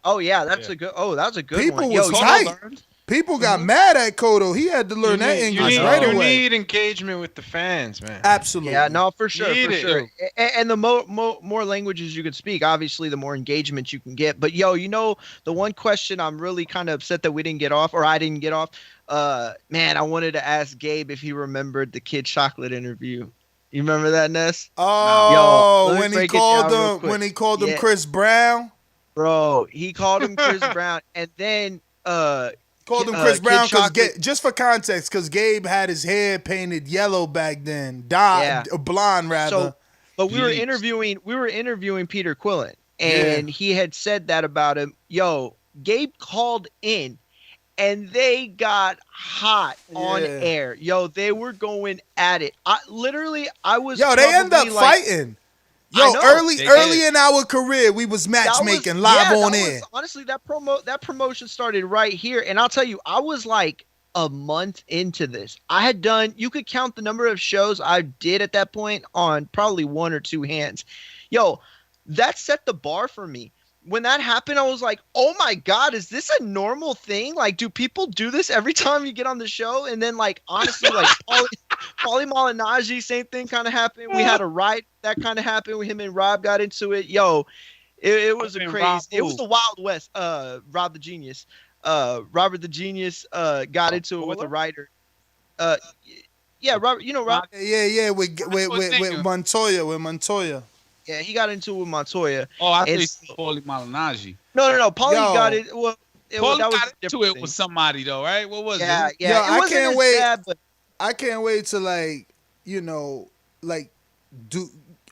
Oh yeah, that's a good. Oh, that's a good people one. Was tight. People got mad at Cotto. He had to learn that English right away. You need engagement with the fans, man. Absolutely. Yeah, no, for sure, Need for it. sure. And the more languages you could speak, obviously, the more engagement you can get. But the one question I'm really kind of upset that we didn't get off, or I didn't get off. Man, I wanted to ask Gabe if he remembered the Kid Chocolate interview. You remember that, Ness? Oh, Yo, when he called him Chris Brown. Bro, he called him Chris Brown, and then called him Chris Brown because just for context, because Gabe had his hair painted yellow back then, blonde rather. But we were interviewing Peter Quillen, and he had said that about him. Yo, Gabe called in, and they got hot on air. Yo, they were going at it. I was. Yo, they end up fighting. Yo, early in our career, we was matchmaking live on air. Honestly, that promotion started right here, and I'll tell you, I was like a month into this. I had done. You could count the number of shows I did at that point on probably one or two hands. Yo, that set the bar for me. When that happened, I was like, oh my God, is this a normal thing? Like, do people do this every time you get on the show? And then, like, honestly, like, Paulie Malignaggi, same thing kind of happened. We had a ride that kind of happened. Him and Rob got into it. Yo, it was a crazy. It was the Wild West. Rob the Genius. Robert the Genius got into it with a writer. Yeah, Robert. You know Rob. Yeah. With Montoya. Yeah, he got into it with Montoya. Oh, I thought you said Paulie Malignaggi. No. Paulie got it. Well, Paulie got into it with somebody though, right? What was it? Yeah. Yo, I can't wait. Bad, but... I can't wait to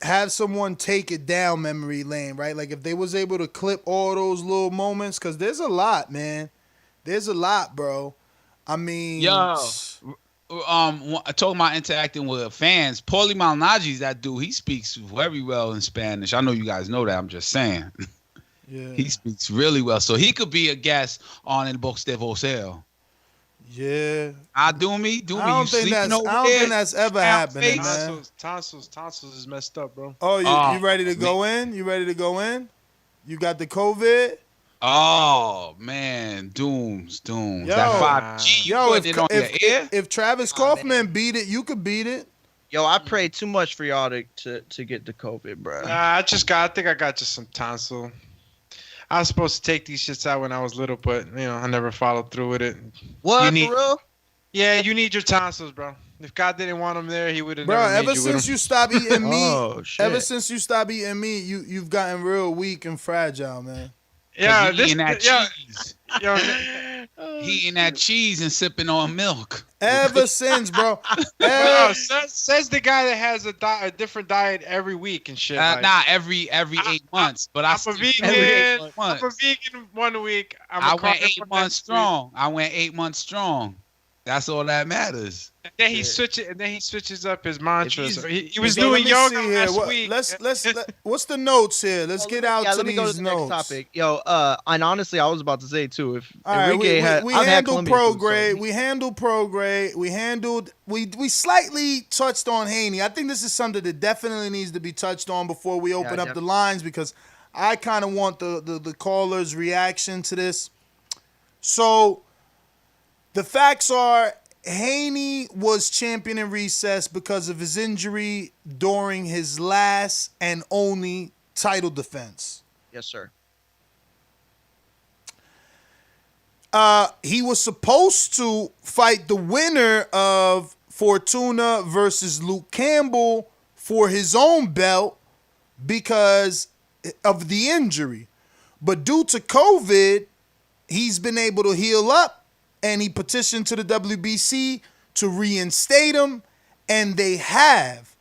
have someone take it down memory lane, right? Like if they was able to clip all those little moments, because there's a lot, man. There's a lot, bro. I mean, I told about interacting with fans. Paulie Malignaggi's that dude. He speaks very well in Spanish. I know you guys know that. I'm just saying. Yeah. He speaks really well. So he could be a guest on El Box de Voceo. Yeah. I do me. I don't think that's ever happening, man. Tonsils is messed up, bro. Oh, you ready to go in? You ready to go in? You got the COVID? Oh man, dooms. Yo, that 5G. Yo, if Travis Kaufman beat it, you could beat it. Yo, I prayed too much for y'all to get the COVID, bro. I think I got just some tonsil. I was supposed to take these shits out when I was little, but I never followed through with it. What, for real? Yeah, you need your tonsils, bro. If God didn't want them there, He would have. Bro, never ever made you since you stopped eating meat, ever since you stopped eating meat, you've gotten real weak and fragile, man. Yeah, he eating that cheese. He eating that cheese and sipping on milk. Ever since, bro. Says the guy that has a different diet every week and shit. Every 8 months. But I'm a vegan. I'm a vegan 1 week. I went 8 months strong. I went 8 months strong. That's all that matters. And then he switches up his mantras. He was doing yoga last week. What's the notes here? Let's get out to these go to the notes. next topic. Yo, and honestly, I was about to say too, if Enrique we handled Prograde, we handled Prograde, we slightly touched on Haney. I think this is something that definitely needs to be touched on before we open up the lines, because I kind of want the caller's reaction to this. So the facts are, Haney was champion in recess because of his injury during his last and only title defense. Yes, sir. He was supposed to fight the winner of Fortuna versus Luke Campbell for his own belt because of the injury. But due to COVID, he's been able to heal up, and he petitioned to the WBC to reinstate him, and they have.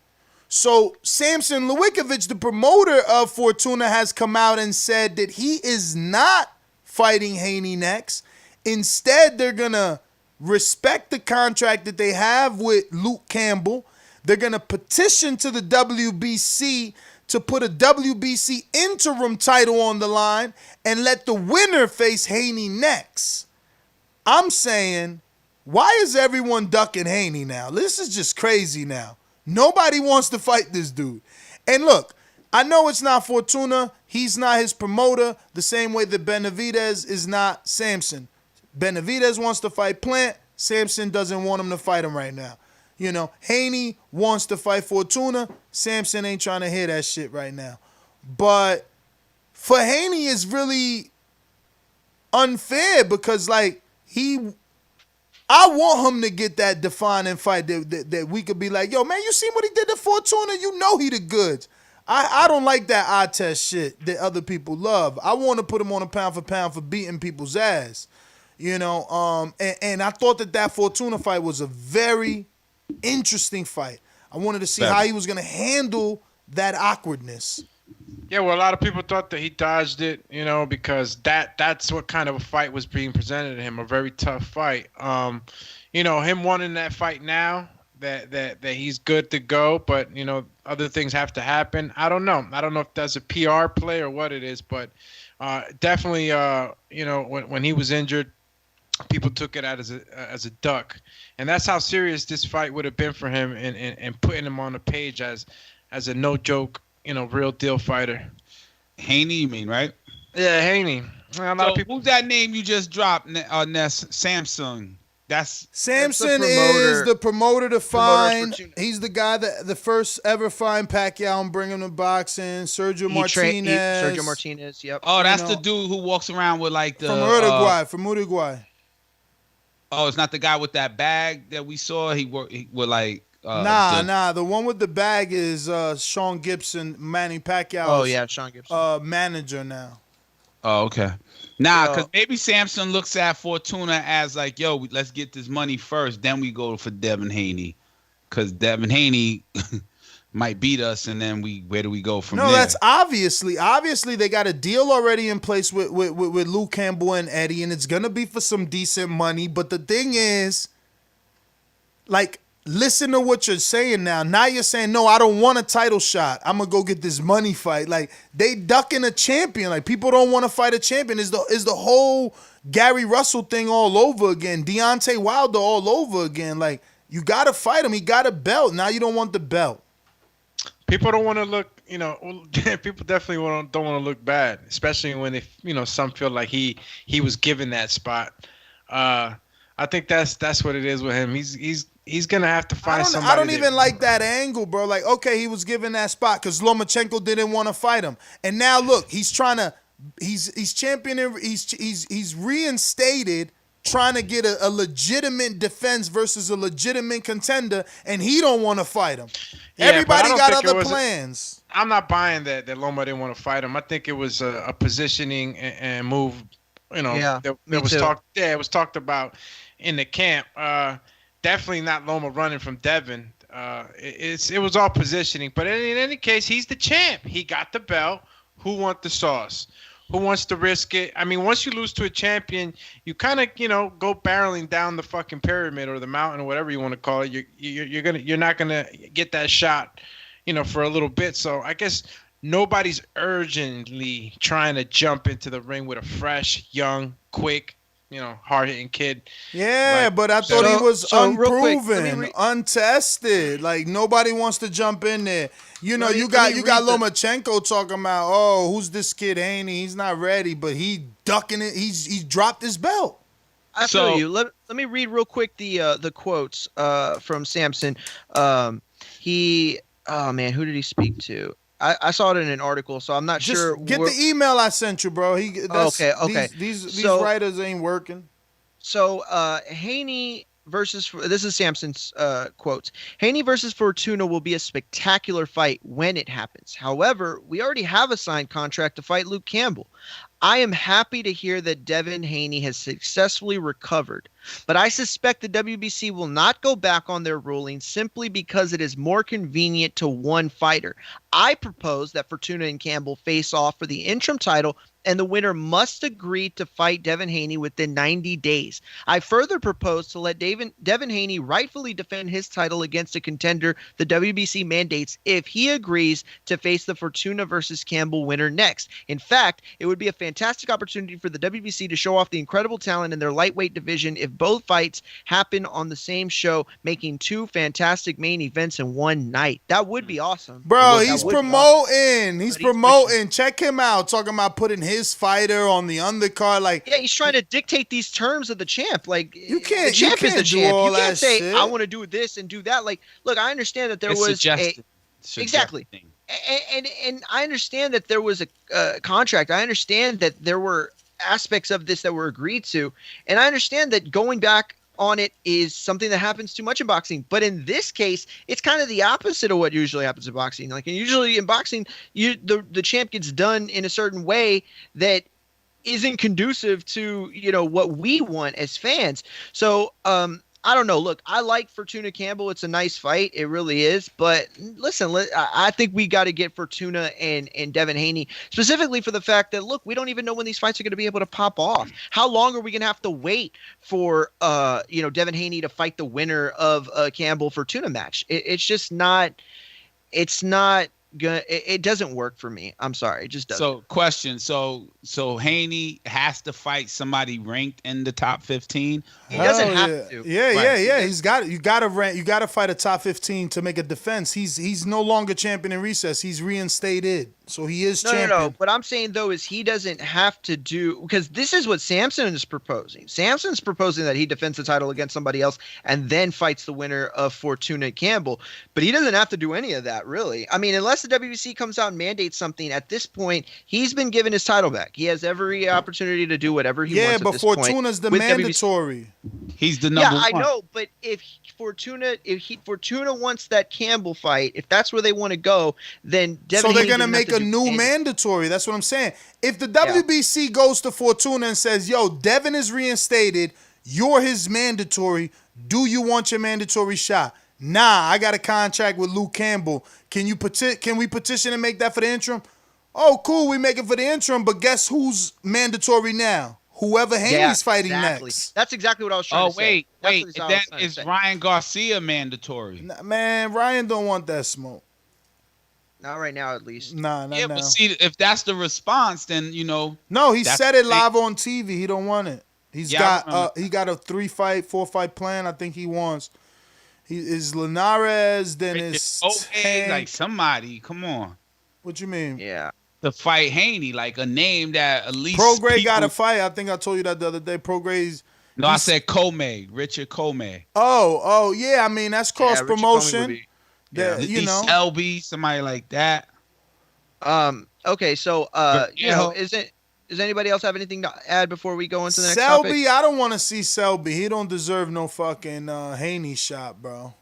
So Sampson Lewkowicz, the promoter of Fortuna, has come out and said that he is not fighting Haney next. Instead, they're going to respect the contract that they have with Luke Campbell. They're going to petition to the WBC to put a WBC interim title on the line and let the winner face Haney next. I'm saying, why is everyone ducking Haney now? This is just crazy now. Nobody wants to fight this dude. And look, I know it's not Fortuna. He's not his promoter the same way that Benavidez is not Sampson. Benavidez wants to fight Plant. Sampson doesn't want him to fight him right now. You know, Haney wants to fight Fortuna. Sampson ain't trying to hear that shit right now. But for Haney, it's really unfair because, like, I want him to get that defining fight that we could be like, yo, man, you seen what he did to Fortuna? You know he the goods. I don't like that eye test shit that other people love. I want to put him on a pound for pound for beating people's ass. You know, and I thought that Fortuna fight was a very interesting fight. I wanted to see how he was going to handle that awkwardness. Yeah, well, a lot of people thought that he dodged it, you know, because that's what kind of a fight was being presented to him, a very tough fight. You know, him wanting that fight now, that he's good to go, but, you know, other things have to happen. I don't know. I don't know if that's a PR play or what it is, but definitely, you know, when he was injured, people took it out as a duck, and that's how serious this fight would have been for him, and putting him on the page as a no joke, you know, real deal fighter. Haney, you mean, right? Yeah, Haney. Who's that name you just dropped, Ness? Samson. Samson is the promoter to find. He's the guy that the first ever find Pacquiao and bring him to boxing. Sergio Martinez. Yep. Oh, that's the dude who walks around with like the from Uruguay. Oh, it's not the guy with that bag that we saw. He with like. Nah. The one with the bag is Sean Gibson, Manny Pacquiao's. Oh yeah, Sean Gibson. Manager now. Oh, okay. Nah, because maybe Sampson looks at Fortuna as like, yo, let's get this money first, then we go for Devin Haney, because Devin Haney might beat us, and then where do we go from there? No, that's obviously they got a deal already in place with Luke Campbell and Eddie, and it's gonna be for some decent money. But the thing is, like, listen to what you're saying now. Now you're saying, no, I don't want a title shot. I'm going to go get this money fight. Like, they ducking a champion. Like, people don't want to fight a champion. Is the whole Gary Russell thing all over again. Deontay Wilder all over again. Like, you got to fight him. He got a belt. Now you don't want the belt. People don't want to look, you know, people definitely don't want to look bad, especially when some feel like he was given that spot. I think that's what it is with him. He's gonna have to find somebody. I don't even like that angle, bro. Like, okay, he was given that spot because Lomachenko didn't want to fight him, and now look, he's championing. He's reinstated, trying to get a legitimate defense versus a legitimate contender, and he don't want to fight him. Yeah, everybody got other plans. I'm not buying that Loma didn't want to fight him. I think it was a positioning and move. You know, it was talked about in the camp. Definitely not Loma running from Devin. It was all positioning. But in any case, he's the champ. He got the belt. Who wants the sauce? Who wants to risk it? I mean, once you lose to a champion, you kind of, go barreling down the fucking pyramid or the mountain or whatever you want to call it. You're not gonna get that shot, for a little bit. So I guess nobody's urgently trying to jump into the ring with a fresh, young, quick, hard-hitting kid. Yeah, but I thought he was unproven, untested. Like, nobody wants to jump in there. You got Lomachenko talking about, oh, who's this kid Haney? He's not ready, but he ducking it. He's dropped his belt. I feel you. Let me read real quick the quotes from Sampson. Who did he speak to? I saw it in an article, so I'm not sure. Get the email I sent you, bro. Okay. These writers ain't working. So Haney versus, this is Sampson's quotes. Haney versus Fortuna will be a spectacular fight when it happens. However, we already have a signed contract to fight Luke Campbell. I am happy to hear that Devin Haney has successfully recovered, but I suspect the WBC will not go back on their ruling simply because it is more convenient to one fighter. I propose that Fortuna and Campbell face off for the interim title, and the winner must agree to fight Devin Haney within 90 days. I further propose to let Devin Haney rightfully defend his title against a contender the WBC mandates if he agrees to face the Fortuna versus Campbell winner next. In fact, it would be a fantastic opportunity for the WBC to show off the incredible talent in their lightweight division if both fights happen on the same show, making two fantastic main events in one night. That would be awesome. Bro, he's promoting. He's promoting. Check him out. Talking about putting his fighter on the undercard. Like, yeah, he's trying to dictate these terms of the champ. Like, you can't. The champ is the champ. You can't say shit. I want to do this and do that. Like, look, I understand that there was exactly. And I understand that there was a contract. I understand that there were aspects of this that were agreed to, and I understand that going back on it is something that happens too much in boxing. But in this case, it's kind of the opposite of what usually happens in boxing. Like, and usually in boxing, the champ gets done in a certain way that isn't conducive to, what we want as fans. So, I don't know. Look, I like Fortuna Campbell. It's a nice fight. It really is. But listen, I think we got to get Fortuna and Devin Haney, specifically for the fact that, look, we don't even know when these fights are going to be able to pop off. How long are we going to have to wait for, Devin Haney to fight the winner of a Campbell Fortuna match? It's just not. It's not good. It doesn't work for me. I'm sorry. It just doesn't. So, question. So Haney has to fight somebody ranked in the top 15. He doesn't have to. Yeah. He's got you got to fight a top 15 to make a defense. He's no longer champion in recess. He's reinstated. So he is champion. No. What I'm saying, though, is he doesn't have to do, because this is what Sampson is proposing. Sampson's proposing that he defends the title against somebody else and then fights the winner of Fortuna Campbell. But he doesn't have to do any of that, really. I mean, unless the WBC comes out and mandates something, at this point, he's been given his title back. He has every opportunity to do whatever he wants at this point. Yeah, but Fortuna's the mandatory. He's the number one. Yeah, I know, but if Fortuna wants that Campbell fight, if that's where they want to go, then Devin so they're Haney gonna make a new mandatory. That's what I'm saying. If the WBC goes to Fortuna and says, "Yo, Devin is reinstated, you're his mandatory. Do you want your mandatory shot?" Nah, I got a contract with Luke Campbell. Can we petition and make that for the interim? Oh, cool, we make it for the interim, but guess who's mandatory now? Whoever Haney's fighting next. That's exactly what I was trying to say. Wait. Then is Ryan Garcia mandatory? Nah, man, Ryan don't want that smoke. Not right now, at least. Nah, not now. But see, if that's the response, then No, he said it live on TV. He don't want it. He got a 3-fight, 4-fight plan. I think he wants. He is Ramirez, then it's like somebody. Come on. What you mean? Yeah. To fight Haney, like a name that at least Prograis got to fight. I think I told you that the other day. Prograis. No, I said Comey, Richard Comey. Oh, yeah. I mean, that's cross promotion. LB, somebody like that. Okay, so does anybody else have anything to add before we go into the next topic? Selby, I don't want to see Selby. He don't deserve no fucking Haney shot, bro.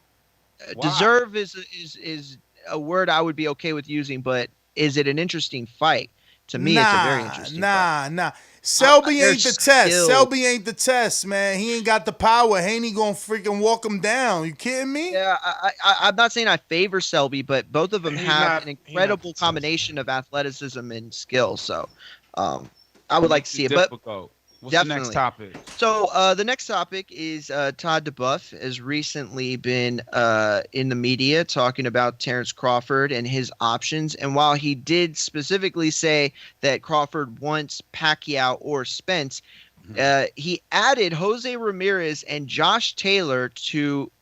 Deserve is a word I would be okay with using, but is it an interesting fight? To me, it's a very interesting fight. Nah. Selby ain't the test. Selby ain't the test, man. He ain't got the power. Haney gonna freaking walk him down. You kidding me? Yeah, I'm not saying I favor Selby, but both of them have an incredible combination of athleticism and skill. So, I would like to see it. But what's the next topic? So the next topic is Todd DuBoef has recently been in the media talking about Terrence Crawford and his options. And while he did specifically say that Crawford wants Pacquiao or Spence, he added Jose Ramirez and Josh Taylor to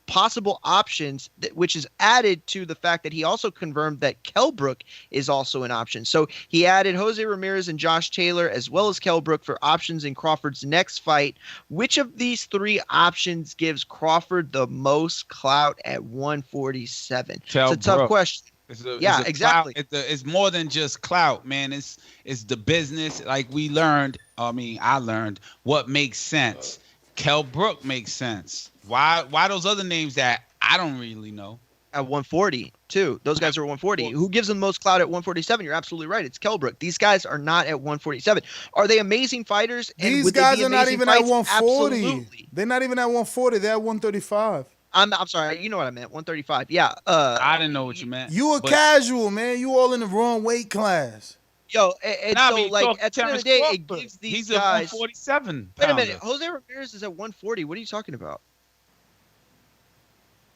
possible options, which is added to the fact that he also confirmed that Kell Brook is also an option. So he added Jose Ramirez and Josh Taylor as well as Kell Brook for options in Crawford's next fight. Which of these three options gives Crawford the most clout at 147? It's a tough question. Exactly. It's more than just clout, man. It's the business. Like we learned, I learned what makes sense. Kell Brook makes sense. Why those other names that I don't really know? at 140 too. Those guys are 140. Who gives them the most clout at 147? You're absolutely right. It's Kell Brook. These guys are not at 147. Are they amazing fighters? And These would they guys be are not amazing even fights? at 140. Absolutely. They're not even at 140. They're at 135. I'm sorry. You know what I meant. 135. Yeah. I didn't know what you meant. You a casual, man. You all in the wrong weight class. Yo, and Nah, so but like at the end of the day, it Crawford. gives these He's guys. a 147. Wait a minute. Jose Ramirez is at 140. What are you talking about?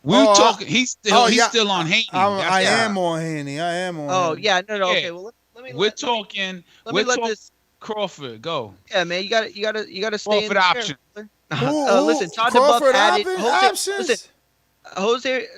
We're talking. He's still on Haney. I am on Haney. I am on. Oh Haney. yeah, no. Okay, well let me. We're talking. Crawford. Go. Yeah, man. You got to stay in Crawford the option. Listen, Todd Crawford DuBoef added options? Listen,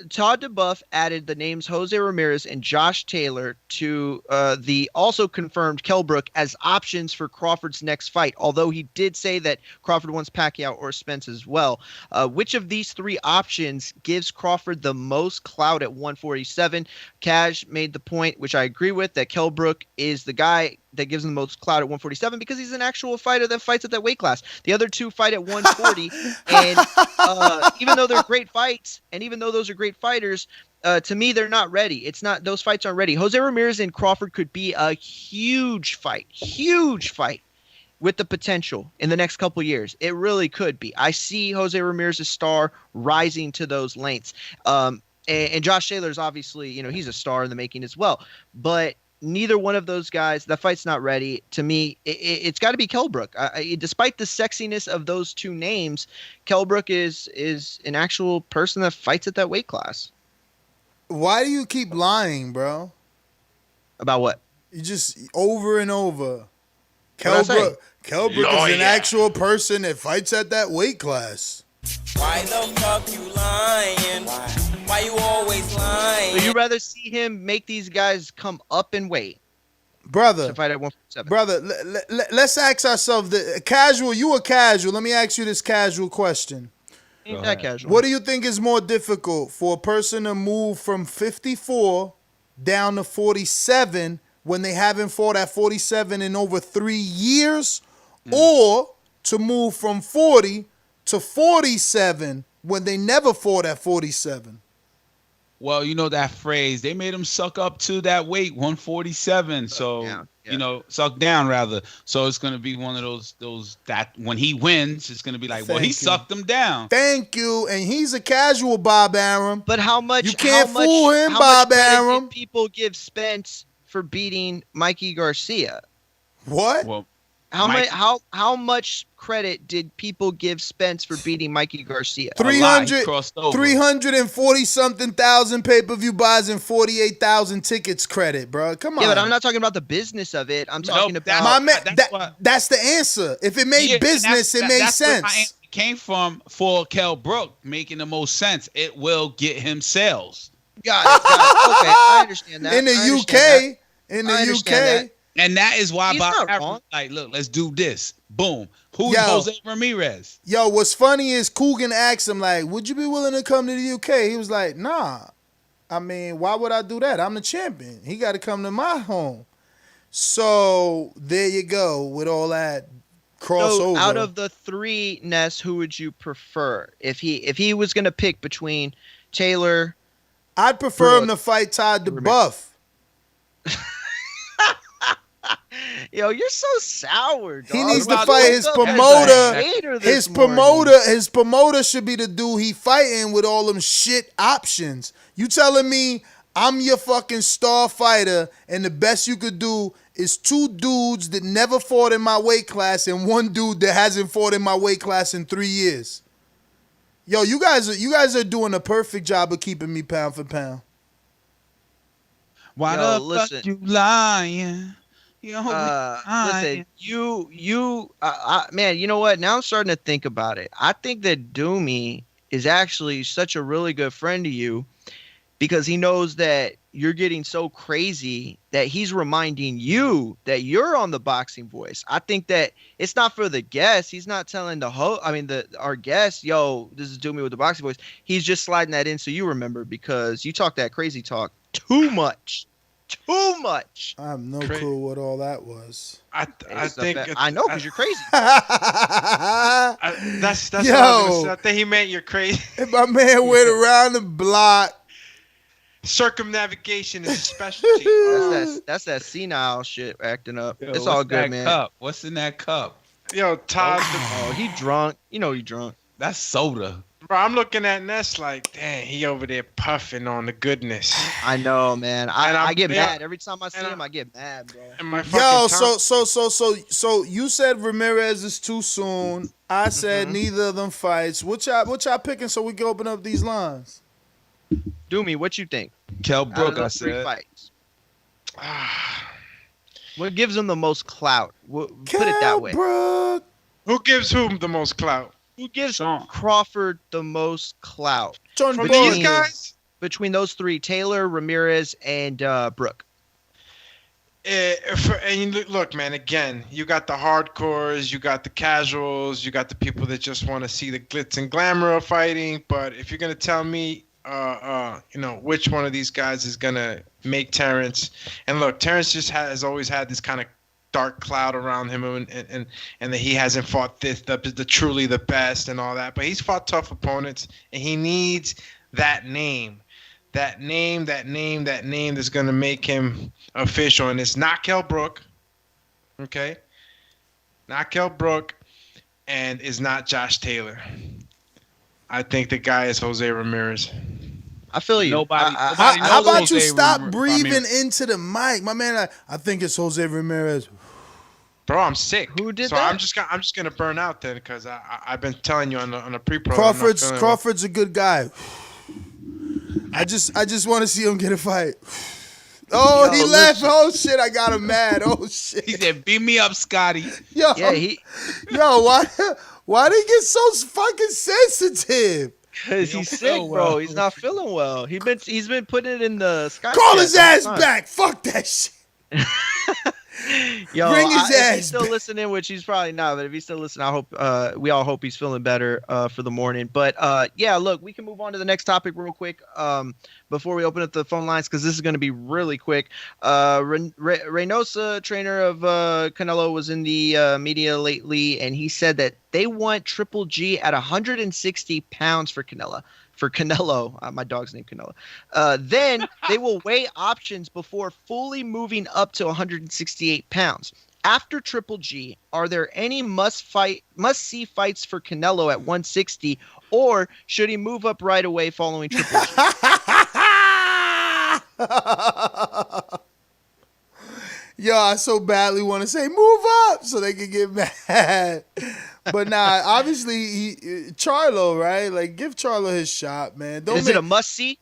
Todd DuBoef added the names Jose Ramirez and Josh Taylor to the also confirmed Kell Brook as options for Crawford's next fight, although he did say that Crawford wants Pacquiao or Spence as well. Which of these three options gives Crawford the most clout at 147? Cash made the point, which I agree with, that Kell Brook is the guy that gives him the most clout at 147 because he's an actual fighter that fights at that weight class. The other two fight at 140, and even though they're great fights, and even though those are great fighters, to me they're not ready. It's not; those fights aren't ready. Jose Ramirez and Crawford could be a huge fight with the potential in the next couple years. It really could be. I see Jose Ramirez's star rising to those lengths. And Josh Taylor's obviously, he's a star in the making as well, but neither one of those guys, the fight's not ready. To me, it's got to be Kell Brook. Despite the sexiness of those two names, Kell Brook is an actual person that fights at that weight class. Why do you keep lying, bro? About what? You just over and over. Kell Brook is an actual person that fights at that weight class. Why the fuck you lying? Why you always lying? Would you rather see him make these guys come up in weight? Brother. To fight at 147. Brother, let's ask ourselves, you a casual. Let me ask you this casual question. Ain't that casual? What do you think is more difficult for a person to move from 54 down to 47 when they haven't fought at 47 in over 3 years, or to move from 40 to 47 when they never fought at 47? Well, you know that phrase, they made him suck up to that weight, 147. So, suck down rather. So it's going to be one of those that when he wins, it's going to be like, well, he sucked him down. Thank you. And he's a casual, Bob Arum. But how much? You can't fool him, Bob Arum. Did people give Spence for beating Mikey Garcia? What? Well, How much credit did people give Spence for beating Mikey Garcia? 340 something thousand pay-per-view buys and 48,000 tickets credit, bro. Come on. Yeah, but I'm not talking about the business of it. I'm talking about my man. That's the answer. If it made business, it made sense. Where my answer came from for Kell Brook making the most sense. It will get him sales. Got it. Okay, I understand that. In the UK. And that is why He's Bob not Arum wrong. like, look, let's do this. Boom. Who's Jose Ramirez? Yo, what's funny is Coogan asked him, like, would you be willing to come to the UK? He was like, nah. I mean, why would I do that? I'm the champion. He got to come to my home. So there you go with all that crossover. So out of the three, Ness, who would you prefer? If he was going to pick between Taylor, I'd prefer him to fight Todd DuBoef. Yo, you're so sour, dog. He needs to fight his promoter. His promoter should be the dude he fighting with all them shit options. You telling me I'm your fucking star fighter and the best you could do is two dudes that never fought in my weight class and one dude that hasn't fought in my weight class in 3 years? Yo, you guys are doing a perfect job of keeping me pound for pound. Why the fuck you lying? Listen, man, you know what? Now I'm starting to think about it. I think that Doomy is actually such a really good friend to you because he knows that you're getting so crazy that he's reminding you that you're on the Boxing Voice. I think that it's not for the guest. He's not telling our guest, yo, this is Doomy with the Boxing Voice. He's just sliding that in so you remember because you talk that crazy talk too much. Too much. I have no clue what all that was. I think I know because you're crazy. That's what I was gonna say. I think he meant you're crazy. My man went around the block Circumnavigation is a specialty. That's that senile shit acting up. Yo, It's all what's good, that man. Cup? What's in that cup? Yo, Todd. Oh, he drunk. You know he drunk. That's soda. Bro, I'm looking at Ness like, damn, he over there puffing on the goodness. I know, man. I get mad every time I see him. I get mad, bro. And my Yo, fucking so you said Ramirez is too soon. I said neither of them fights. What y'all picking so we can open up these lines? Do me, what you think? Kell Out of Brook, I those three said. fights. What gives him the most clout? Put it that way. Brook. Who gives whom the most clout? Who gives Crawford the most clout? From these guys? Between those three, Taylor, Ramirez, and Brook. Look, man, again, you got the hardcores, you got the casuals, you got the people that just want to see the glitz and glamour of fighting. But if you're going to tell me, which one of these guys is going to make Terrence, and look, Terrence just has always had this kind of dark cloud around him, and that he hasn't fought the truly the best and all that, but he's fought tough opponents, and he needs that name that's going to make him official, and it's not Kell Brook, okay? Not Kell Brook, and it's not Josh Taylor. I think the guy is Jose Ramirez. I feel you. Nobody How knows about you Jose stop Ramirez. breathing into the mic, my man? I think it's Jose Ramirez. Bro, I'm sick. Who did so that? I'm just gonna burn out then, because I've been telling you on a pre-pro. Crawford's a good guy. I just want to see him get a fight. Oh, he left. Oh shit, I got him mad. Oh shit. He said, "Beat me up, Scotty." Yo, why did he get so fucking sensitive? Because he's sick, bro. He's not feeling well. He's been putting it in the sky. Call his ass back. Fuck that shit. Yo, Bring his if he's ass still back. listening, which he's probably not, but if he's still listening, I hope we all hope he's feeling better for the morning. But yeah, look, we can move on to the next topic real quick before we open up the phone lines, because this is going to be really quick. Reynoso, trainer of Canelo, was in the media lately, and he said that they want Triple G at 160 pounds for Canelo. My dog's named Canelo. Then they will weigh options before fully moving up to 168 pounds. After Triple G, are there any must-see fights for Canelo at 160, or should he move up right away following Triple G? Yo, I so badly want to say move up so they can get mad. But nah, obviously Charlo, right? Like, give Charlo his shot, man. Is it a must-see?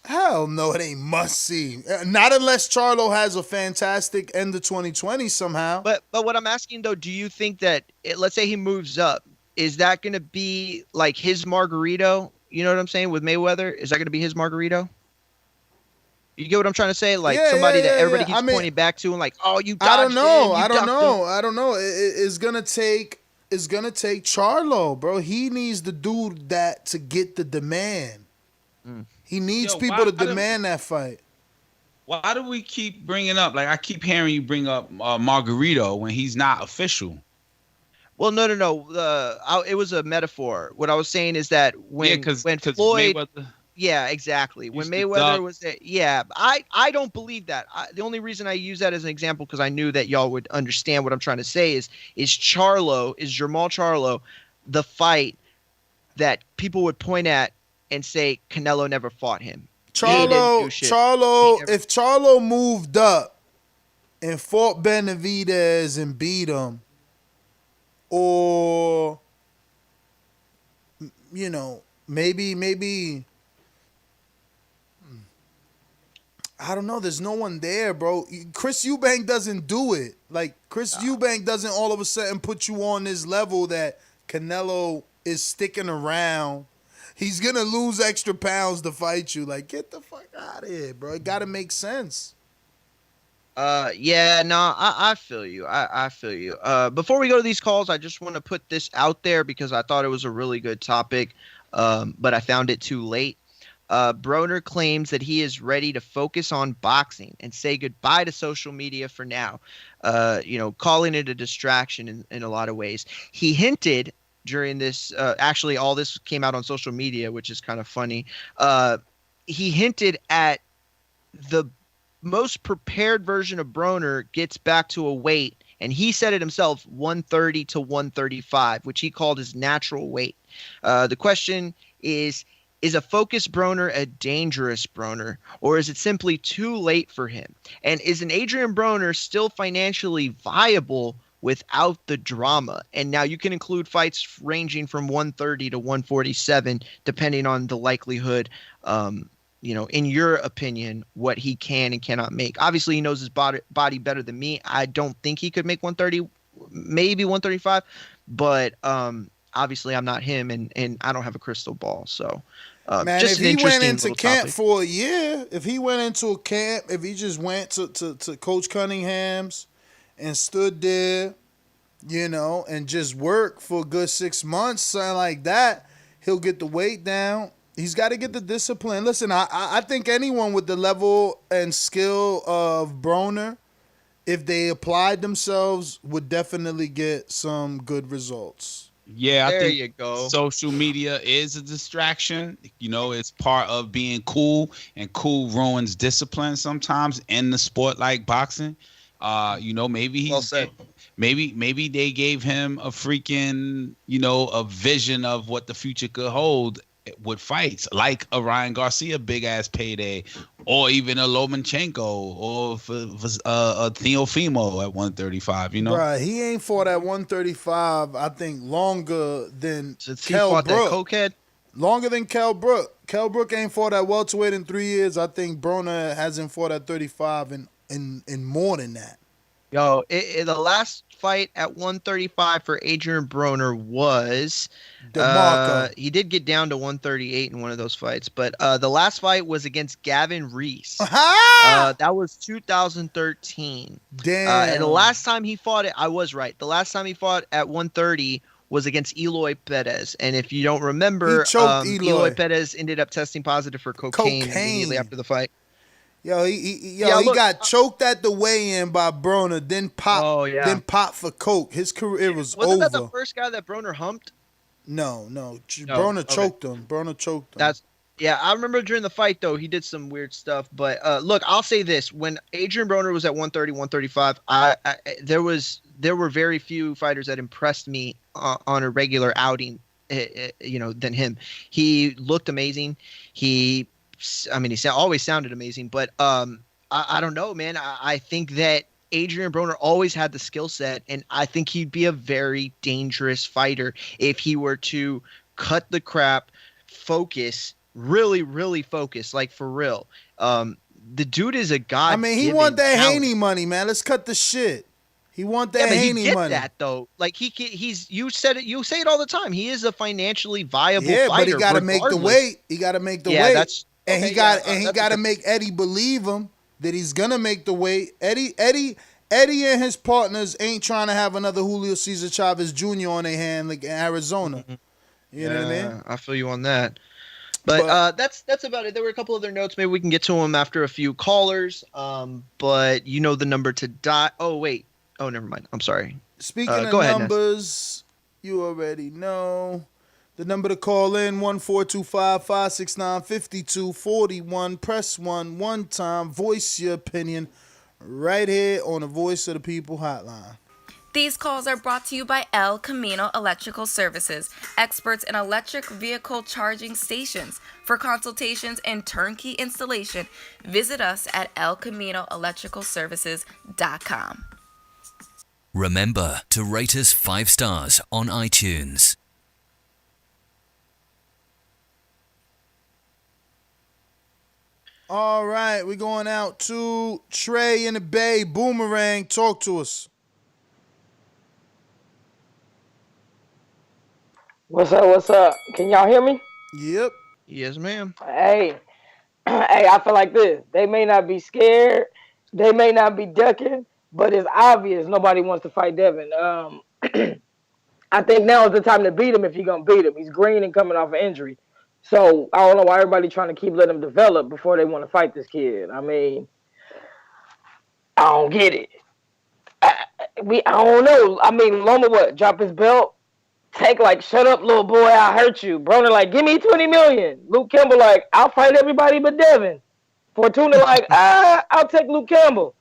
Hell no, it ain't must-see. Not unless Charlo has a fantastic end of 2020 somehow. But what I'm asking, though, do you think that, let's say he moves up, is that going to be like his Margarito? You know what I'm saying? With Mayweather? Is that going to be his Margarito? You get what I'm trying to say? Like somebody that everybody keeps pointing back to and like, oh, you dodged I don't know. him, I don't know. It's gonna take Charlo, bro. He needs to do that to get the demand. He needs people to demand that fight. Why do we keep bringing up? Like, I keep hearing you bring up Margarito when he's not official. Well, no. It was a metaphor. What I was saying is that when Floyd. Mayweather, yeah, exactly. When Mayweather was there, I don't believe that. The only reason I use that as an example, because I knew that y'all would understand what I'm trying to say, is Jamal Charlo the fight that people would point at and say Canelo never fought him. If Charlo moved up and fought Benavidez and beat him, or maybe. I don't know. There's no one there, bro. Chris Eubank doesn't do it. Like, Chris Eubank doesn't all of a sudden put you on this level that Canelo is sticking around. He's going to lose extra pounds to fight you. Like, get the fuck out of here, bro. It got to make sense. I feel you. I feel you. Before we go to these calls, I just want to put this out there because I thought it was a really good topic, but I found it too late. Broner claims that he is ready to focus on boxing and say goodbye to social media for now, calling it a distraction in a lot of ways. He hinted during this, actually all this came out on social media, which is kind of funny. He hinted at the most prepared version of Broner gets back to a weight, and he said it himself, 130 to 135, which he called his natural weight. The question is a focused Broner a dangerous Broner, or is it simply too late for him? And is an Adrian Broner still financially viable without the drama? And now you can include fights ranging from 130 to 147, depending on the likelihood, in your opinion, what he can and cannot make. Obviously, he knows his body better than me. I don't think he could make 130, maybe 135, but obviously I'm not him, and I don't have a crystal ball. So, man, just if he went into camp topic. for a year, if he went into a camp, if he just went to Coach Cunningham's and stood there, and just worked for a good 6 months, something like that, he'll get the weight down. He's got to get the discipline. Listen, I think anyone with the level and skill of Broner, if they applied themselves, would definitely get some good results. Yeah, I think you go. Social media is a distraction. It's part of being cool, and cool ruins discipline sometimes in the sport like boxing. Maybe he's well said. Maybe they gave him a freaking, a vision of what the future could hold with fights, like a Ryan Garcia big ass payday, or even a Lomachenko, or a Teofimo at 135. Right, he ain't fought at 135. I think longer than Kell Brook. Brook. That cokehead? Longer than Kell Brook. Kell Brook ain't fought at welterweight in 3 years. I think Broner hasn't fought at 35 in more than that. Yo, the last fight at 135 for Adrian Broner was he did get down to 138 in one of those fights, but the last fight was against Gavin Reese. That was 2013. Damn. And the last time he fought it, I was right. The last time he fought at 130 was against Eloy Perez. And if you don't remember, Eloy Perez ended up testing positive for cocaine immediately after the fight. Yo, he got choked at the weigh-in by Broner, then popped for coke. His career was over. Wasn't that the first guy that Broner humped? No. Broner choked him. Broner choked him. I remember during the fight, though, he did some weird stuff. But look, I'll say this. When Adrian Broner was at 130, 135, there were very few fighters that impressed me on a regular outing, than him. He looked amazing. He always sounded amazing, but I don't know, man. I think that Adrian Broner always had the skill set, and I think he'd be a very dangerous fighter if he were to cut the crap, focus, really, really focus, like for real. The dude is a god. He want that Haney money, man. Let's cut the shit. He want that Haney money. That though, like he's you said it. You say it all the time. He is a financially viable fighter. But he got to make the weight. He got to make the weight. He got to make Eddie believe him that he's gonna make the weight. Eddie and his partners ain't trying to have another Julio Cesar Chavez Jr. on their hand like in Arizona. You know what I mean? I feel you on that. But that's about it. There were a couple other notes. Maybe we can get to them after a few callers. But the number to die. Oh wait. Oh, never mind. I'm sorry. Speaking of numbers, you already know. The number to call in, 1-425-569-5241. Press 1 one time. Voice your opinion right here on the Voice of the People hotline. These calls are brought to you by El Camino Electrical Services, experts in electric vehicle charging stations. For consultations and turnkey installation, visit us at elcaminoelectricalservices.com. Remember to rate us 5 stars on iTunes. All right, we're going out to Trey in the Bay. Boomerang, talk to us. What's up? Can y'all hear me? Yep. Yes, ma'am. Hey, I feel like this. They may not be scared. They may not be ducking, but it's obvious nobody wants to fight Devin. I think now is the time to beat him if you're going to beat him. He's green and coming off an injury. So I don't know why everybody's trying to keep letting him develop before they want to fight this kid. I don't get it. I don't know. Loma drop his belt? Shut up, little boy, I hurt you. Broner give me $20 million. Luke Campbell I'll fight everybody but Devin. Fortuna like, I'll take Luke Campbell.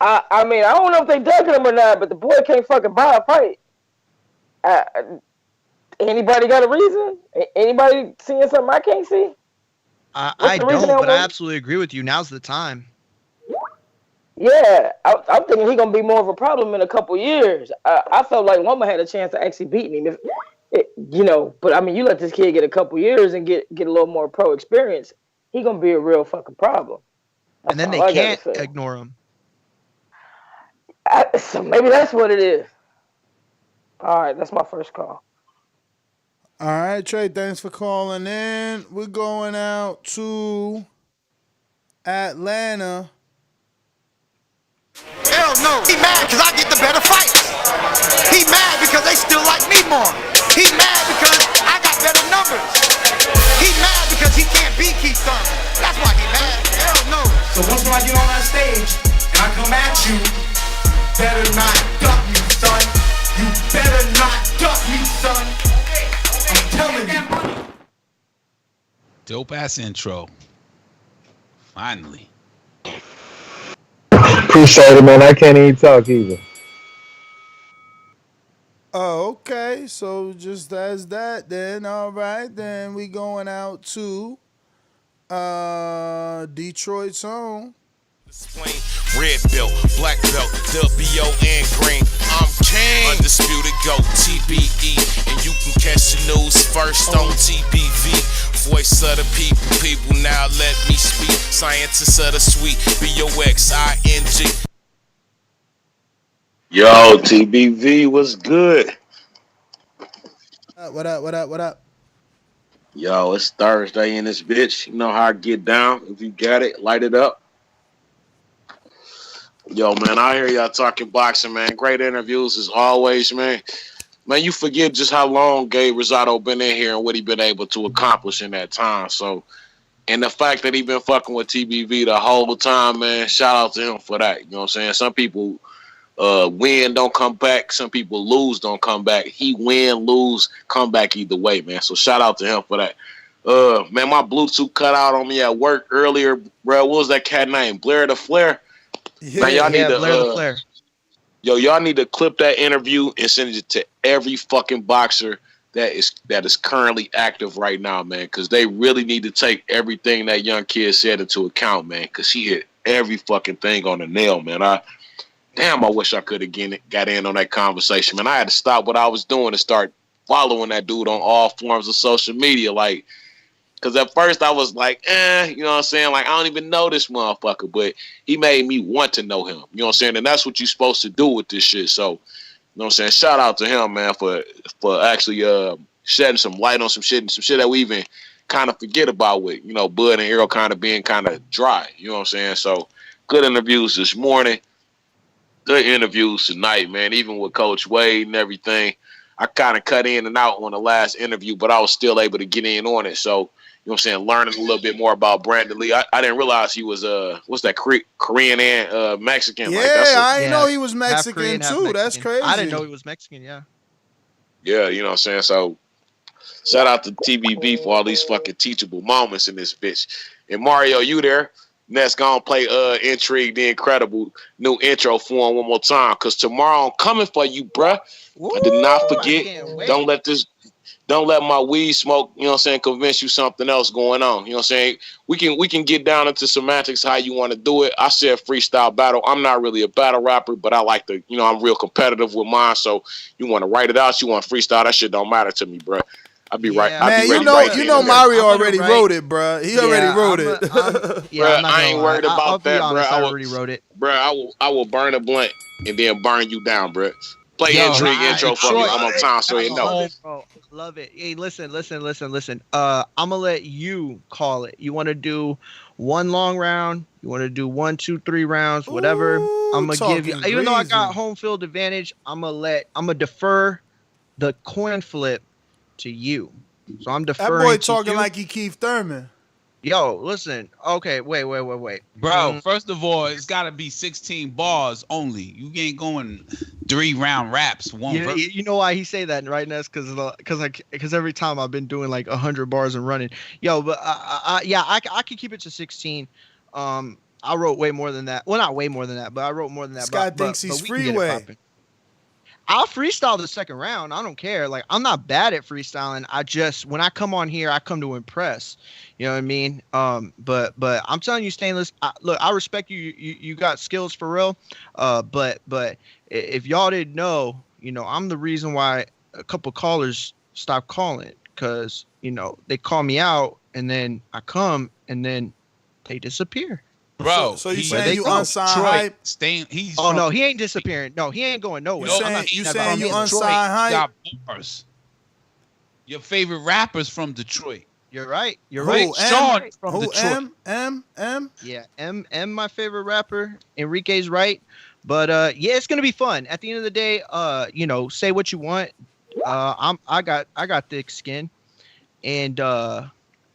I mean, I don't know if they ducking him or not, but the boy can't fucking buy a fight. Anybody got a reason? Anybody seeing something I can't see? I don't, but I absolutely agree with you. Now's the time. Yeah, I'm thinking he's going to be more of a problem in a couple years. I felt like Loma had a chance to actually beat him. But I mean, you let this kid get a couple years and get a little more pro experience, he's going to be a real fucking problem. And then they can't ignore him. So maybe that's what it is. All right, that's my first call. All right, Trey, thanks for calling in. We're going out to Atlanta. Hell no. He mad because I get the better fights. He mad because they still like me more. He mad because I got better numbers. He mad because he can't beat Keith Thurman. That's why he mad. Hell no. So once when I get on that stage and I come at you, better not duck me, son. You better not duck me, son. I'm telling you. Dope ass intro. Finally. Appreciate it, man. I can't even talk either. Oh, okay. So just as that then. All right. Then we going out to Detroit's own. Red belt, black belt, WO and green. I'm king. Undisputed GOAT, TBE. And you can catch the news first on TBV. Voice of the people now let me speak. Scientists of the sweet, BOXING. Yo, TBV, what's good? What up? Yo, it's Thursday in this bitch. You know how I get down. If you got it, light it up. Yo, man, I hear y'all talking boxing, man. Great interviews as always, man. Man, you forget just how long Gabe Rosado been in here and what he been able to accomplish in that time. So, and the fact that he been fucking with TBV the whole time, man, shout out to him for that. You know what I'm saying? Some people win, don't come back. Some people lose, don't come back. He win, lose, come back either way, man. So shout out to him for that. Man, my Bluetooth cut out on me at work earlier, bro. What was that cat name? Blair the Flair? Yeah, man, y'all need to, Blair the Flair. Yo, y'all need to clip that interview and send it to every fucking boxer that is currently active right now, man, because they really need to take everything that young kid said into account, man, because he hit every fucking thing on the nail, man. I wish I could have got in on that conversation, man. I had to stop what I was doing and start following that dude on all forms of social media, like, because at first I was like, you know what I'm saying? Like, I don't even know this motherfucker, but he made me want to know him. You know what I'm saying? And that's what you're supposed to do with this shit. So, you know what I'm saying? Shout out to him, man, for actually shedding some light on some shit that we even kind of forget about with, you know, Bud and Arrow kind of being kind of dry. You know what I'm saying? So, good interviews this morning. Good interviews tonight, man, even with Coach Wade and everything. I kind of cut in and out on the last interview, but I was still able to get in on it. So, you know what I'm saying, learning a little bit more about Brandon Lee. I didn't realize he was what's that, Korean and Mexican. Yeah, like, I didn't know he was Mexican Korean, too. Mexican. That's crazy. I didn't know he was Mexican, yeah. Yeah, you know what I'm saying? So shout out to TBB for all these fucking teachable moments in this bitch. And Mario, you there? Next, gonna play Intrigue, the Incredible new intro for him one more time. Cause tomorrow I'm coming for you, bruh. I did not forget. Don't let my weed smoke, you know what I'm saying, convince you something else going on. You know what I'm saying? We can get down into semantics how you want to do it. I said freestyle battle. I'm not really a battle rapper, but I like to, you know, I'm real competitive with mine. So you want to write it out, you want to freestyle, that shit don't matter to me, bro. I'll be right. Man, you know Mario already wrote it, bro. He already wrote it. Bro, I ain't worried about that, bro. I already wrote it. Bro, I will burn a blunt and then burn you down, bro. Play Intrigue intro for me one more time so you know. Love it. Hey, listen. I'm gonna let you call it. You want to do one long round? You want to do 1, 2, 3 rounds? Whatever. I'm gonna give you. Even though I got home field advantage, I'm gonna defer the coin flip to you. So I'm deferring. That boy to talking you. like he Keith Thurman. Yo, listen. Okay, wait. Bro, first of all, it's got to be 16 bars only. You ain't going 3-round raps. You know why he say that, right, Ness? Because every time I've been doing like 100 bars and running. Yo, but I could keep it to 16. I wrote way more than that. Well, not way more than that, but I wrote more than that. This guy thinks he's freeway. I'll freestyle the second round. I don't care. Like, I'm not bad at freestyling. I just, when I come on here, I come to impress. You know what I mean? But I'm telling you, Stainless, look, I respect you. You got skills for real. But if y'all didn't know, you know, I'm the reason why a couple callers stopped calling, because, you know, they call me out and then I come and then they disappear. Bro, so you saying you unsigned hype? Oh no, he ain't disappearing. No, he ain't going nowhere. You saying you unsigned hype? Got bars. Your favorite rappers from Detroit. You're right. You're Who, right. M? Sean from Who, Detroit. M? Yeah, M, my favorite rapper. Enrique's right. But yeah, it's gonna be fun. At the end of the day, you know, say what you want. I got thick skin, and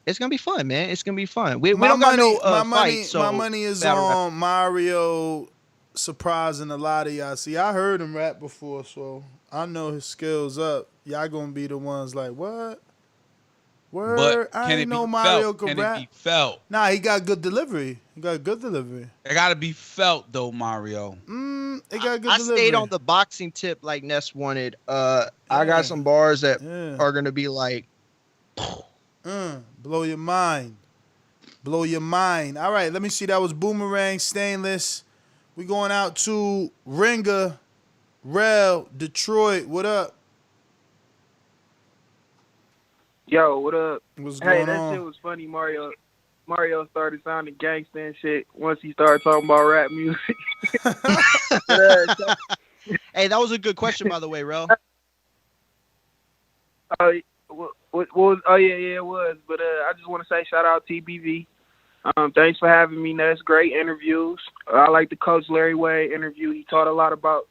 it's gonna be fun, man. It's gonna be fun. We don't got no fights. So my money is on Mario surprising a lot of y'all. See, I heard him rap before, so I know his skills up. Y'all gonna be the ones like, what? Word? But I didn't know Mario could rap. Can it be felt? Nah, he got good delivery. It gotta be felt though, Mario. It got good I delivery. stayed on the boxing tip like Ness wanted. I got some bars that are gonna be like, blow your mind. Blow your mind. All right, let me see. That was Boomerang, Stainless. We going out to Ringer, Rel, Detroit. What up? Yo, what up? What's hey, going that on? shit was funny. Mario started sounding gangsta and shit once he started talking about rap music. Hey, that was a good question, by the way, Rel. What was? Oh yeah, it was. But I just want to say shout out TBV. Thanks for having me. That's great interviews. I like the Coach Larry Wade interview. He taught a lot about,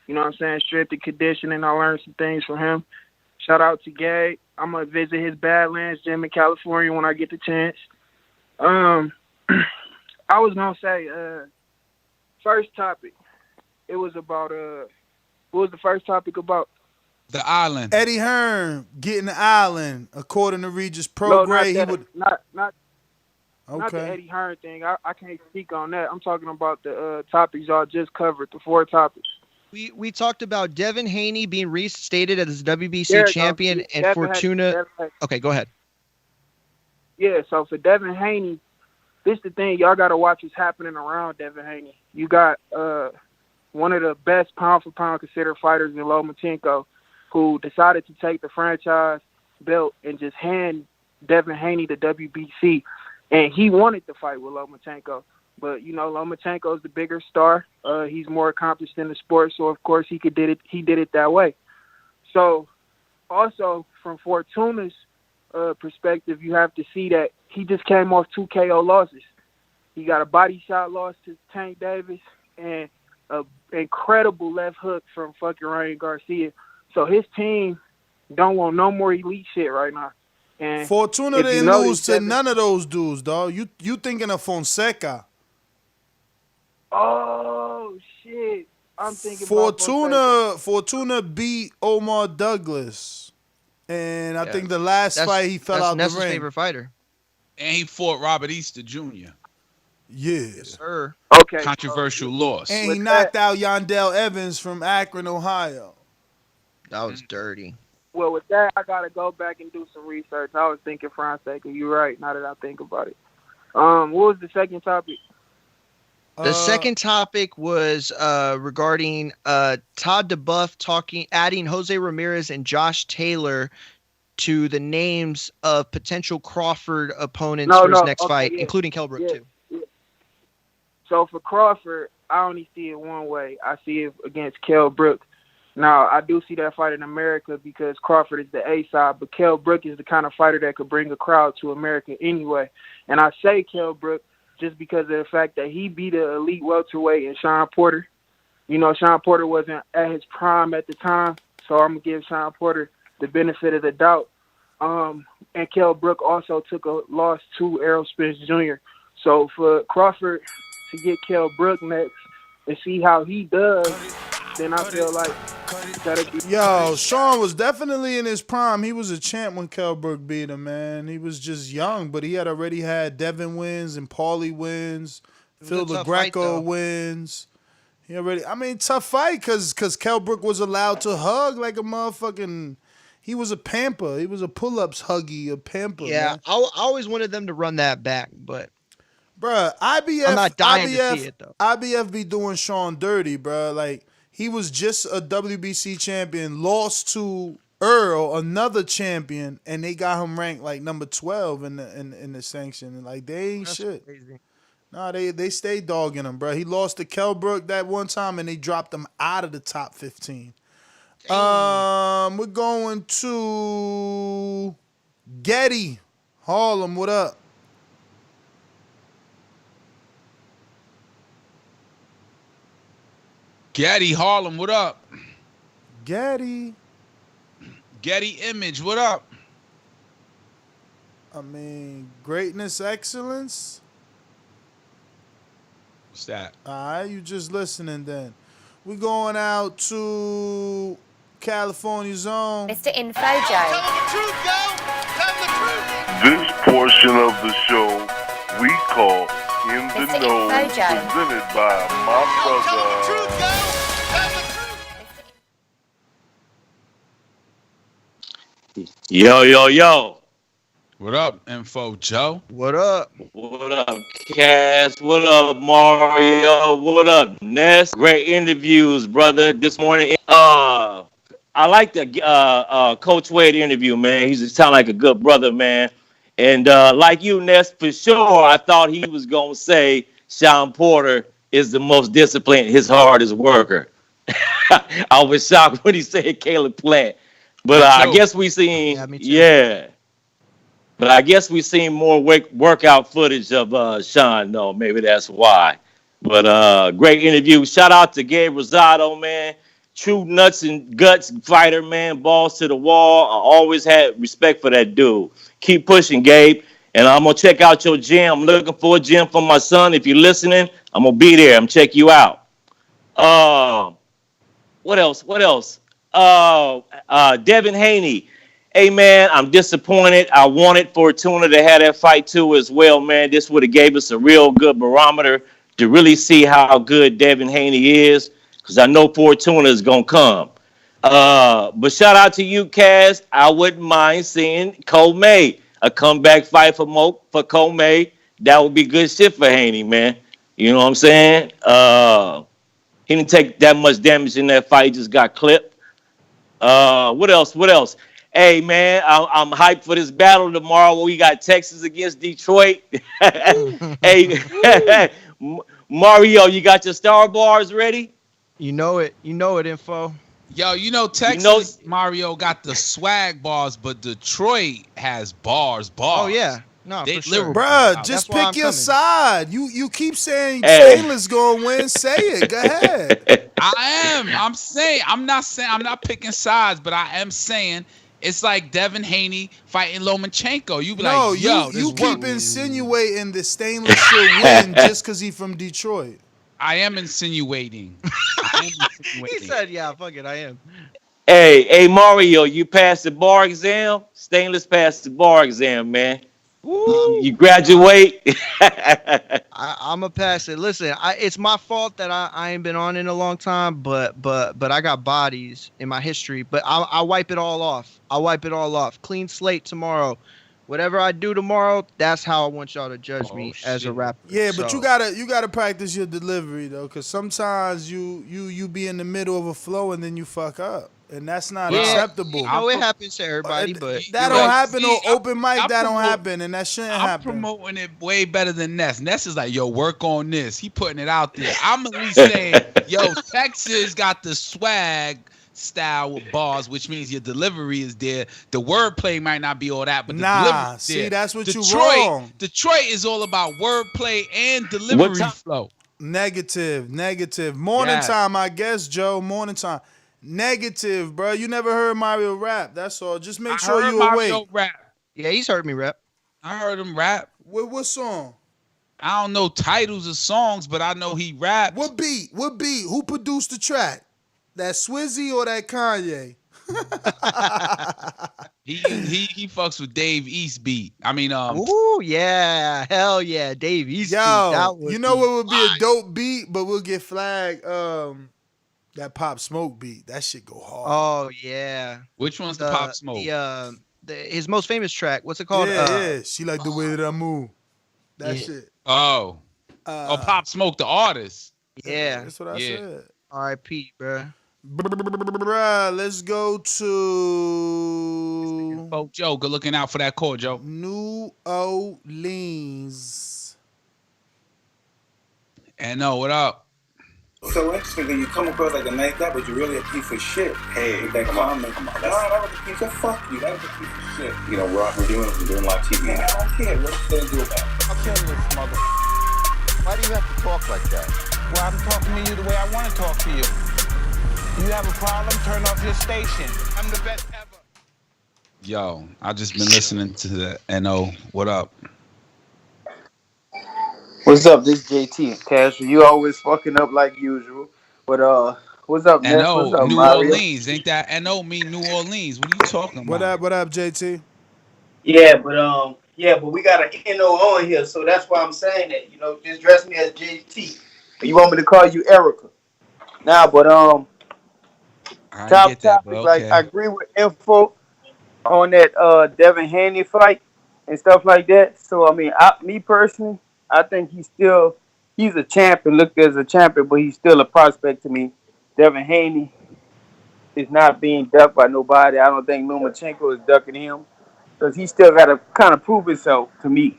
you know what I'm saying, strength and conditioning. I learned some things from him. Shout out to Gabe. I'm gonna visit his Badlands gym in California when I get the chance. I was gonna say, first topic. It was about what was the first topic about? The island. Eddie Hearn getting the island, according to Regis Prograde. Not the Okay. Eddie Hearn thing. I can't speak on that. I'm talking about the topics y'all just covered, the 4 topics. We talked about Devin Haney being reinstated as WBC champion and Fortuna. Okay, go ahead. Yeah, so for Devin Haney, this the thing. Y'all got to watch what's happening around Devin Haney. You got one of the best pound-for-pound considered fighters in Lomachenko, who decided to take the franchise belt and just hand Devin Haney the WBC. And he wanted to fight with Lomachenko. But, you know, Lomachenko's the bigger star. He's more accomplished in the sport, so, of course, he did it that way. So, also, from Fortuna's perspective, you have to see that he just came off 2 KO losses. He got a body shot loss to Tank Davis and an incredible left hook from fucking Ryan Garcia. So his team don't want no more elite shit right now. And Fortuna didn't lose to none of those dudes, dog. You thinking of Fonseca. Oh, shit. I'm thinking about Fortuna beat Omar Douglas. And I think the last fight he fell out the ring. That's his favorite fighter. And he fought Robert Easter Jr. Yeah. Yes, sir. Okay. Controversial loss. And he knocked out Yandel Evans from Akron, Ohio. That was dirty. Well, with that, I got to go back and do some research. I was thinking Fonseca. You're right, now that I think about it. What was the second topic? The second topic was regarding Todd DuBoef adding Jose Ramirez and Josh Taylor to the names of potential Crawford opponents for his next fight, including Kell Brook too. Yeah. So for Crawford, I only see it one way. I see it against Kell Brook. Now, I do see that fight in America because Crawford is the A side, but Kell Brook is the kind of fighter that could bring a crowd to America anyway. And I say Kell Brook just because of the fact that he beat an elite welterweight in Sean Porter. You know, Sean Porter wasn't at his prime at the time, so I'm going to give Sean Porter the benefit of the doubt. And Kell Brook also took a loss to Errol Spence Jr. So for Crawford to get Kell Brook next and see how he does then I feel like that'll be. Yo, Sean was definitely in his prime. He was a champ when Kell Brook beat him, man. He was just young, but he had already had Devin wins and Paulie wins, Phil LaGreco wins. He already, I mean, tough fight because Kell Brook was allowed to hug like a motherfucking. He was a pamper. He was a pull-ups huggy, a pamper. Yeah, man. I always wanted them to run that back, but bruh, IBF. I'm not dying to see it though. IBF be doing Sean dirty, bruh. Like he was just a WBC champion, lost to Earl, another champion, and they got him ranked like number 12 in the sanction. And like they ain't shit. Crazy. Nah, they stay dogging him, bruh. He lost to Kell Brook that one time, and they dropped him out of the top 15. We're going to Getty Harlem. What up? Getty Harlem, what up? Getty Image, what up? I mean, greatness, excellence. What's that? All right, you just listening then. We're going out to California Zone. Mr. Info Joe. This portion of the show we call In the Mr. Know, Info Joe. presented by my brother. Yo. What up, Info Joe? What up? What up, Cass? What up, Mario? What up, Ness? Great interviews, brother. This morning, I like the Coach Wade interview, man. He just sound like a good brother, man. And like you, Ness, for sure, I thought he was gonna say Sean Porter is the most disciplined, his hardest worker. I was shocked when he said Caleb Plant, but I guess we seen, But I guess we seen more workout footage of Sean, though. Maybe that's why. But great interview. Shout out to Gabe Rosado, man. True nuts and guts fighter, man. Balls to the wall. I always had respect for that dude. Keep pushing, Gabe. And I'm going to check out your gym. I'm looking for a gym for my son. If you're listening, I'm going to be there. I'm check you out. What else? Devin Haney. Hey, man, I'm disappointed. I wanted Fortuna to have that fight, too, as well, man. This would have gave us a real good barometer to really see how good Devin Haney is, because I know Fortuna is going to come. But shout out to you, Cass. I wouldn't mind seeing Cole May, a comeback fight for Cole May. That would be good shit for Haney, man. You know what I'm saying? He didn't take that much damage in that fight. He just got clipped. What else? Hey, man, I'm hyped for this battle tomorrow where we got Texas against Detroit. Hey, Mario, you got your star bars ready? You know it, Info. Yo, Texas, Mario got the swag bars, but Detroit has bars. Oh, yeah. No, for sure. Bruh, just pick your side. You keep saying Stainless gonna win. Say it. Go ahead. I'm not picking sides, but I am saying it's like Devin Haney fighting Lomachenko. You be like, yo, you keep insinuating that Stainless should win just because he's from Detroit. I am insinuating. He said, yeah, fuck it, I am. Hey, Mario, you passed the bar exam? Stainless passed the bar exam, man. You graduate. I'm a pass it. Listen, it's my fault that I ain't been on in a long time, but I got bodies in my history. But I wipe it all off. Clean slate tomorrow. Whatever I do tomorrow, that's how I want y'all to judge me as a rapper. Yeah, but you gotta practice your delivery though, because sometimes you be in the middle of a flow and then you fuck up. And that's not acceptable. I know it happens to everybody, but that don't happen on open mic. That don't happen, and that shouldn't happen. I'm promoting it way better than Ness. Ness is like, yo, work on this. He putting it out there. I'm at least saying, yo, Texas got the swag style with bars, which means your delivery is there. The wordplay might not be all that, but the delivery is there. See, that's what you wrong. Detroit is all about wordplay and delivery flow. Negative. Morning time, I guess, Joe. Morning time. Negative, bro. You never heard Mario rap. That's all. Just make sure you awake. Rap. Yeah, he's heard me rap. I heard him rap. What song? I don't know titles of songs, but I know he raps. What beat? Who produced the track? That Swizzy or that Kanye? He fucks with Dave Eastbeat. I mean, Ooh, yeah, hell yeah, Dave Eastbeat. Yo, you know what would be a dope beat, but we'll get flagged. That Pop Smoke beat. That shit go hard. Oh yeah. Which one's the Pop Smoke? His most famous track. What's it called? Yeah. She like the way that I move. That shit. Oh. Pop Smoke, the artist. Yeah. That's what I said. R.I.P. bro. Bruh, let's go to Joe. Good looking out for that call, Joe. New Orleans. And no, what up? So interesting that you come across like a nice guy, but you're really a piece of shit. Hey, that comment. No, that was a piece of fuck you. That was a piece of shit. You know, we're doing live TV. Man, I don't care. What you gonna do about it? I'll kill this mother. Why do you have to talk like that? Well, I'm talking to you the way I want to talk to you. You have a problem? Turn off your station. I'm the best ever. Yo, I just been listening to the NO. What up? What's up? This JT Casual. You always fucking up like usual. But what's up, man? NO, What's up, New Mario? Orleans. Ain't that NO mean New Orleans? What are you talking about? What up, JT? Yeah, but we got an NO on here, so that's why I'm saying that. You know, just dress me as JT. You want me to call you Erica? Nah, but top topic, like I agree with info on that Devin Haney fight and stuff like that. So I mean, me personally, I think he's a champion, looked as a champion, but he's still a prospect to me. Devin Haney is not being ducked by nobody. I don't think Lomachenko is ducking him because he still got to kind of prove himself to me.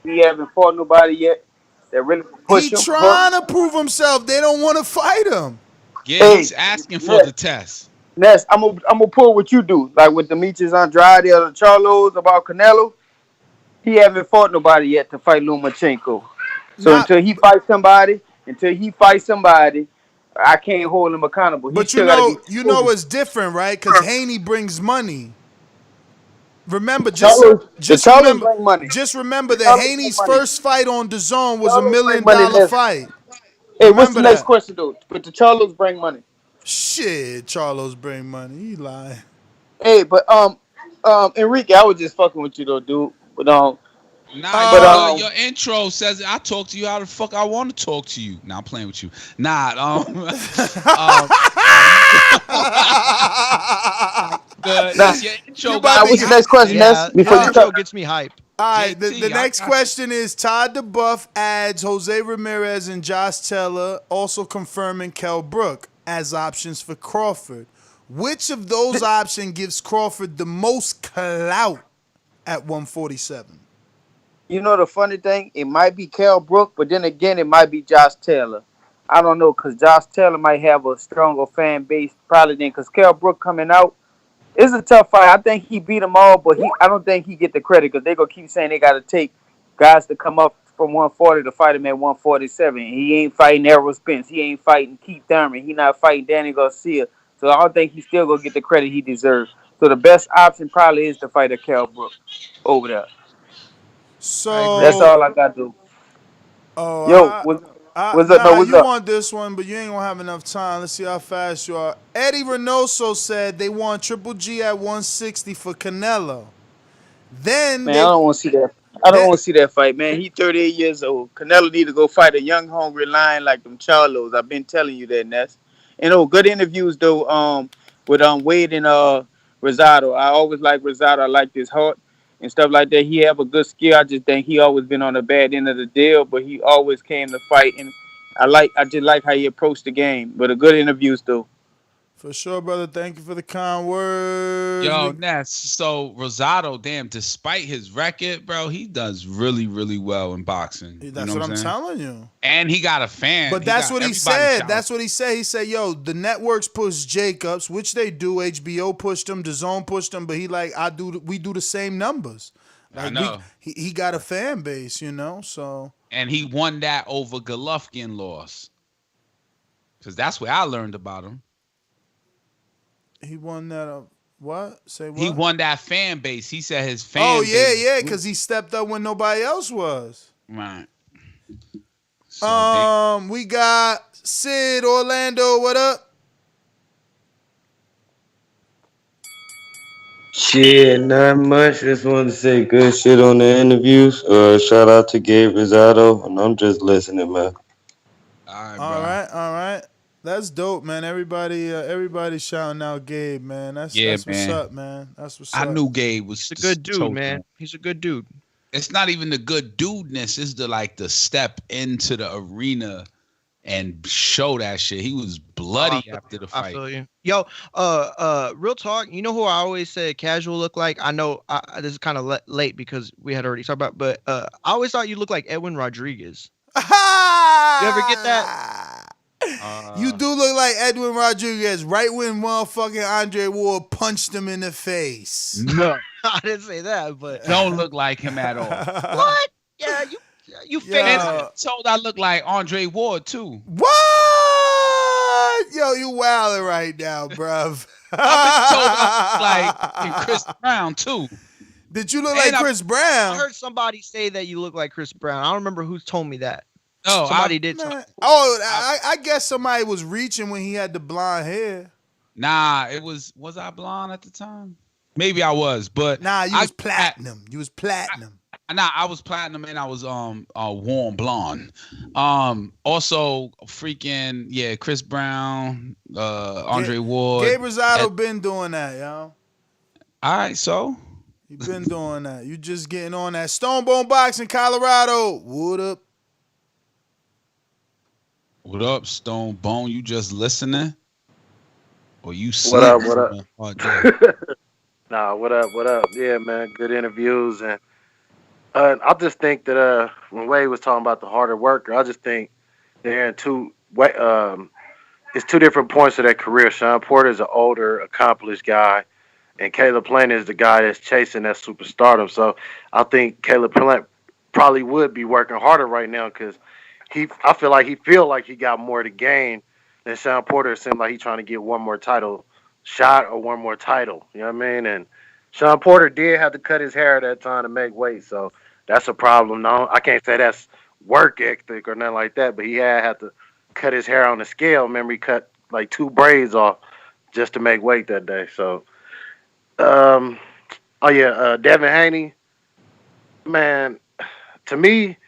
He haven't fought nobody yet that really push him. He's trying to prove himself. They don't want to fight him. Yeah, he's asking for the test. Ness, I'm gonna pull what you do, like with Demetrius Andrade or the Charlos about Canelo. He haven't fought nobody yet to fight Lomachenko. So until he fights somebody, I can't hold him accountable. But you know it's different, right? Because Haney brings money. Remember, just remember that Haney's first fight on DAZN was $1 million fight. Hey, what's the next question though? But the Charlos bring money. Shit, Charlos bring money. He lying. Hey, but Enrique, I was just fucking with you though, dude. But your intro says I talk to you how the fuck I want to talk to you. Nah, I'm playing with you. Nah, your intro. What's the next question? Before intro gets me hype. All right, the next question is Todd DuBoef adds Jose Ramirez and Josh Taylor, also confirming Kell Brook as options for Crawford. Which of those options gives Crawford the most clout at 147? You know the funny thing? It might be Kell Brook, but then again, it might be Josh Taylor. I don't know, because Josh Taylor might have a stronger fan base probably than, because Kell Brook coming out, it's a tough fight. I think he beat them all, but I don't think he get the credit because they're going to keep saying they got to take guys to come up from 140 to fight him at 147. He ain't fighting Errol Spence. He ain't fighting Keith Thurman. He not fighting Danny Garcia. So I don't think he still going to get the credit he deserves. So the best option probably is to fight a Kell Brook over there. So that's all I got to do. Oh, Yo, what's up? No, what's you up? want this one, but you ain't gonna have enough time. Let's see how fast you are. Eddie Reynoso said they want Triple G at 160 for Canelo. Then man, I don't want to see that. I don't want to see that fight, man. He 38 years old. Canelo need to go fight a young, hungry lion like them Charlos. I've been telling you that, Ness. And good interviews though. With Wade and Rosado. I always like Rosado. I like his heart and stuff like that. He have a good skill. I just think he always been on the bad end of the deal, but he always came to fight. And I just like how he approached the game. But a good interviews though. For sure, brother. Thank you for the kind words. Yo, Ness. So Rosado, damn, despite his record, bro, he does really, really well in boxing. That's what I'm telling you. And he got a fan. But that's what he said. That's what he said. He said, yo, the networks push Jacobs, which they do. HBO pushed him, DAZN pushed him, but we do the same numbers. Like, I know. He got a fan base, so. And he won that over Golovkin loss. Because that's where I learned about him. He won that. What? Say what? He won that fan base. He said his fan base. Yeah, because he stepped up when nobody else was. Right. We got Sid Orlando. What up? Shit, not much. Just wanted to say good shit on the interviews. Shout out to Gabe Rosado, and I'm just listening, man. All right. That's dope, man. Everybody shouting out Gabe, man. That's what's man. up, man. That's what's I up. knew Gabe was a good dude, man. He's a good dude. It's not even the good dudeness. It's the step into the arena and show that shit. He was bloody after the fight. I feel you. Yo, real talk. You know who I always said casual look like? I know this is kind of late because we had already talked about, but I always thought you looked like Edwin Rodriguez. You ever get that? You do look like Edwin Rodriguez right when motherfucking Andre Ward punched him in the face. No, I didn't say that, but don't look like him at all. What? Yeah, you fans told I look like Andre Ward too. What? Yo, you wilding right now, bruv. I've been told I look like Chris Brown too. Did you look like Chris Brown? I heard somebody say that you look like Chris Brown. I don't remember who told me that. Oh, somebody did. I guess somebody was reaching when he had the blonde hair. Nah, was I blonde at the time? Maybe I was, but nah, you was platinum. You was platinum. I was platinum and I was warm blonde. Also freaking Chris Brown, Andre Ward. Gabe Rosado been doing that, yo. All right, so you been doing that. You just getting on that Stonebone Boxing, Colorado. What up? What up, Stone Bone? You just listening? Or you What up? Nah, what up? Yeah, man, good interviews. And I just think that when Wade was talking about the harder worker, I just think they're in it's two different points of their career. Sean Porter is an older, accomplished guy, and Caleb Plant is the guy that's chasing that superstardom. So I think Caleb Plant probably would be working harder right now because I feel like he got more to gain than Sean Porter. It seemed like he's trying to get one more title shot or one more title. You know what I mean? And Sean Porter did have to cut his hair at that time to make weight, so that's a problem. No, I can't say that's work ethic or nothing like that, but he had to cut his hair on the scale. Remember, he cut like 2 braids off just to make weight that day. So, Devin Haney, man, to me,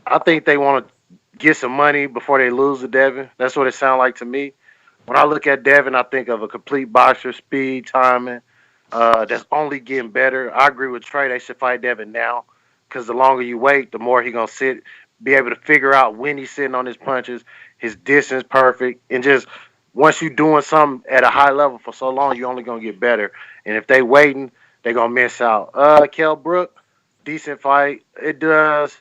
I think they want to get some money before they lose to Devin. That's what it sounds like to me. When I look at Devin, I think of a complete boxer, speed, timing, that's only getting better. I agree with Trey. They should fight Devin now because the longer you wait, the more he's going to be able to figure out when he's sitting on his punches, his distance perfect, and just once you're doing something at a high level for so long, you're only going to get better. And if they waiting, they're going to miss out. Kell Brook, decent fight. It does.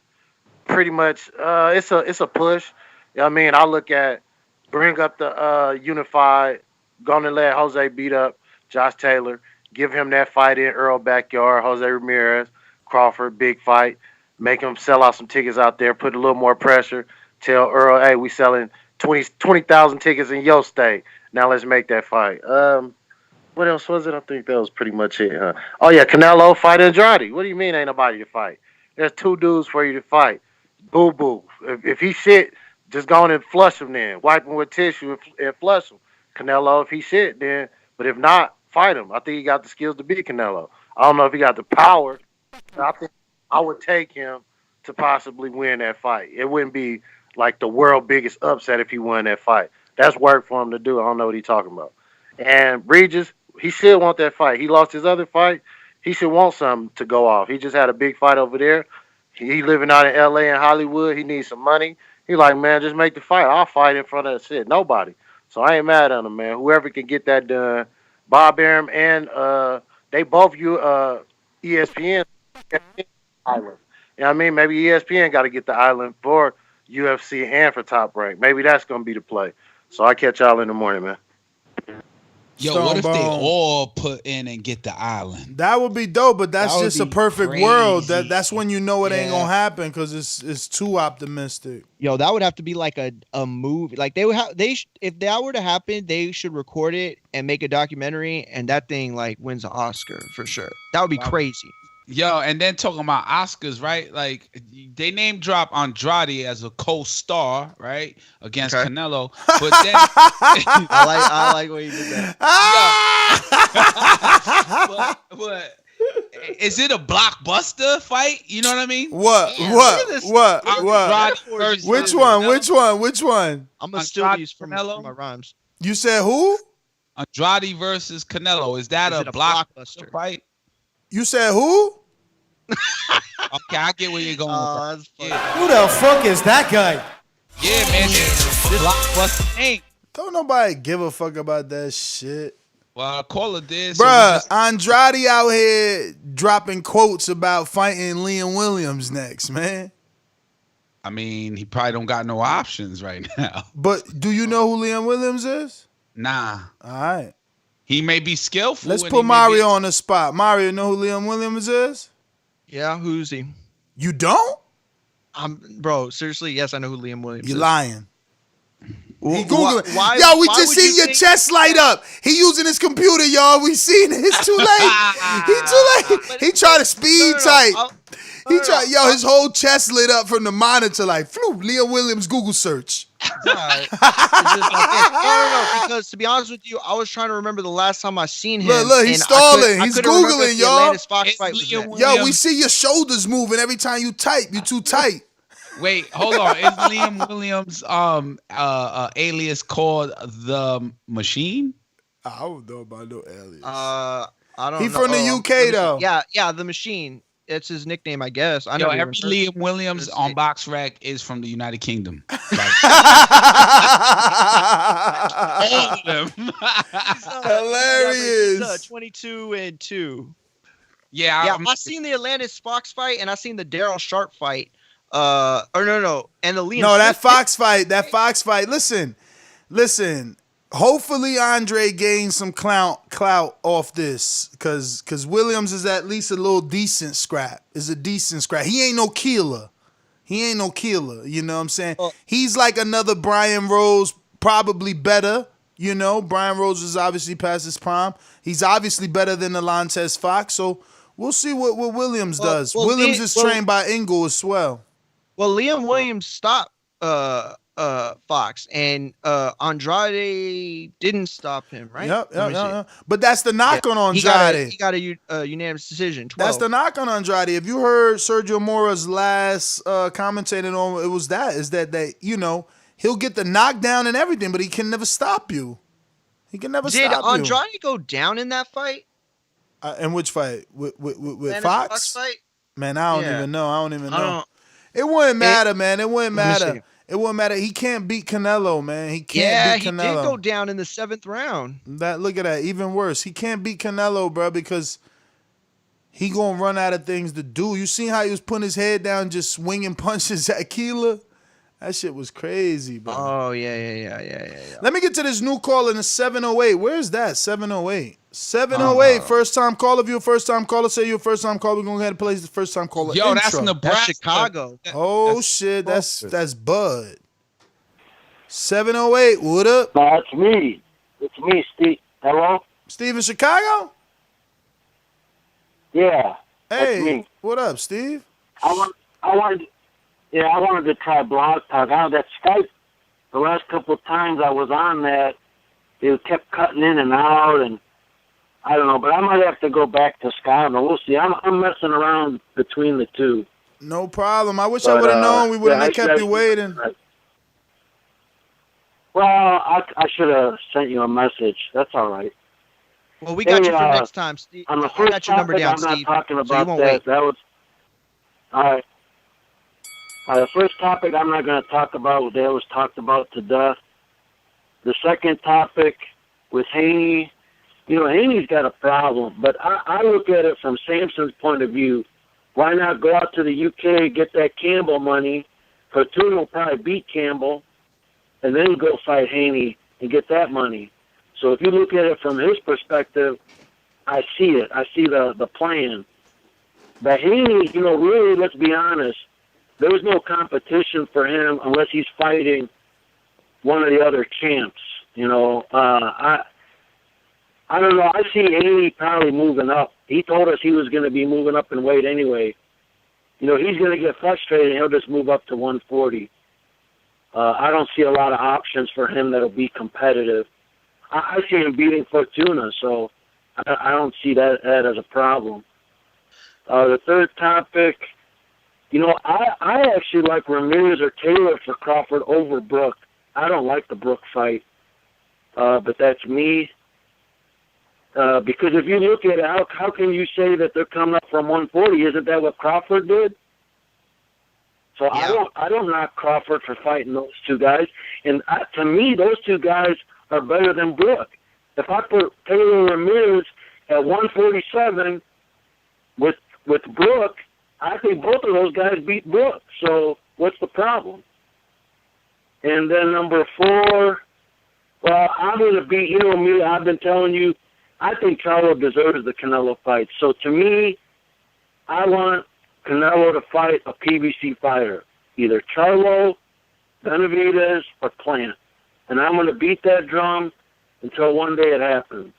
Pretty much, it's a push. You know what I mean? I look at bring up the unified, gonna let Jose beat up Josh Taylor, give him that fight in Earl backyard, Jose Ramirez, Crawford, big fight, make him sell out some tickets out there, put a little more pressure, tell Earl, hey, we selling 20,000 tickets in your state. Now let's make that fight. What else was it? I think that was pretty much it, huh? Oh, yeah, Canelo fight Andrade. What do you mean ain't nobody to fight? There's 2 dudes for you to fight. Boo-boo. If he shit, just go on and flush him then. Wipe him with tissue and flush him. Canelo, if he shit, then. But if not, fight him. I think he got the skills to beat Canelo. I don't know if he got the power. I think I would take him to possibly win that fight. It wouldn't be like the world biggest upset if he won that fight. That's work for him to do. I don't know what he's talking about. And Regis, he should want that fight. He lost his other fight. He should want something to go off. He just had a big fight over there. He living out in L.A. and Hollywood. He needs some money. He like, man, just make the fight. I'll fight in front of that shit. Nobody. So I ain't mad at him, man. Whoever can get that done. Bob Arum and they both ESPN island. You know what I mean? Maybe ESPN got to get the island for UFC and for Top Rank. Maybe that's going to be the play. So I catch y'all in the morning, man. Yo, what if they all put in and get the island? That would be dope, but that's just a perfect crazy. world. That's when you know it ain't gonna happen because it's too optimistic. Yo, that would have to be like a movie. Like if that were to happen, they should record it and make a documentary, and that thing like wins an Oscar for sure. That would be crazy. Yo, and then talking about Oscars, right? Like they name drop Andrade as a co-star, right, against Canelo, but then I like what you did there. but is it a blockbuster fight? You know what I mean? What? Which one? I'm gonna steal these from my rhymes. You said who? Andrade versus Canelo. Is that a blockbuster fight? You said who? Okay, I get where you're going. Who the fuck is that guy? Yeah, man. This blockbuster ain't. Don't nobody give a fuck about that shit. Well, caller did. Bruh, Andrade out here dropping quotes about fighting Liam Williams next, man. I mean, he probably don't got no options right now. But do you know who Liam Williams is? Nah. All right. He may be skillful. Let's put Mario on the spot. Mario, know who Liam Williams is? Yeah, who's he? You don't? Bro, seriously, yes, I know who Liam Williams is. You're lying. He Googling. Why, yo, we why just would you seen your think- chest light up. He using his computer, y'all. We seen it. It's too late. He too late. He tried to speed type. He tried. Yo, his whole chest lit up from the monitor. Like, phew, Liam Williams Google search. No, because to be honest with you, I was trying to remember the last time I seen him. Look, he's and stalling. I He's couldn't remember if Googling, the y'all. Atlantis Fox fight was next. Yo, we see your shoulders moving every time you type. You too tight. Wait, hold on. Is Liam Williams alias called the Machine? I don't know about no alias. I don't He know. from the UK though. Yeah, the Machine. It's his nickname, I guess. I Yo, know every Liam Williams on Box Rec is from the United Kingdom. Like, all of them. Hilarious. 22-2. Yeah, I seen the Atlantis Fox fight and I seen the Daryl Sharp fight. And the Liam. No, that Smith Fox fight. Listen. Hopefully Andre gains some clout off this, cause Williams is at least a little decent scrap. Is a decent scrap. He ain't no killer. You know what I'm saying? He's like another Brian Rose, probably better. You know, Brian Rose is obviously past his prime. He's obviously better than Alantez Fox. So we'll see what Williams does. Williams is trained by Engel as well. Well, Liam Williams stopped Fox, and Andrade didn't stop him, right? Yep. But that's the knock on Andrade. He got a unanimous decision. 12. That's the knock on Andrade. If you heard Sergio Mora's last commentating on it, was that you know, he'll get the knockdown and everything, but he can never stop you. He can never stop you. Did Andrade go down in that fight? In which fight? With Fox? Fight? Man, I don't even know. It wouldn't matter, man. It wouldn't matter. It wouldn't matter. He can't beat Canelo, man. He can't beat Canelo. He did go down in the 7th round. Look at that. Even worse. He can't beat Canelo, bro, because he gonna run out of things to do. You seen how he was putting his head down, just swinging punches at Keela? That shit was crazy, bro. Oh, yeah. Let me get to this new call in the 708. Where is that? 708. 708. First time caller. If you're a first time caller, say you're a first time caller. We're going to go ahead and play the first time caller. Yo, intro. that's Nebraska. That's Chicago. Oh, shit. That's Bud. 708. What up? That's me. It's me, Steve. Hello? Steve in Chicago? Yeah. Hey, that's me. What up, Steve? I wanted to try Blog Talk. I know that Skype, the last couple of times I was on that, it kept cutting in and out, and I don't know, but I might have to go back to Skype, and we'll see. I'm messing around between the two. No problem. I wish I would have known. We wouldn't have kept you waiting. Well, I should have sent you a message. That's all right. Well, we got you for next time, Steve. On the I first got your number topic, down, I'm not Steve. talking So about you won't that. wait. That was all right. The first topic I'm not going to talk about. That was talked about to death. The second topic with Haney. You know, Haney's got a problem, but I look at it from Sampson's point of view. Why not go out to the UK, get that Campbell money? Fortuna will probably beat Campbell, and then go fight Haney and get that money. So if you look at it from his perspective, I see it. I see the plan. But Haney, you know, really, let's be honest, there was no competition for him unless he's fighting one of the other champs. You know, I don't know. I see Haney probably moving up. He told us he was going to be moving up in weight anyway. You know, he's going to get frustrated and he'll just move up to 140. I don't see a lot of options for him that'll be competitive. I see him beating Fortuna, so I don't see that as a problem. The third topic, you know, I actually like Ramirez or Taylor for Crawford over Brook. I don't like the Brook fight, but that's me. Because if you look at it, how can you say that they're coming up from 140? Isn't that what Crawford did? So yeah. I don't knock Crawford for fighting those two guys. And to me, those two guys are better than Brook. If I put Taylor Ramirez at 147 with Brook, I think both of those guys beat Brook. So what's the problem? And then number 4, well, I'm going to beat, you know me, I've been telling you, I think Charlo deserves the Canelo fight. So to me, I want Canelo to fight a PBC fighter, either Charlo, Benavidez, or Plant. And I'm going to beat that drum until one day it happens.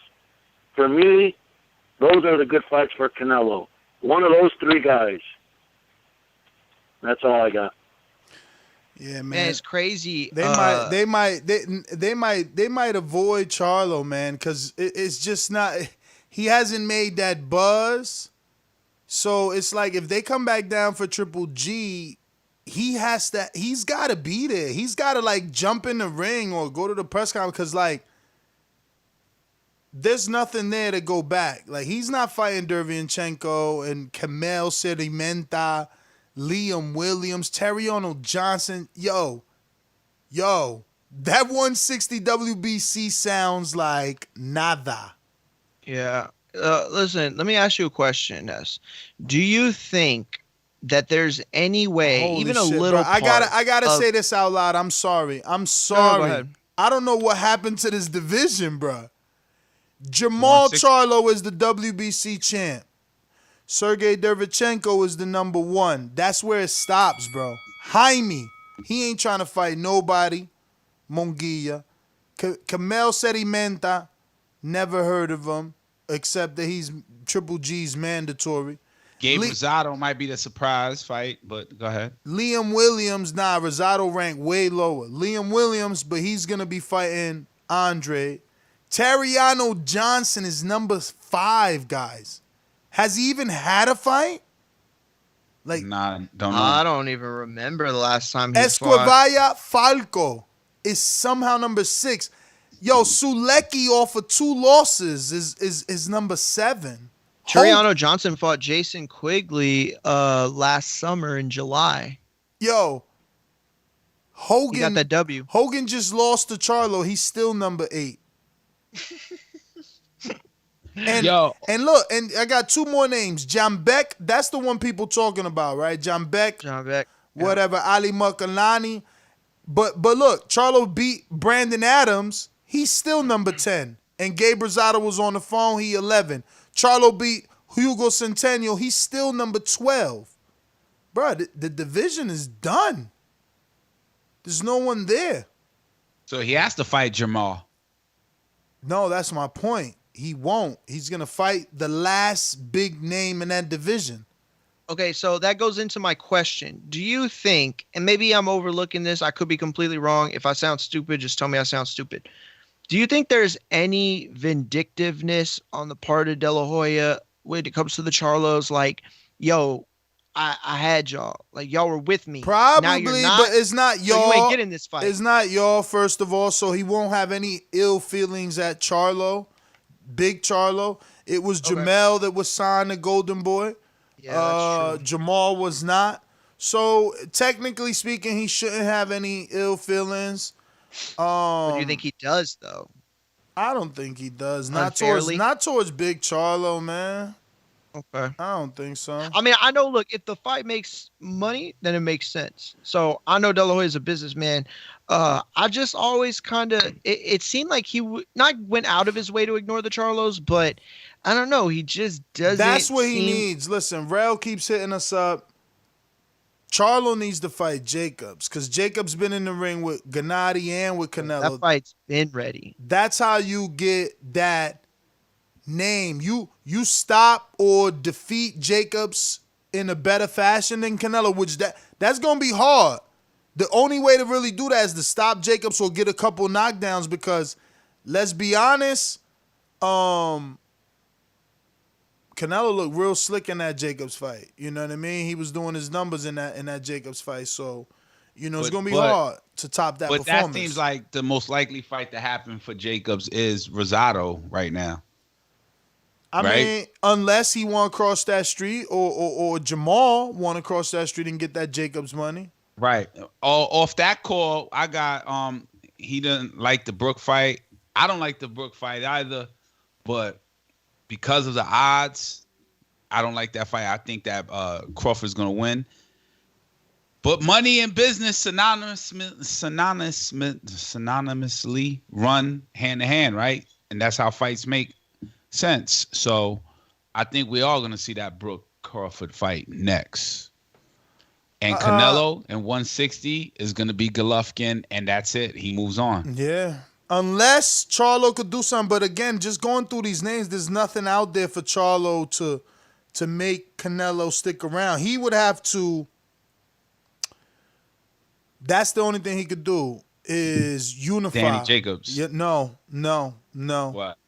For me, those are the good fights for Canelo. One of those 3 guys. That's all I got. Yeah, man, it's crazy. They might avoid Charlo, man, because it's just not. He hasn't made that buzz, so it's like if they come back down for Triple G, he's got to be there. He's got to like jump in the ring or go to the press conference because like there's nothing there to go back. Like he's not fighting Derevyanchenko and Kamel Sedimenta, Liam Williams, Terry Arnold Johnson. Yo, that 160 WBC sounds like nada. Yeah. Listen, let me ask you a question, Ness. Do you think that there's any way, Holy even shit, a little bro. I gotta say this out loud. I'm sorry. No, go ahead. I don't know what happened to this division, bro. Jamal Charlo is the WBC champ. Sergey Derevyanchenko is the number 1. That's where it stops, bro. Jaime, he ain't trying to fight nobody. Monguilla. Kamel Sedimenta, never heard of him, except that he's Triple G's mandatory. Gabe Rosado might be the surprise fight, but go ahead. Liam Williams, Rosado ranked way lower. Liam Williams, but he's going to be fighting Andre. Terriano Johnson is number 5, guys. Has he even had a fight? Like, nah, don't know. I don't even remember the last time he Esquivaya Falco is somehow number 6. Yo, Sulecki off of 2 losses is number 7. Terriano Johnson fought Jason Quigley last summer in July. Yo, Hogan he got that W. Hogan just lost to Charlo. He's still number 8. And look, and I got 2 more names. Jambek, that's the one people talking about, right? Jambek, whatever. Ali Makalani. But look, Charlo beat Brandon Adams. He's still number 10. And Gabe Rosado was on the phone. He 11. Charlo beat Hugo Centennial. He's still number 12. Bro, the division is done. There's no one there. So he has to fight Jamal. No, that's my point. He won't. He's going to fight the last big name in that division. Okay, so that goes into my question. Do you think, and maybe I'm overlooking this, I could be completely wrong. If I sound stupid, just tell me I sound stupid. Do you think there's any vindictiveness on the part of De La Hoya when it comes to the Charlos? Like, yo, I had y'all. Like, y'all were with me. Probably, now you're not, but it's not y'all. So you ain't getting this fight. It's not y'all, first of all, so he won't have any ill feelings at Charlo. Big Charlo. It was Jamel that was signed to Golden Boy. Yeah, that's true. Jamal was not. So technically speaking, he shouldn't have any ill feelings. But do you think he does though? I don't think he does. Not towards Big Charlo, man. Okay. I don't think so. I mean, I know, look, if the fight makes money, then it makes sense. So I know De La Hoya is a businessman. I just always kind of, it seemed like he not went out of his way to ignore the Charlos, but I don't know. He just doesn't. That's what he needs. Listen, Rel keeps hitting us up. Charlo needs to fight Jacobs because Jacobs been in the ring with Gennady and with Canelo. That fight's been ready. That's how you get that name. You stop or defeat Jacobs in a better fashion than Canelo, which that's gonna be hard. The only way to really do that is to stop Jacobs or get a couple knockdowns, because let's be honest, Canelo looked real slick in that Jacobs fight. You know what I mean? He was doing his numbers in that Jacobs fight. So, it's gonna be hard to top that performance. But that seems like the most likely fight to happen for Jacobs is Rosado right now. I mean, unless he want to cross that street or Jamal want to cross that street and get that Jacobs money. Right. Off that call, I got he didn't like the Brook fight. I don't like the Brook fight either, but because of the odds, I don't like that fight. I think that Crawford's gonna win. But money and business synonymously run hand in hand, right? And that's how fights make sense. So I think we are gonna see that Brook Crawford fight next. And Canelo in 160 is going to be Golovkin, and that's it. He moves on. Yeah. Unless Charlo could do something. But again, just going through these names, there's nothing out there for Charlo to make Canelo stick around. He would have to... That's the only thing he could do is unify. Danny Jacobs. Yeah, no. What?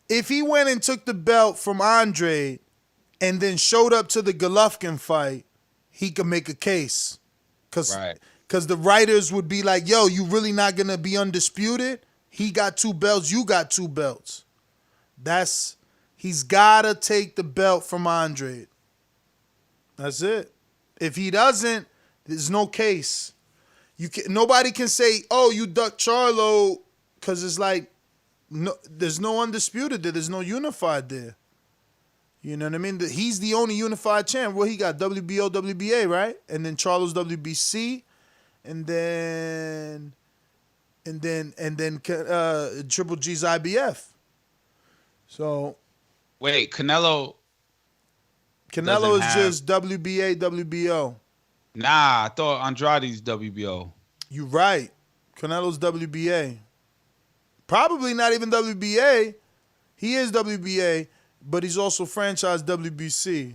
If he went and took the belt from Andre and then showed up to the Golovkin fight, he could make a case. Because the writers would be like, yo, you really not going to be undisputed? He got 2 belts, you got 2 belts. He's got to take the belt from Andre. That's it. If he doesn't, there's no case. Nobody can say, oh, you ducked Charlo, because it's like, no, there's no undisputed there. There's no unified there. You know what I mean? He's the only unified champ. Well, he got WBO, WBA, right? And then Charlo's WBC, and then Triple G's IBF. So wait, Canelo is just WBA, WBO. Nah, I thought Andrade's WBO. You right. Canelo's WBA. Probably not even WBA. He is WBA. But he's also franchised WBC.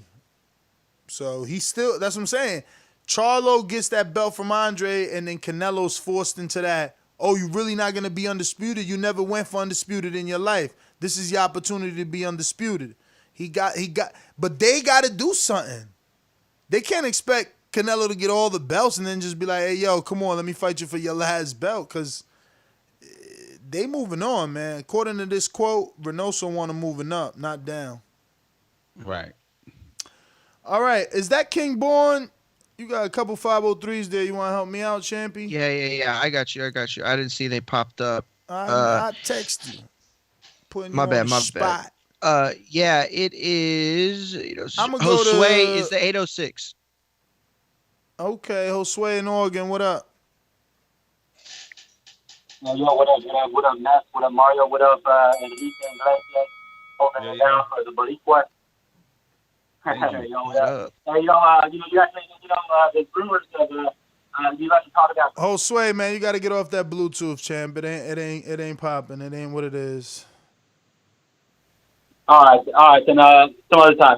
So he's still, that's what I'm saying. Charlo gets that belt from Andre, and then Canelo's forced into that, oh, you really not going to be undisputed? You never went for undisputed in your life. This is your opportunity to be undisputed. But they got to do something. They can't expect Canelo to get all the belts and then just be like, hey, yo, come on, let me fight you for your last belt, because they moving on, man. According to this quote, Reynoso want to moving up, not down. Right. All right. Is that King Born? You got a couple 503s there. You want to help me out, Champy? Yeah. I got you. I didn't see they popped up. I text you. Putting you my on bad. the spot. Yeah, it is. I'm gonna go Josue is the 806. Okay, Josue in Oregon. What up? Yo, what up, Ness? What up, Mario? What up, Enrique and Iglesias? Holding it down for the Boricua. Yo, what up? Hey, you guys, there's rumors of, you guys talk about. Josue, man, you got to get off that Bluetooth, champ. It ain't popping. It ain't what it is. All right, then some other time.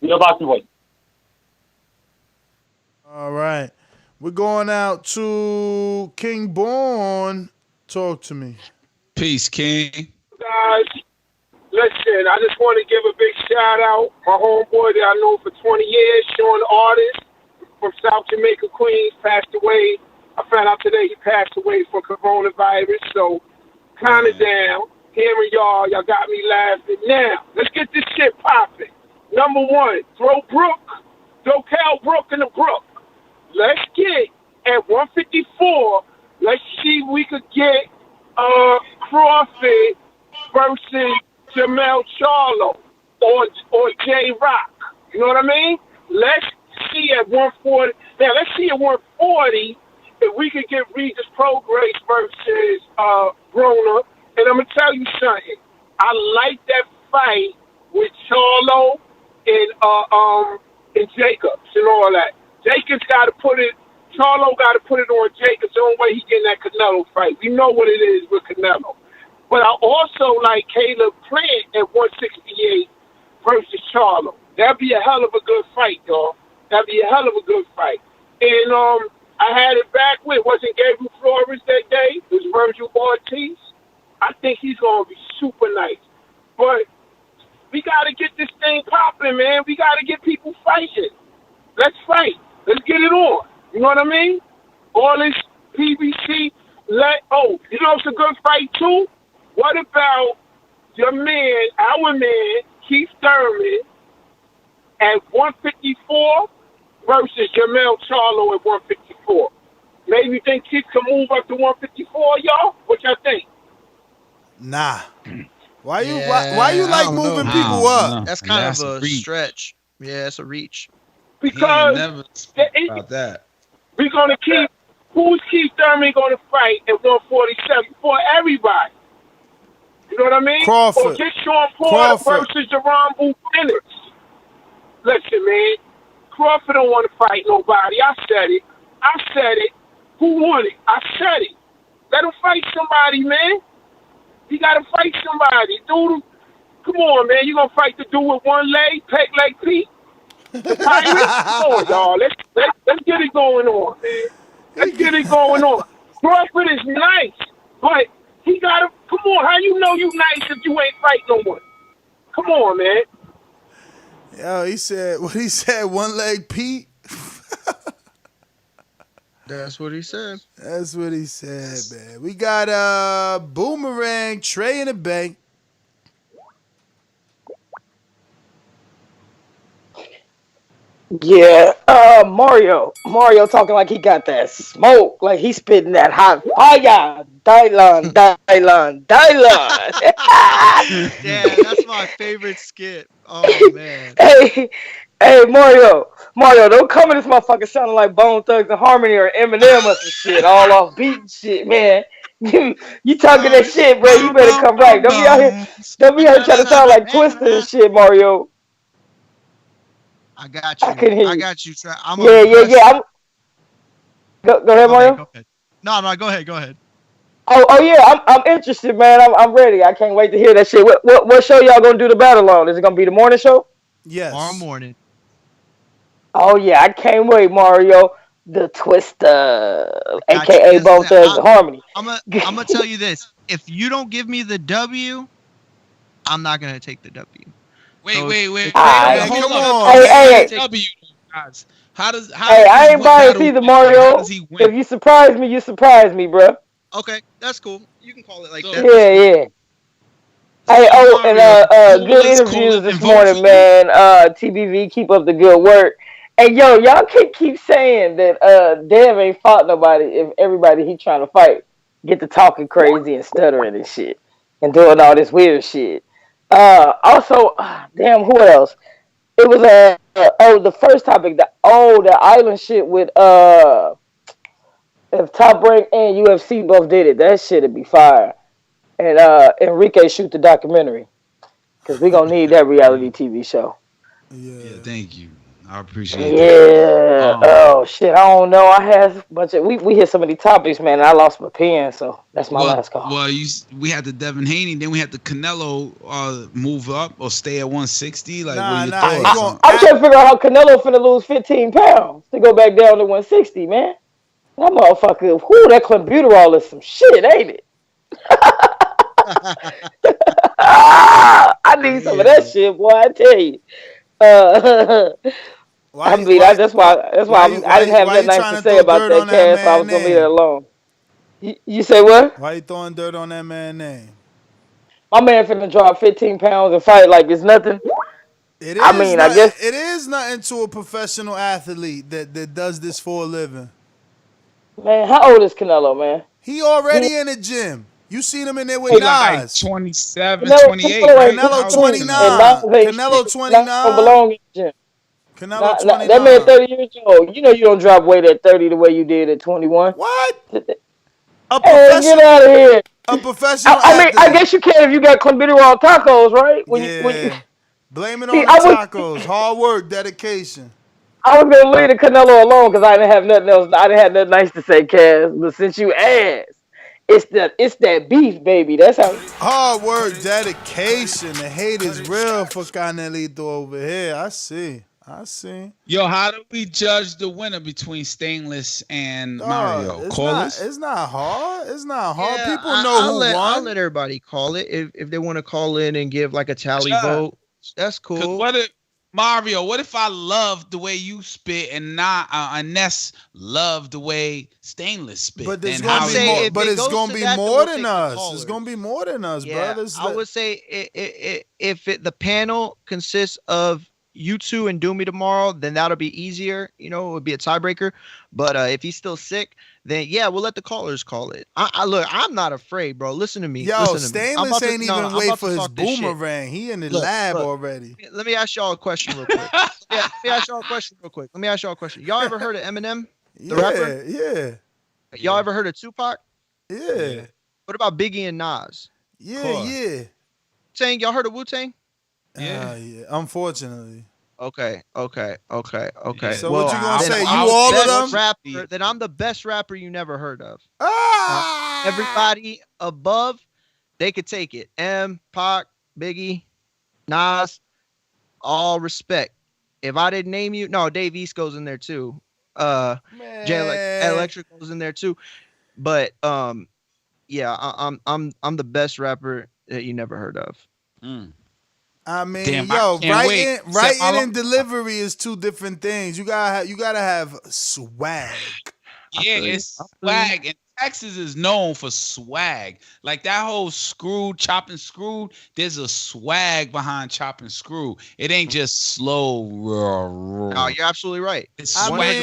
Boxing Voice. All right. We're going out to King Born. Talk to me. Peace, King. Guys, listen, I just want to give a big shout out. My homeboy that I know for 20 years, Sean Artist from South Jamaica, Queens, passed away. I found out today he passed away from coronavirus. So, kind of down. Hearing y'all got me laughing. Now, let's get this shit popping. Number 1, throw Kell Brook in the Brook. Let's get at 154. Let's see if we could get Crawford versus Jamel Charlo or J Rock. You know what I mean? Let's see at 140. Now let's see at 140 if we could get Regis Prograis versus Broner. And I'm gonna tell you something. I like that fight with Charlo and Jacobs and all that. Jacobs got to put it. Charlo got to put it on Jacobs. The only way he getting that Canelo fight. We know what it is with Canelo. But I also like Caleb Plant at 168 versus Charlo. That'd be a hell of a good fight, y'all. That'd be a hell of a good fight. And I had it back with, wasn't Gabriel Flores that day? It was Virgil Ortiz. I think he's going to be super nice. But we got to get this thing popping, man. We got to get people fighting. Let's fight. Let's get it on. You know what I mean? All this PBC. You know it's a good fight, too? What about your man, our man, Keith Thurman, at 154 versus Jermell Charlo at 154? Maybe you think Keith can move up to 154, y'all? What y'all think? Nah. Why you like moving people up? That's kind of a stretch. Yeah, it's a reach. Because about that. We're gonna keep. Who's Keith Thurman gonna fight at 147 for everybody? You know what I mean? Crawford. Or get Sean Porter versus Jerome Bennett. Listen, man. Crawford don't want to fight nobody. I said it. Who won it? I said it. Let him fight somebody, man. He got to fight somebody. Dude, come on, man. You going to fight the dude with one leg, peg leg Pete? The pirate? Come on, y'all. Let's get it going on, man. Let's get it going on. Crawford is nice, but he got to, come on. How you know you nice if you ain't fight no one? Come on, man. Yo, he said, what he said, one leg Pete? That's what he said. That's what he said, man. We got Boomerang, Trey in the bank. Yeah, Mario talking like he got that smoke, like he spitting that hot fire. Dazn. Yeah, that's my favorite skit. Oh man. Hey, Mario, don't come in this motherfucker sounding like Bone Thugs and Harmony or Eminem or some shit, all off beat and shit, man. You talking that shit, bro? You better come right. Don't be out here trying to sound like Twister and shit, Mario. I got you. I can hear you. I got you. Yeah. Go ahead, Mario. Go ahead. No, go ahead. Oh yeah, I'm interested, man. I'm ready. I can't wait to hear that shit. What show y'all gonna do the battle on? Is it gonna be the morning show? Yes. Tomorrow morning. Oh yeah, I can't wait, Mario. The Twister, aka Bone Thugs and Harmony. I'm gonna tell you this: if you don't give me the W, I'm not gonna take the W. Wait. Hold on. Hey. W, guys. I ain't biased either, Mario. If you surprise me, you surprise me, bro. Okay, that's cool. You can call it like that. Yeah. Hey, good interviews this morning, man. TBV, keep up the good work. Hey, yo, y'all keep saying that Dev ain't fought nobody if everybody he trying to fight get to talking crazy and stuttering and shit and doing all this weird shit. Also, damn, who else? It was the first topic, the island shit with if Top Rank and UFC both did it, that shit'd be fire. And Enrique shoot the documentary because we gonna need that reality TV show. Yeah, thank you. I appreciate that. Yeah. Oh shit, I don't know. I had a bunch of we hit so many topics, man. And I lost my pen, so that's my last call. Well, we had the Devin Haney, then we had the Canelo move up or stay at 160. Like, I'm trying to figure out how Canelo finna lose 15 pounds to go back down to 160, man. That motherfucker, that clenbuterol is some shit, ain't it? I need some of that shit, boy. I tell you. I didn't have nothing nice to say about that cast, so I was gonna leave it alone. You say what? Why you throwing dirt on that man's name? My man finna drop 15 pounds and fight like it's nothing. I guess it is nothing to a professional athlete that does this for a living. Man, how old is Canelo, man? He already in the gym. You seen him in there with Nas. Like 27, 28. Right? Canelo 29. Canelo 29. Don't belong in the gym. Canelo 29. That man 30 years old. You know you don't drop weight at 30 the way you did at 21. What? Get out of here. A professional I guess you can if you got clenbuterol tacos, right? Blame it on the tacos. Hard work, dedication. I was gonna leave the Canelo alone because I didn't have nothing else. I didn't have nothing nice to say, Kaz. But since you asked, It's that beef, baby. That's how. Hard work, dedication. The hate is real for Canelito over here. I see. Yo, how do we judge the winner between Stainless and Mario? Callers? It's not hard. It's not hard. Yeah, People know who won. I'll let everybody call it if they want to call in and give like a tally vote. That's cool. What if I love the way you spit and not Ness love the way Stainless spit? But there's then gonna be more. But it's gonna be more than us. callers. It's gonna be more than us, Yeah, bro. I would say if the panel consists of you two and Do Me tomorrow, then that'll be easier. You know, it would be a tiebreaker. But if he's still sick, then yeah, we'll let the callers call it. I look, I'm not afraid, bro. Listen to me. Yo, Listen to me. Stainless ain't even wait for his talk this shit. boomerang. He in the lab already. Let me ask y'all a question real quick. Let me ask y'all a question. Y'all ever heard of Eminem, the rapper? Yeah. Y'all ever heard of Tupac? Yeah. What about Biggie and Nas? Yeah. Wu-Tang, y'all heard of Wu-Tang? Yeah. Unfortunately. Okay. So well, what you gonna say? You all of them? Rapper, then I'm the best rapper you never heard of. Ah! Everybody above, they could take it. Pac, Biggie, Nas, all respect. If I didn't name you, no, Dave East goes in there too. Jay Electric goes in there too. But yeah, I'm the best rapper that you never heard of. I mean, Damn, writing and delivery is two different things. You gotta have swag. Yeah, it's swag. And Texas is known for swag. Like that whole chop and screw, there's a swag behind chop and screw. It ain't just slow. No, you're absolutely right. It's swag.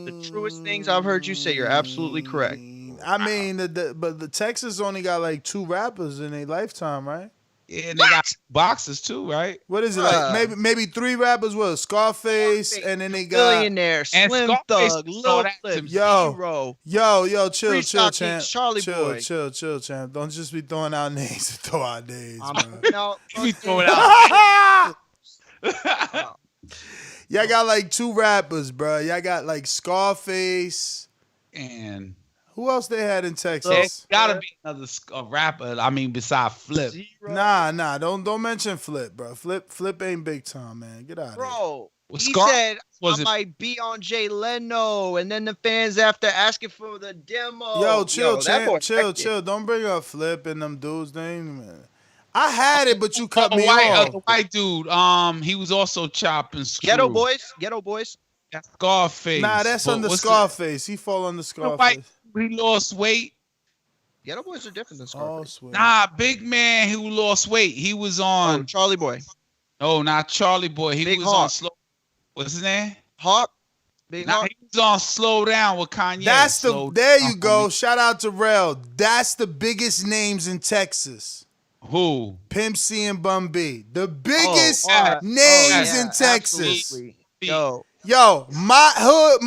The truest things I've heard you say, you're absolutely correct. I mean, but the Texas only got like 2 rappers in their lifetime, right? Yeah, and they got boxers too, right? What is it like? Maybe 3 rappers. What? Scarface, and then they got Billionaire, and Slim Scarface Thug, Lil Flip, Yo, chill, champ. Charlie Boy. Chill, champ. Don't just be throwing out names to throw out names, bro. You be throwing out. Y'all got like 2 rappers, bro. Y'all got like Scarface and. Who else they had in Texas? There's gotta be another rapper. I mean, besides Flip. Nah. Don't mention Flip, bro. Flip ain't big time, man. Get out of here. Bro, he said I might be on Jay Leno, and then the fans after asking for the demo. Yo, chill. Don't bring up Flip and them dudes. I had it, but you cut me off. The white dude. He was also chopping screw. Ghetto Boys. That's Scarface. Nah, that's under Scarface. He fall under Scarface. He lost weight. Ghetto Boys are different than Scarface. Nah, big man who lost weight. He was on Charlie Boy. No, not Charlie Boy. He was on slow. What's his name? Hawk. He was on Slow Down with Kanye. There you go. Shout out to Rel. That's the biggest names in Texas. Who? Pimp C and Bun B. The biggest names in Texas. Absolutely. Yo, my hood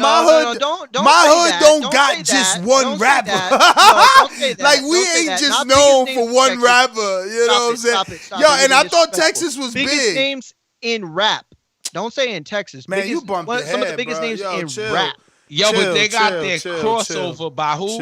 don't got just one rapper. Like we ain't just known for one rapper. You know what I'm saying? Yo, and I thought Texas was big. Biggest names in rap. Don't say in Texas. Man, you bumped the head, some of the biggest names in rap. Yo, but they got their crossover by who?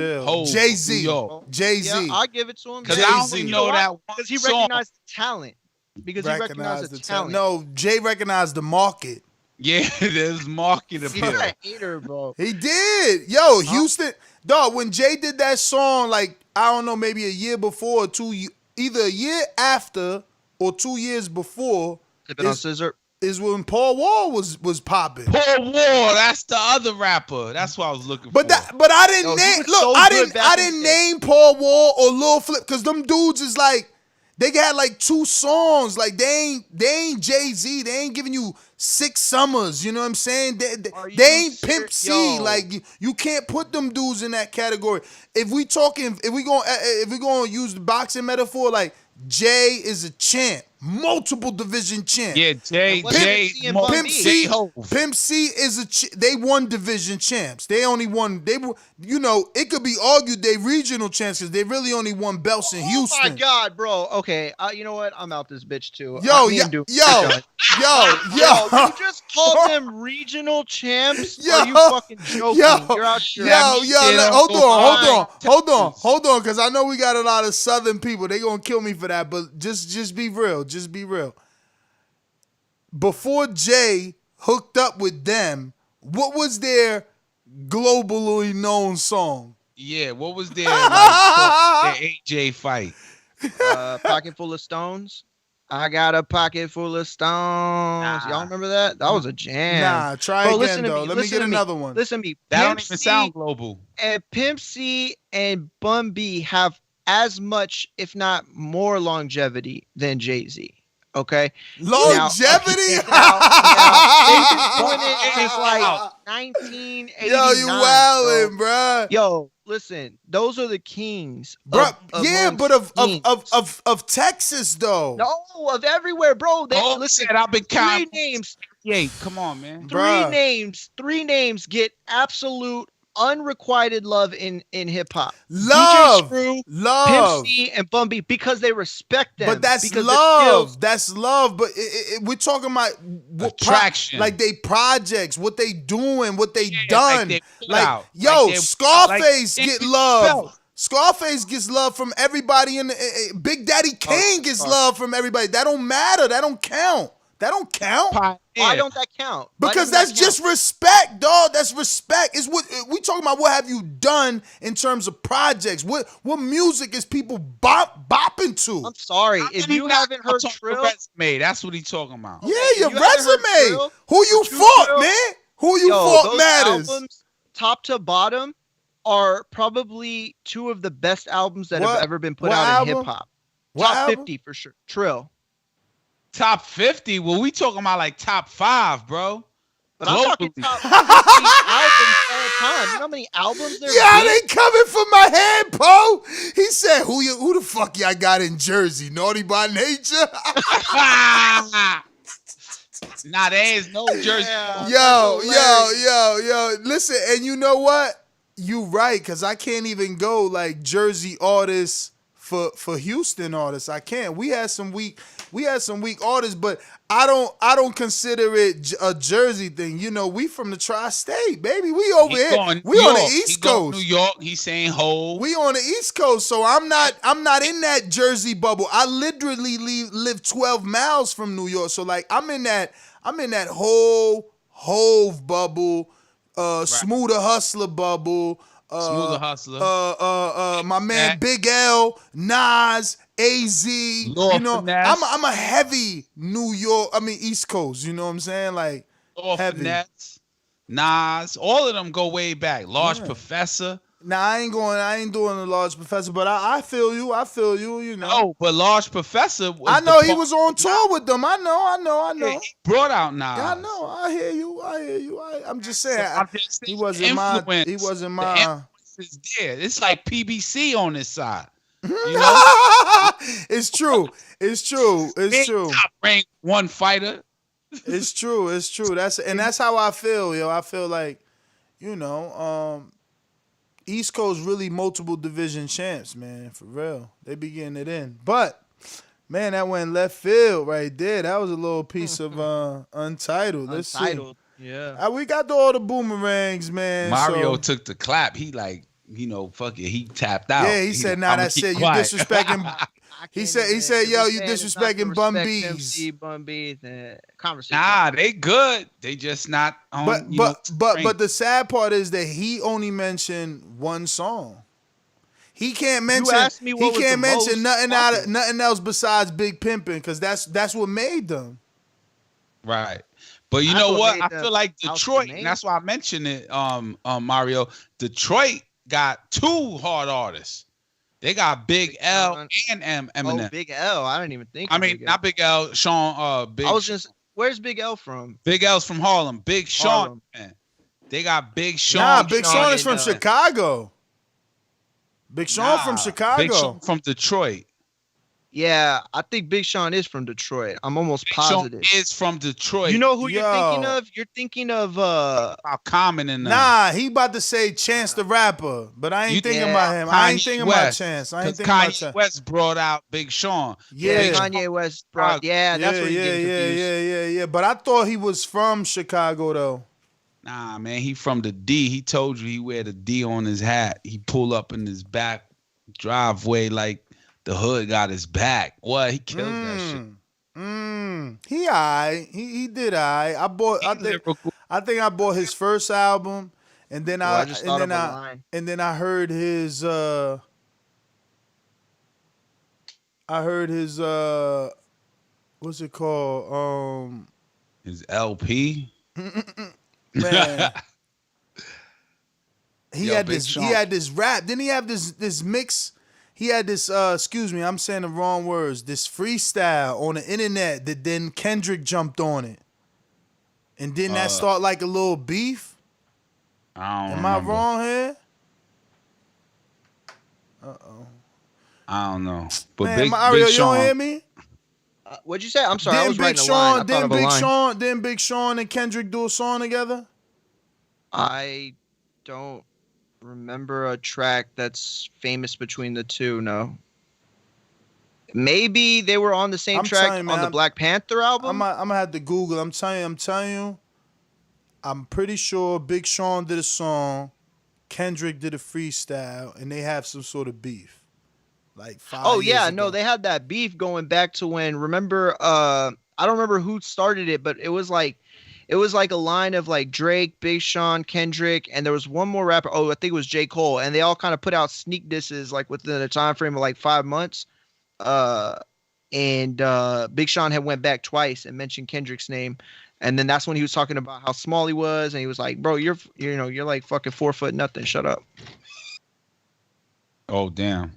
Jay-Z. Jay-Z. Yeah, I'll give it to him. Because I only know that one because he song. recognized the talent. Because he recognized the talent. No, Jay recognized the market. Yeah, there's market appeal. He's a hater, bro. He did. Yo, Houston. Dog, when Jay did that song, like, I don't know, maybe a year before or 2, either a year after or 2 years before. Is when Paul Wall was popping. Paul Wall, that's the other rapper. That's what I was looking for. But I didn't I didn't name Paul Wall or Lil Flip because them dudes is like they got like 2 songs. Like they ain't Jay-Z. They ain't giving you 6 summers. You know what I'm saying? They ain't Pimp C. Yo. Like you can't put them dudes in that category. If we gonna use the boxing metaphor, like Jay is a champ. multiple division champ. Yeah, Pimp C is they won division champs. They only won. They were, it could be argued they regional champs because they really only won belts in Houston. Oh my God, bro. Okay, you know what? I'm out this bitch too. Yo. You just called them regional champs? Yo, are you fucking joking? You're out here. Hold on, because I know we got a lot of Southern people. They gonna kill me for that, but just be real. Just be real. Before Jay hooked up with them, what was their globally known song? Yeah, what was their AJ fight? Pocket full of stones. I got a pocket full of stones. Y'all remember that? That was a jam. Nah, try again though. Let me get another one. Listen to me. That don't even sound global. And Pimp C and Bun B have as much, if not more, longevity than Jay-Z. Okay, longevity. They've been doing it since like 1989. Yo, you wildin', bro. Yo, listen, those are the kings, bro. Of Texas though. No, of everywhere, bro. Listen, I've been counting. 3 names. Come on, man. Three names get absolute unrequited love in hip hop. Love, DJ Screw, love, Pimp C, and Bun B because they respect them. But that's love. That's love. But we're talking about attraction, like they projects, what they doing, what they done. Scarface get love. Scarface gets love from everybody in the Big Daddy Kane gets love from everybody. That don't matter. That don't count. That don't count. Why don't that count? Because that's just respect, dog. That's respect. It's what we talking about. What have you done in terms of projects? What music is people bopping to? I'm sorry if you haven't heard Trill. Resume. That's what he's talking about. Yeah, your resume. Who you fought, man? Who you fought matters. Albums, top to bottom, are probably 2 of the best albums that have ever been put out in hip hop. Top 50 for sure. Trill. Top 50? Well, we talking about like top 5, bro. But I'm talking top 50 albums all time. You know how many albums there are? They coming for my head, Poe. He said, who the fuck y'all got in Jersey? Naughty by Nature? Nah, there is no Jersey. Yo. Listen, and you know what? You right, because I can't even go like Jersey artists for Houston artists. I can't. We had some weak artists, but I don't consider it a Jersey thing. We from the tri-state, baby. We over here. We on the East Coast. New York. He's saying Hov. We on the East Coast, so I'm not in that Jersey bubble. I literally live 12 miles from New York, so like I'm in that whole Hov bubble, Smoother Hustler bubble. Smoother Hustler. My man Big L, Nas, AZ. I'm a heavy East Coast. You know what I'm saying? Like heavy. Finesse, Nas, all of them go way back. Large Professor. Nah, I ain't doing the Large Professor, but I feel you. You know. Oh, but Large Professor. I know he was on tour with them. I know. Yeah, he brought out Nas. Yeah, I know. I hear you. I'm just saying. He wasn't my. Is there. It's like PBC on this side. You know? It's true. Top rank one fighter. It's true. That's how I feel, yo. I feel like, East Coast really multiple division champs, man. For real. They be getting it in. But man, that went left field right there. That was a little piece of Untitled. Let's see. Yeah. We got all the boomerangs, man. Mario took the clap. He fuck it. He tapped out. Yeah, he said, "Nah, that's it. You disrespecting." He said, "Yo, you disrespecting Bun B's." Bun B's conversation. Nah, they good. They just not on. But the sad part is that he only mentioned one song. He can't mention. Nothing else besides Big Pimpin' because that's what made them. Right. But you know what? I feel like Detroit, and that's why I mentioned it, Mario. Detroit got 2 hard artists. They got Big L and Eminem. Oh, Big L. I didn't even think. Not Big L. Sean. Big. I was just. Where's Big L from? Big L's from Harlem. Big Sean. Man. They got Big Sean. Nah, Big Sean is from Chicago. Big Sean from Chicago. Big Sean from Detroit. Yeah, I think Big Sean is from Detroit. I'm almost Big positive. Sean is from Detroit. You know who you're thinking of? You're thinking of Common in them. Nah, he about to say Chance the Rapper, but I ain't thinking about him. I ain't thinking about Chance. I ain't thinking about Chance. Kanye West brought out Big Sean. Yeah, Kanye West brought. Yeah, that's where you're getting confused. Yeah. But I thought he was from Chicago though. Nah, man, he from the D. He told you he wear the D on his hat. He pull up in his back driveway like the hood got his back. What? He killed that shit. He alright. He did alright. I think I bought his first album, and then I heard his what's it called? His LP. Man. He had this rap. Didn't he have this mix? He had this, excuse me, I'm saying the wrong words. This freestyle on the internet that then Kendrick jumped on it. And didn't that start like a little beef? Am I wrong here? I don't know. But man, Mario, you don't hear me? What'd you say? I'm sorry, I was writing a line. Didn't Big Sean and Kendrick do a song together? I don't remember a track that's famous between the two. No. Maybe they were on the same track on the Black Panther album. I'm gonna have to Google. I'm telling you. I'm pretty sure Big Sean did a song, Kendrick did a freestyle, and they have some sort of beef. Like 5 Oh years yeah, ago. no, they had that beef going back to when. Remember, I don't remember who started it, but it was like a line of like Drake, Big Sean, Kendrick, and there was one more rapper. Oh, I think it was J. Cole, and they all kind of put out sneak disses like within a time frame of like 5 months. And Big Sean had went back twice and mentioned Kendrick's name, and then that's when he was talking about how small he was, and he was like, "Bro, you're like fucking 4 foot nothing. Shut up." Oh damn.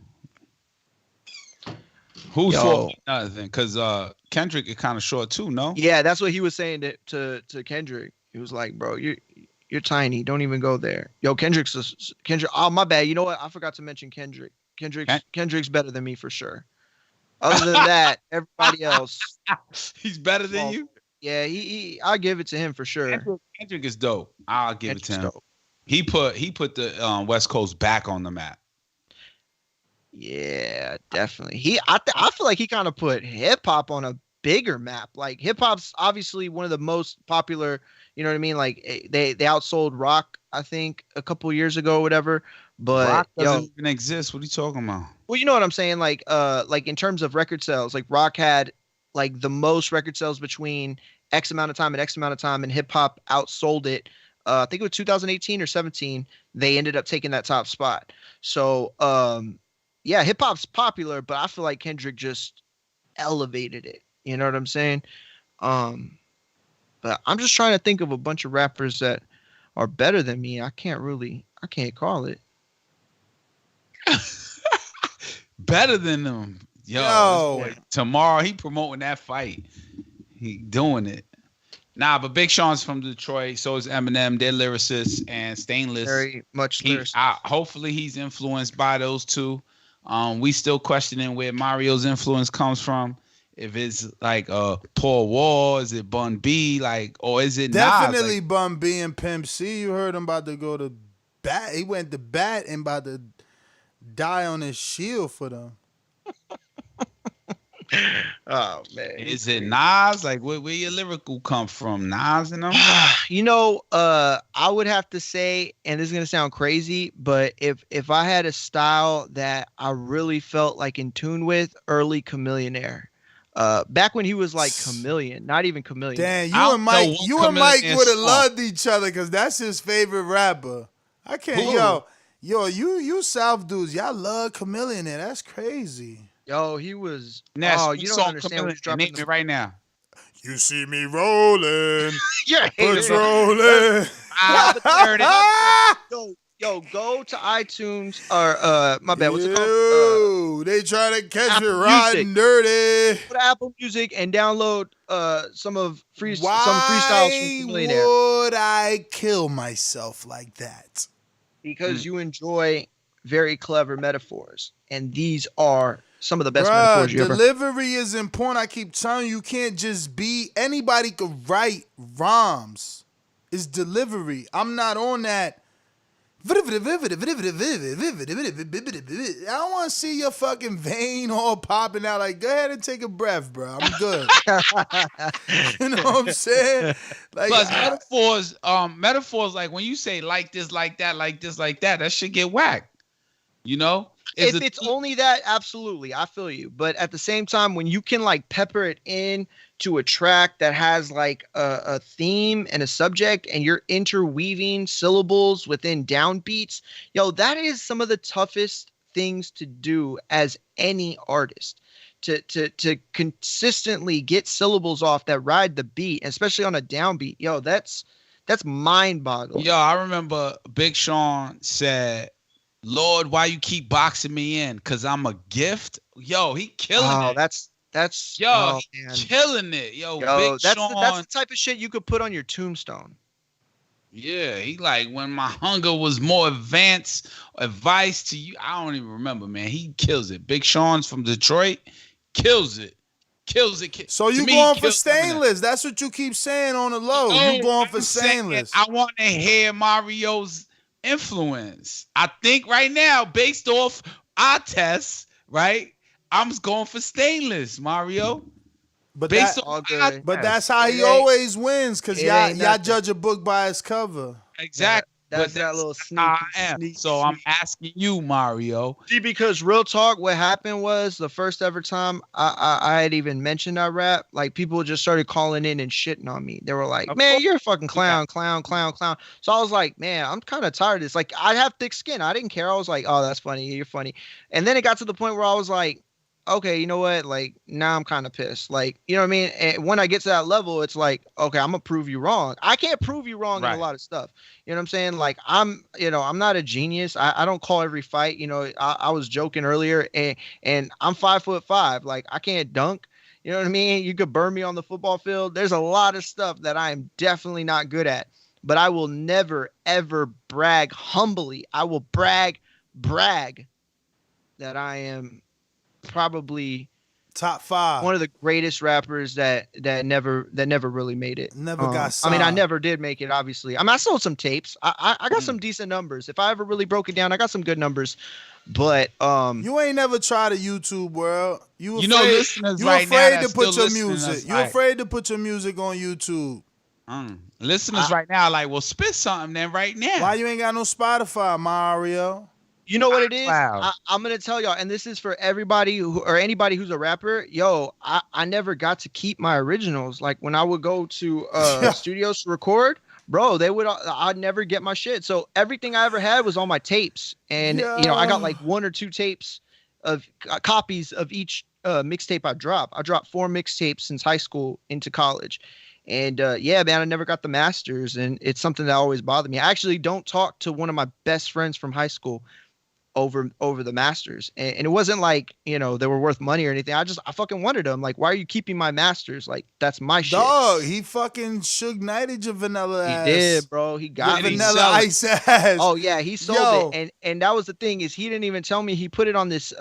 Who's 4 foot nothing? Because Kendrick is kind of short too, no? Yeah, that's what he was saying to Kendrick. He was like, "Bro, you're tiny. Don't even go there." Yo, Kendrick. Oh, my bad. You know what? I forgot to mention Kendrick. Kendrick's better than me for sure. Other than that, everybody else. He's better than you? Yeah, I'll give it to him for sure. Kendrick is dope. I'll give it to him. Dope. He put the West Coast back on the map. Yeah, definitely. I feel like he kind of put hip hop on a bigger map. Like hip hop's obviously one of the most popular. You know what I mean? Like they outsold rock, I think, a couple years ago or whatever. But rock doesn't even exist. What are you talking about? Well, you know what I'm saying? Like in terms of record sales, like rock had like the most record sales between X amount of time and X amount of time, and hip hop outsold it. I think it was 2018 or 17. They ended up taking that top spot. So yeah, hip hop's popular, but I feel like Kendrick just elevated it. You know what I'm saying? But I'm just trying to think of a bunch of rappers that are better than me. I can't call it. Better than them. Yo. Tomorrow he promoting that fight. He doing it. Nah, but Big Sean's from Detroit. So is Eminem. They're lyricists and Stainless. Very much lyricist. Hopefully he's influenced by those two. We still questioning where Mario's influence comes from. If it's like Paul Wall, is it Bun B, like, or is it definitely Nas? Like, Bun B and Pimp C? You heard him about to go to bat. He went to bat and about to die on his shield for them. Oh man, is it Nas? Like, where your lyrical come from? Nas and them? You know, I would have to say, and this is gonna sound crazy, but if I had a style that I really felt like in tune with, early Chameleonaire. Back when he was like Chameleon, not even Chameleon. Damn, you and Mike would have loved each other because that's his favorite rapper. I can't, yo, you South dudes, y'all love Chameleonaire. That's crazy. Yo, he was. Ness, you don't understand what he's dropping. Name it right now. You see me rolling, yeah, patrolling. Yo, go to iTunes or my bad. What's it called? They try to catch it riding dirty. Go to Apple Music and download some freestyles from Chameleonaire. Why would I kill myself like that? Because you enjoy very clever metaphors, and these are some of the best metaphors you ever. Delivery is important. I keep telling you, you can't just be. Anybody could write rhymes. It's delivery. I'm not on that. I don't want to see your fucking vein all popping out. Like, go ahead and take a breath, bro. I'm good. You know what I'm saying? Like, plus metaphors like when you say like this, like that, like this, like that, that should get whacked. You know? If it's only that, absolutely, I feel you. But at the same time, when you can like pepper it in to a track that has like a theme and a subject, and you're interweaving syllables within downbeats, yo, that is some of the toughest things to do as any artist. To consistently get syllables off that ride the beat, especially on a downbeat, yo, that's mind-boggling. Yo, I remember Big Sean said, Lord, why you keep boxing me in? Cause I'm a gift. Yo, he killing it. That's killing it. Yo, Big that's Sean. That's the type of shit you could put on your tombstone. Yeah, he like when my hunger was more advanced advice to you. I don't even remember, man. He kills it. Big Sean's from Detroit, kills it. So you going for stainless? That's what you keep saying on the low. You going for stainless? I want to hear Mario's influence. I think right now, based off our tests, right, I'm going for stainless, Mario. But that's how he always wins, because y'all judge a book by its cover. Exactly. That's that little sneak. So I'm asking you, Mario. See, because real talk, what happened was the first ever time I had even mentioned I rap, like people just started calling in and shitting on me. They were like, man, you're a fucking clown. So I was like, man, I'm kind of tired of this. Like, I have thick skin. I didn't care. I was like, oh, that's funny. You're funny. And then it got to the point where I was like, okay, you know what? Like, now I'm kind of pissed. Like, you know what I mean? And when I get to that level, it's like, okay, I'm going to prove you wrong. I can't prove you wrong in a lot of stuff. You know what I'm saying? Like, I'm not a genius. I don't call every fight. You know, I was joking earlier, and I'm 5'5". Like, I can't dunk. You know what I mean? You could burn me on the football field. There's a lot of stuff that I am definitely not good at. But I will never, ever brag humbly. I will brag that I am probably top 5, one of the greatest rappers that never really made it. Never got signed. I mean, I never did make it, obviously. I mean, I sold some tapes. I got some decent numbers. If I ever really broke it down, I got some good numbers. But you ain't never tried a YouTube world. You listeners right now afraid to put your music. You afraid to put your music on YouTube. Listeners right now, like, well, spit something then right now. Why you ain't got no Spotify, Mario? You know what it is? I'm going to tell y'all, and this is for everybody or anybody who's a rapper. Yo, I never got to keep my originals. Like, when I would go to studios to record, bro, I'd never get my shit. So everything I ever had was on my tapes. And, you know, I got like 1 or 2 tapes of copies of each mixtape I dropped. I dropped 4 mixtapes since high school into college. And yeah, man, I never got the masters. And it's something that always bothered me. I actually don't talk to one of my best friends from high school over the masters, and it wasn't like, you know, they were worth money or anything. I fucking wanted them. Like, why are you keeping my masters? Like, that's my shit. Dog, he fucking Suge Knighted your vanilla ass. He did, bro. He got me. Vanilla ice ass. Oh yeah, he sold it, and that was the thing, is he didn't even tell me he put it on this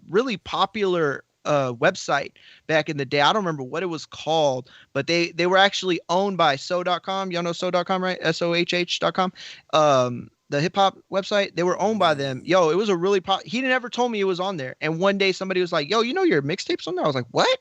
really popular website back in the day. I don't remember what it was called, but they were actually owned by so.com. Y'all know so.com, right? SOHH.com. The hip hop website, they were owned by them. Yo, it was a really he never told me it was on there. And one day somebody was like, yo, you know your mixtapes on there? I was like, what?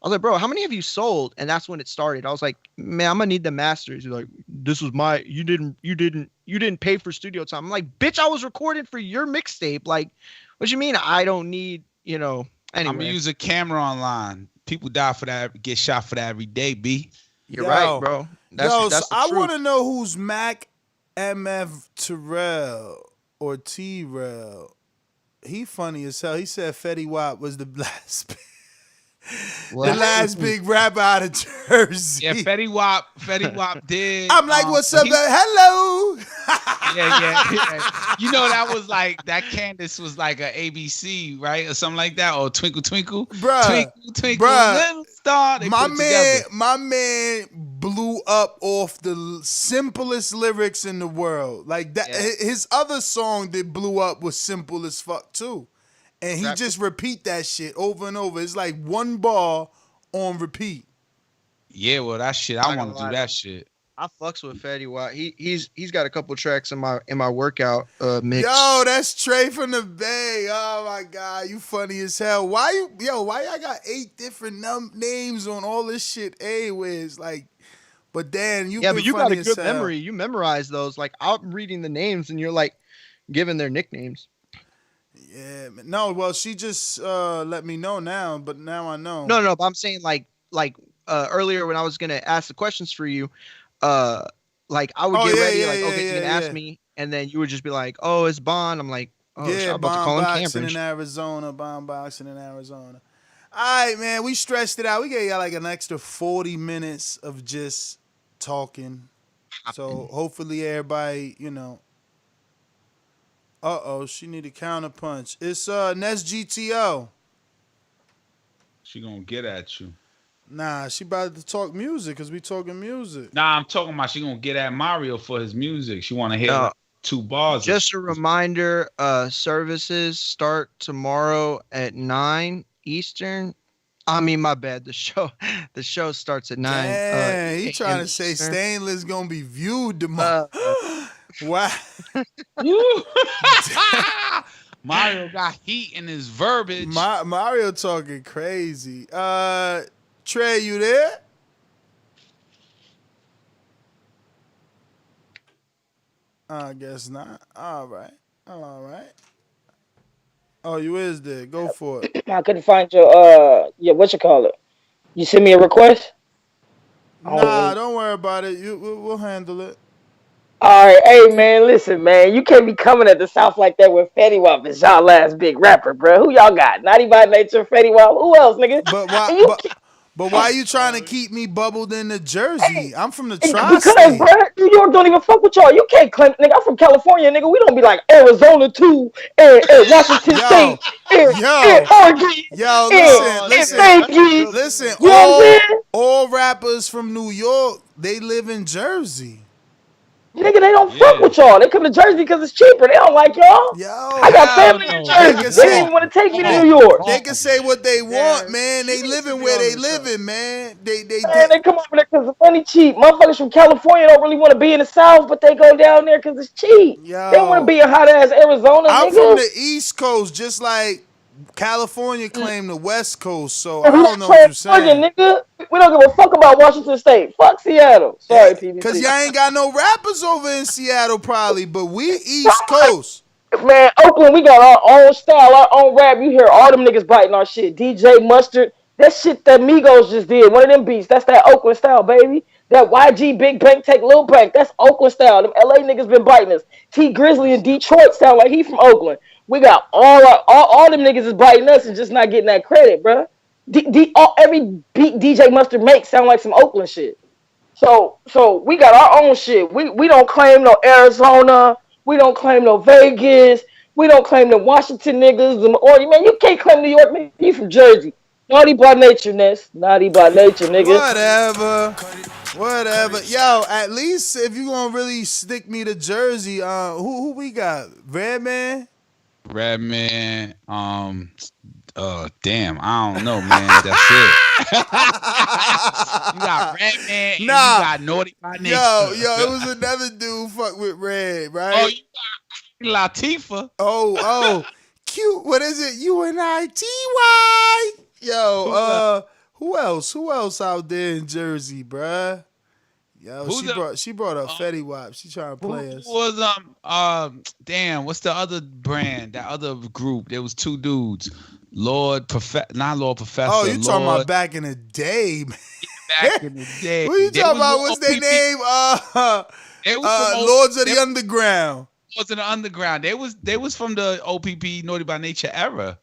I was like, bro, how many have you sold? And that's when it started. I was like, man, I'm gonna need the masters. He's like, this was you didn't pay for studio time. I'm like, bitch, I was recording for your mixtape. Like, what you mean I don't need, you know? Anyway. I'm gonna use a camera online. People die for that, get shot for that every day, B. You're right, bro. That's I want to know who's Mac MF Terrell or T-Rel. He funny as hell. He said Fetty Wap was the last big rapper out of Jersey. Yeah, Fetty Wap did. I'm like, what's up? Hello. Yeah. You know, that was like, that Candace was like a ABC, right? Or something like that. Or Twinkle Twinkle. Bruh. Twinkle Little Star. My man blew up off the simplest lyrics in the world. Like that, his other song that blew up was simple as fuck too. and he just repeat that shit over and over. It's like one bar on repeat. Yeah, well, that shit, I want to do that shit. I fucks with Fetty Wap. He's got a couple tracks in my workout mix. Yo, that's Trey from the Bay. Oh my God, you funny as hell. Why y'all got 8 different names on all this shit? Wiz, like, but Dan, you but you got a good memory. You memorize those. Like, I'm reading the names and you're like giving their nicknames. Yeah, no, well, she just let me know now, but now I know. No, but I'm saying like earlier when I was gonna ask the questions for you, like I would get ready, you're gonna ask me, and then you would just be like, oh, it's Bond. I'm like, oh, I'm about to call him Cambridge. Bomb boxing in Arizona. All right, man, we stretched it out. We gave y'all like an extra 40 minutes of just talking. So hopefully everybody, she need a counter punch. It's Ness GTO. She gonna get at you. Nah, she about to talk music because we talking music. Nah, I'm talking about she gonna get at Mario for his music. She want to hit like 2 bars. Just a reminder, services start tomorrow at 9 Eastern. I mean, my bad. The show starts at 9. Yeah, he trying to say Eastern. Stainless gonna be viewed tomorrow. Wow. Mario got heat in his verbiage. Mario talking crazy. Trey, you there? I guess not. All right. Oh, you is there. Go for it. I couldn't find your what you call it? You send me a request? Nah, don't worry about it. We'll handle it. All right, hey man, listen, man, you can't be coming at the South like that with Fetty Wap is y'all last big rapper, bro. Who y'all got? Naughty by Nature, Fetty Wap. Who else, nigga? But why you trying to keep me bubbled in the Jersey? I'm from the tri-state. Because, bro, New York don't even fuck with y'all. You can't claim, nigga. I'm from California, nigga. We don't be like Arizona too, and Washington State, and Oregon. Listen. You know what I'm saying? All rappers from New York, they live in Jersey. Nigga, they don't fuck with y'all. They come to Jersey because it's cheaper. They don't like y'all. I got family in Jersey. They didn't even want to take me to New York. They can say what they want, man. They living where they living, man. They come over there because the money cheap. Motherfuckers from California don't really want to be in the South, but they go down there because it's cheap. They don't want to be in hot ass Arizona. I'm nigga. from the East Coast, just like California claimed the West Coast. So I don't know what you're saying. Nigga. We don't give a fuck about Washington State. Fuck Seattle. Sorry, PBC. Because y'all ain't got no rappers over in Seattle probably, but we East Coast. Man, Oakland, we got our own style, our own rap. You hear all them niggas biting our shit. DJ Mustard. That shit that Migos just did. One of them beats. That's that Oakland style, baby. That YG Big Bank Take Lil Bank. That's Oakland style. Them LA niggas been biting us. T Grizzly in Detroit sound like he from Oakland. We got all them niggas is biting us and just not getting that credit, bruh. Every beat DJ Mustard makes sound like some Oakland shit. So we got our own shit. We don't claim no Arizona. We don't claim no Vegas. We don't claim the Washington niggas. Or man, you can't claim New York. Man, you from Jersey. Naughty by nature, Ness. Naughty by nature, nigga. Whatever. Yo, at least if you gonna really stick me to Jersey, who we got? Redman. Damn, I don't know, man. That's it. You got Redman and you got Naughty by Nature. Yo, it was another dude fuck with Red, right? Oh, you got Latifah. Oh, cute. What is it? UNITY. Yo, who else out there in Jersey, bruh? Yo, she brought up Fetty Wap. She trying to play us. Who was damn, what's the other brand? That other group? There was 2 dudes. Not Lord Professor. Oh, you talking about back in the day, man. Back in the day. What you talking about? What's their name? Lords of the Underground. Lords of the Underground. They was from the OPP Naughty by Nature era.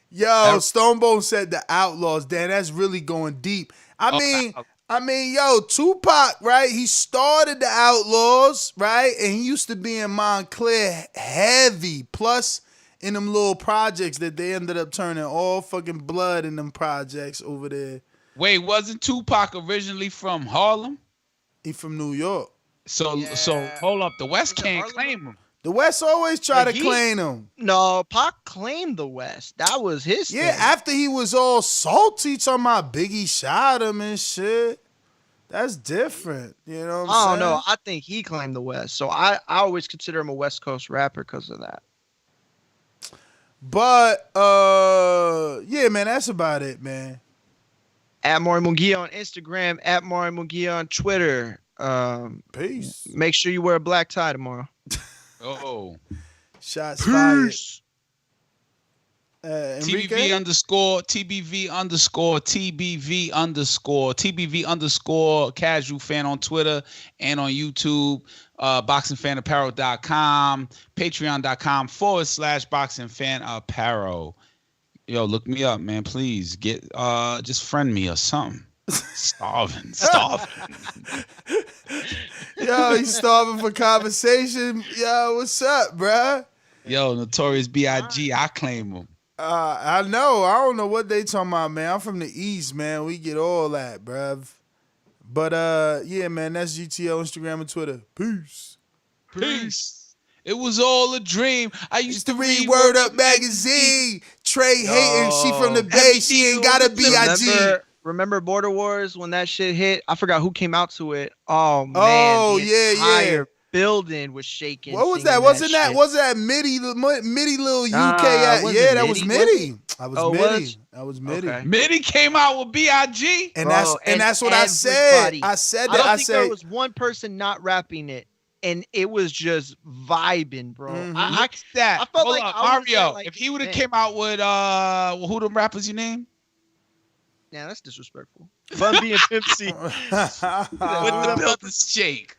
Yo, Stonebone said the Outlaws. Damn, that's really going deep. I mean, yo, Tupac, right? He started the Outlaws, right? And he used to be in Montclair heavy. Plus, in them little projects that they ended up turning all fucking blood in them projects over there. Wait, wasn't Tupac originally from Harlem? He from New York. So hold up. The West can't claim him. The West always try Like to claim him. No, Pac claimed the West. That was his Yeah, thing. after he was all salty talking about Biggie shot him and shit. That's different. You know what I'm saying? I don't know. I think he claimed the West. So I always consider him a West Coast rapper because of that. But yeah, man, that's about it, man. At Maury Munguia on Instagram, at Maury Munguia on Twitter. Peace. Make sure you wear a black tie tomorrow. Oh. Shots fired. TBV underscore casual fan on Twitter and on YouTube, boxingfanapparel.com, patreon.com/boxingfanapparel. Yo, look me up, man. Please get just friend me or something. Starving. Yo, he's starving for conversation. Yo, what's up, bruh? Yo, Notorious B.I.G. I claim him. I know. I don't know what they talking about, man. I'm from the East, man. We get all that, bruv. But yeah, man, that's GTL, Instagram, and Twitter. Peace. It was all a dream. I used to read Word Up magazine. Trey hating. She from the Bay. She ain't got a B.I.G. Remember Border Wars when that shit hit? I forgot who came out to it. Oh man. Oh, the entire building was shaking. What was that? Wasn't that Mitty little UK? That was Mitty. I was Mitty. Okay. Mitty came out with B.I.G. And that's what I said. I said that. I don't think there was one person not rapping it, and it was just vibing, bro. Mm-hmm. I felt Hold like up, I was Mario. like, if he would have man. came out with who them rappers you name? Yeah, that's disrespectful. Bun B and Pimp C. With the building shake.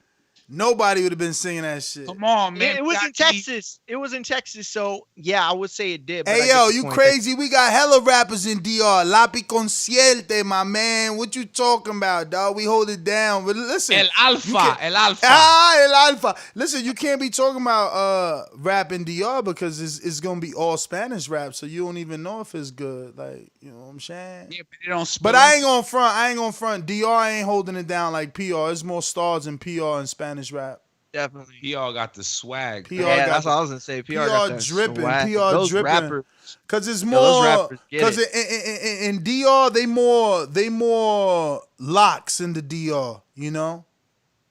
Nobody would have been singing that shit. Come on, man. It was in Texas. It was in Texas, so yeah, I would say it did. But Hey, yo, you crazy? We got hella rappers in DR. Lapi Concierto, my man. What you talking about, dog? We hold it down. But listen. El Alfa. El Alfa. Listen, you can't be talking about rap in DR because it's going to be all Spanish rap, so you don't even know if it's good. Like, you know what I'm saying? Yeah, but they don't But I ain't gonna front. DR ain't holding it down like PR. It's more stars in PR and Spanish rap. Definitely. PR got the swag. That's what I was gonna say. PR got that dripping. swag. PR Those dripping. rappers, Cause it's those more. rappers get Cause it. in DR they more locks in the DR. You know,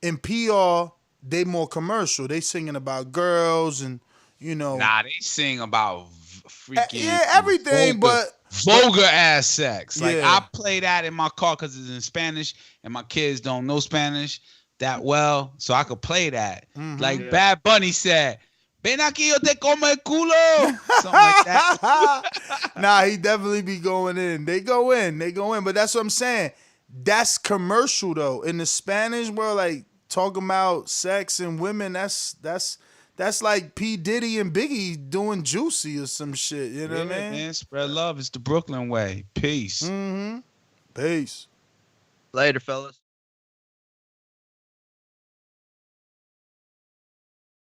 in PR they more commercial. They singing about girls and you know. Nah, they sing about freaking everything, vulgar ass sex. Like Yeah. I play that in my car because it's in Spanish, and my kids don't know Spanish that well, so I could play that. Mm-hmm. Like Bad Bunny said, "Ven aquí, yo te como el culo," something like that. Nah, he definitely be going in. They go in. But that's what I'm saying. That's commercial though. In the Spanish world, like talking about sex and women, that's like P. Diddy and Biggie doing Juicy or some shit. You know what I mean? Man, spread love. It's the Brooklyn way. Peace. Mm-hmm. Peace. Later, fellas.